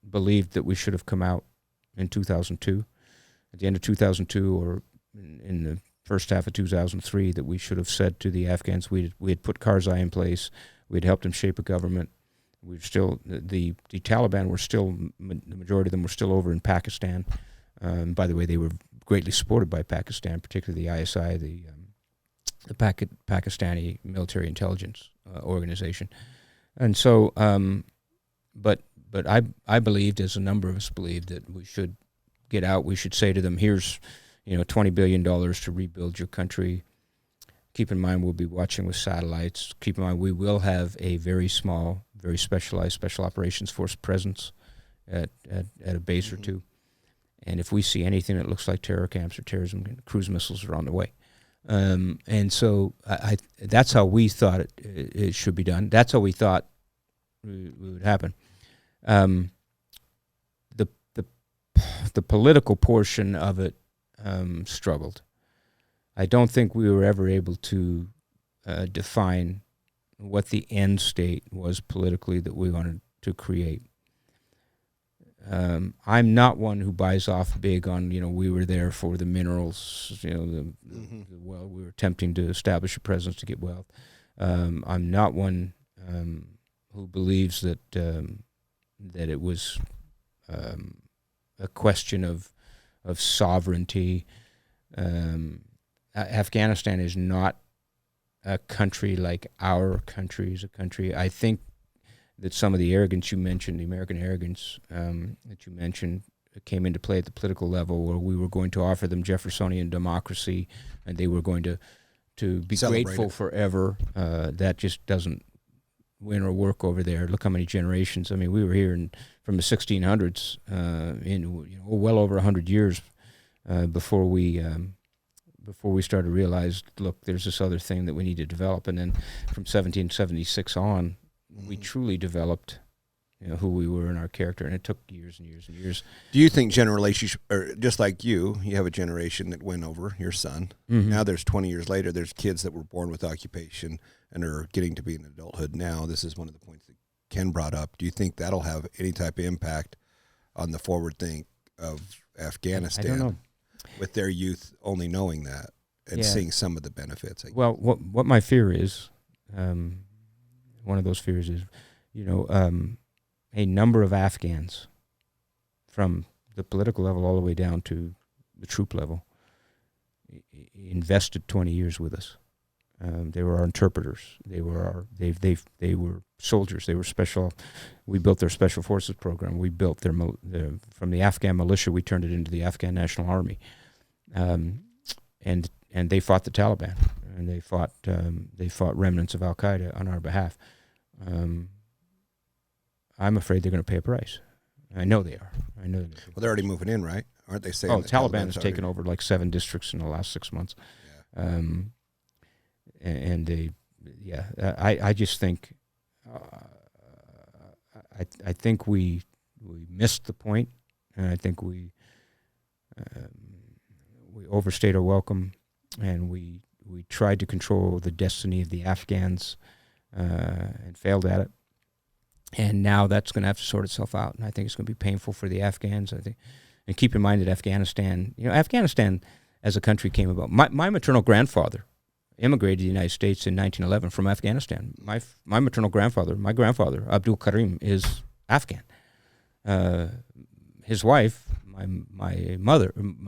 believed that we should have come out in 2002, at the end of 2002 or in the first half of 2003, that we should have said to the Afghans we had put Karzai in place, we had helped him shape a government. We were still the Taliban were still, the majority of them were still over in Pakistan. By the way, they were greatly supported by Pakistan, particularly the ISI, the Pakistani military intelligence organization. And so, but I believed, as a number of us believed, that we should get out. We should say to them, here's, $20 billion to rebuild your country. Keep in mind, we'll be watching with satellites. Keep in mind, we will have a very small, very specialized Special Operations Force presence at a base or two. And if we see anything that looks like terror camps or terrorism, cruise missiles are on the way. And so that's how we thought it should be done. That's how we thought it would happen. The political portion of it struggled. I don't think we were ever able to define what the end state was politically that we wanted to create. I'm not one who buys off big on, we were there for the minerals, the well, we were attempting to establish a presence to get wealth. I'm not one who believes that it was a question of sovereignty. Afghanistan is not a country like our country is a country. I think that some of the arrogance you mentioned, the American arrogance that you mentioned, came into play at the political level, where we were going to offer them Jeffersonian democracy and they were going to be grateful forever. That just doesn't win or work over there. Look how many generations. I mean, we were here from the 1600s, well over 100 years before we started to realize, look, there's this other thing that we need to develop. And then from 1776 on, we truly developed, who we were in our character, and it took years and years and years. Do you think generations, or just like you have a generation that went over, your son. Mm-hmm. Now there's 20 years later, there's kids that were born with occupation and are getting to be in adulthood now. This is one of the points that Ken brought up. Do you think that'll have any type of impact on the forward think of Afghanistan? I don't know. With their youth only knowing that and seeing some of the benefits. Well, what my fear is, one of those fears is, a number of Afghans, from the political level all the way down to the troop level, invested 20 years with us. They were our interpreters. They were they were soldiers. They were special. We built their special forces program. We built their from the Afghan militia. We turned it into the Afghan National Army, and they fought the Taliban, and they fought remnants of Al Qaeda on our behalf. I'm afraid they're going to pay a price. I know they are. Well, they're already moving in, right? Aren't they saying? Oh, the Taliban has taken over like 7 districts in the last 6 months. Yeah. and they, I just think, I think we missed the point, and I think we overstayed our welcome, and we tried to control the destiny of the Afghans, and failed at it. And now that's going to have to sort itself out, and I think it's going to be painful for the Afghans. I think, and keep in mind that Afghanistan as a country came about. My maternal grandfather immigrated to the United States in 1911 from Afghanistan. My maternal grandfather, my grandfather, Abdul Karim, is Afghan. His wife, my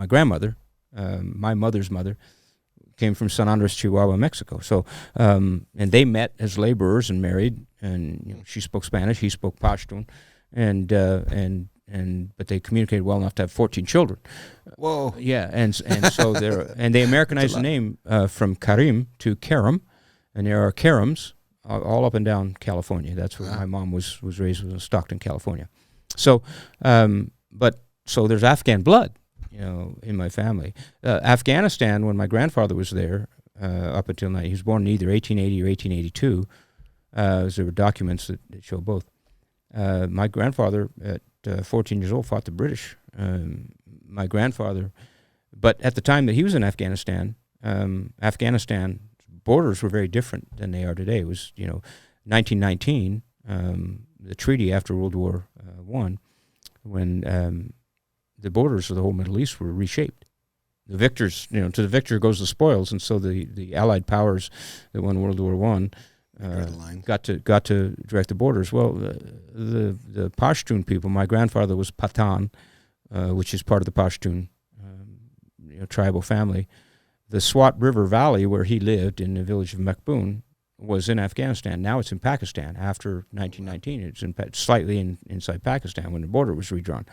grandmother, my mother's mother, came from San Andres, Chihuahua, Mexico. So, and they met as laborers and married, and she spoke Spanish, he spoke Pashtun, but they communicated well enough to have 14 children. Whoa. Yeah, and so they Americanized the name from Karim to Karam, and there are Karams all up and down California. That's where my mom was raised, was in Stockton, California. So, so there's Afghan blood, in my family. Afghanistan, when my grandfather was there, up until now, he was born in either 1880 or 1882. There were documents that show both. My grandfather, at 14 years old, fought the British. My grandfather, but at the time that he was in Afghanistan, Afghanistan borders were very different than they are today. It was, 1919, the treaty after World War I, when the borders of the whole Middle East were reshaped. The victors, to the victor goes the spoils, and so the Allied powers that won World War I got to direct the borders. Well, the Pashtun people. My grandfather was Pathan, which is part of the Pashtun tribal family. The Swat River Valley, where he lived in the village of Makboon, was in Afghanistan. Now it's in Pakistan. After 1919, it's slightly inside Pakistan when the border was redrawn.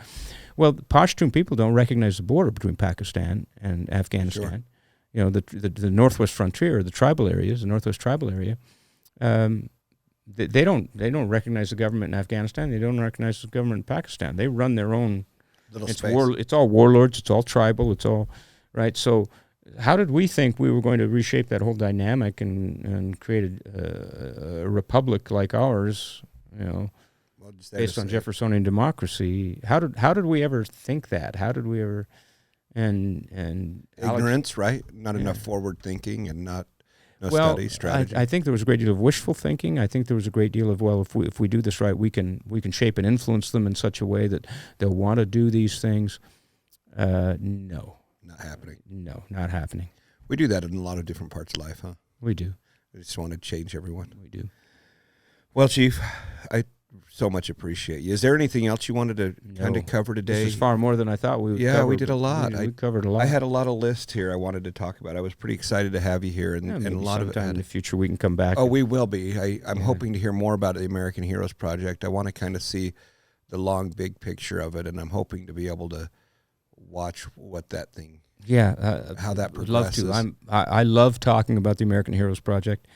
Well, the Pashtun people don't recognize the border between Pakistan and Afghanistan. Sure. The northwest frontier, the tribal areas, the northwest tribal area. They don't recognize the government in Afghanistan. They don't recognize the government in Pakistan. They run their own little space. It's all warlords. It's all tribal. It's all right. So, how did we think we were going to reshape that whole dynamic and create a republic like ours? Based on Jeffersonian democracy. How did we ever think that? How did we ever? And ignorance, right? Not enough forward thinking, and no study strategy. I think there was a great deal of wishful thinking. I think there was a great deal of, if we do this right, we can shape and influence them in such a way that they'll want to do these things. No. Not happening. No, not happening. We do that in a lot of different parts of life, huh? We do. We just want to change everyone. We do. Well, Chief, I so much appreciate you. Is there anything else you wanted to kind of cover today? This is far more than I thought we would cover. cover. We did a lot. We covered a lot. I had a lot of lists here I wanted to talk about. I was pretty excited to have you here, and a lot of it. In the future we can come back. Oh, we will be. I'm hoping to hear more about the American Heroes Project. I want to kind of see the long, big picture of it, and I'm hoping to be able to watch what that thing. Yeah, how that progresses. Love to. I love talking about the American Heroes Project.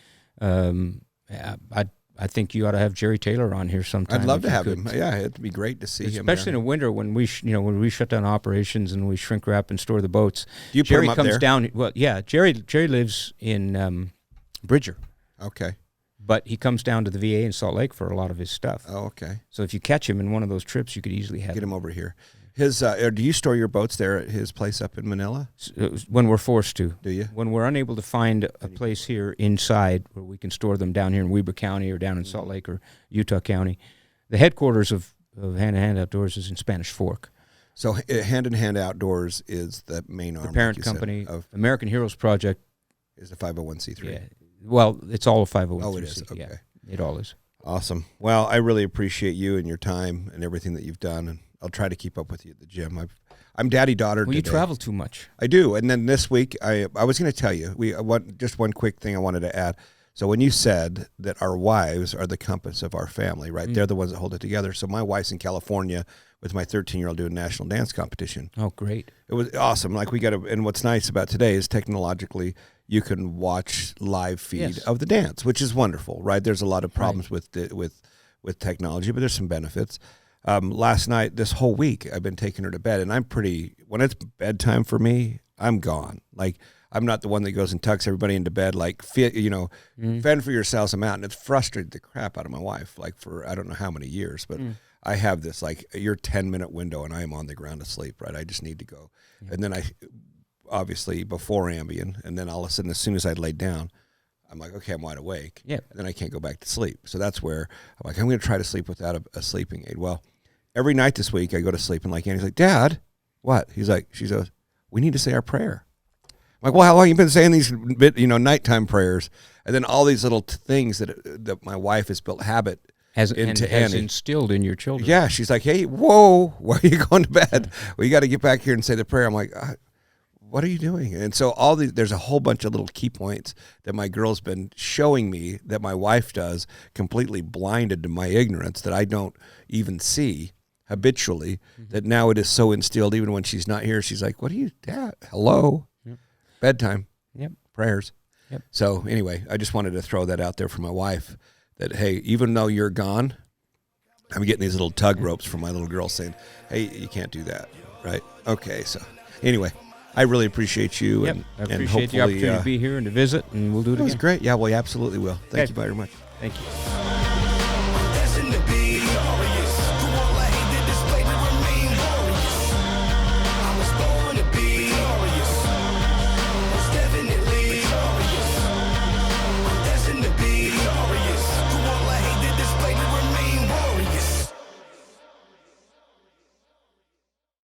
I think you ought to have Jerry Taylor on here sometime. I'd love to have him. Yeah, it'd be great to see him. Especially in the winter when we shut down operations and we shrink wrap and store the boats. Do you Jerry put him up comes there? down. Well, yeah, Jerry lives in Bridger. Okay. But he comes down to the VA in Salt Lake for a lot of his stuff. Oh, okay. So if you catch him in one of those trips, you could easily get him over here. His do you store your boats there at his place up in Manila? When we're forced to. Do you? When we're unable to find a place here inside where we can store them down here in Weber County or down in Salt Lake or Utah County, the headquarters of Hand in Hand Outdoors is in Spanish Fork. So Hand in Hand Outdoors is the main arm. The parent company of American Heroes Project is a 501c3. Yeah. Well, it's all a 501c3. Oh, it is. Okay. Yeah, it all is. Awesome. Well, I really appreciate you and your time and everything that you've done, and I'll try to keep up with you at the gym. I'm daddy-daughter today. You travel too much. I do. And then this week, I was going to tell you, just one quick thing I wanted to add. So when you said that our wives are the compass of our family, right? They're the ones that hold it together. So my wife's in California with my 13-year-old doing national dance competition. Oh, great. It was awesome. And what's nice about today is technologically you can watch live feed of the dance, which is wonderful, right? There's a lot of problems with technology, but there's some benefits. Last night, this whole week, I've been taking her to bed, and when it's bedtime for me, I'm gone. Like, I'm not the one that goes and tucks everybody into bed, like, fend for yourselves. I'm out. And it's frustrated the crap out of my wife, like for, I don't know how many years, but I have this, like, your 10-minute window and I am on the ground asleep, right? I just need to go. And then obviously before Ambien, and then all of a sudden, as soon as I'd laid down, I'm like, okay, I'm wide awake. Yeah. And then I can't go back to sleep. So that's where I'm like, I'm going to try to sleep without a sleeping aid. Well, every night this week I go to sleep and like Annie's like, Dad, what? She goes, we need to say our prayer. I'm like, well, how long have you been saying these nighttime prayers? And then all these little things that my wife has built habit has Annie. Instilled in your children. Yeah. She's like, hey, whoa, why are you going to bed? Well, you got to get back here and say the prayer. I'm like, what are you doing? And so there's a whole bunch of little key points that my girl's been showing me that my wife does, completely blinded to my ignorance, that I don't even see habitually, that now it is so instilled. Even when she's not here, she's like, what are you, Dad? Hello? Yep. Bedtime. Yep. Prayers. Yep. So anyway, I just wanted to throw that out there for my wife, that, hey, even though you're gone, I'm getting these little tug ropes from my little girl saying, hey, you can't do that, right? Okay, so anyway, I really appreciate you. Yep. And I appreciate hopefully, the opportunity to be here and to visit, and we'll do it again. That was great. Yeah, well, you absolutely will. Thank you very much. Thank you.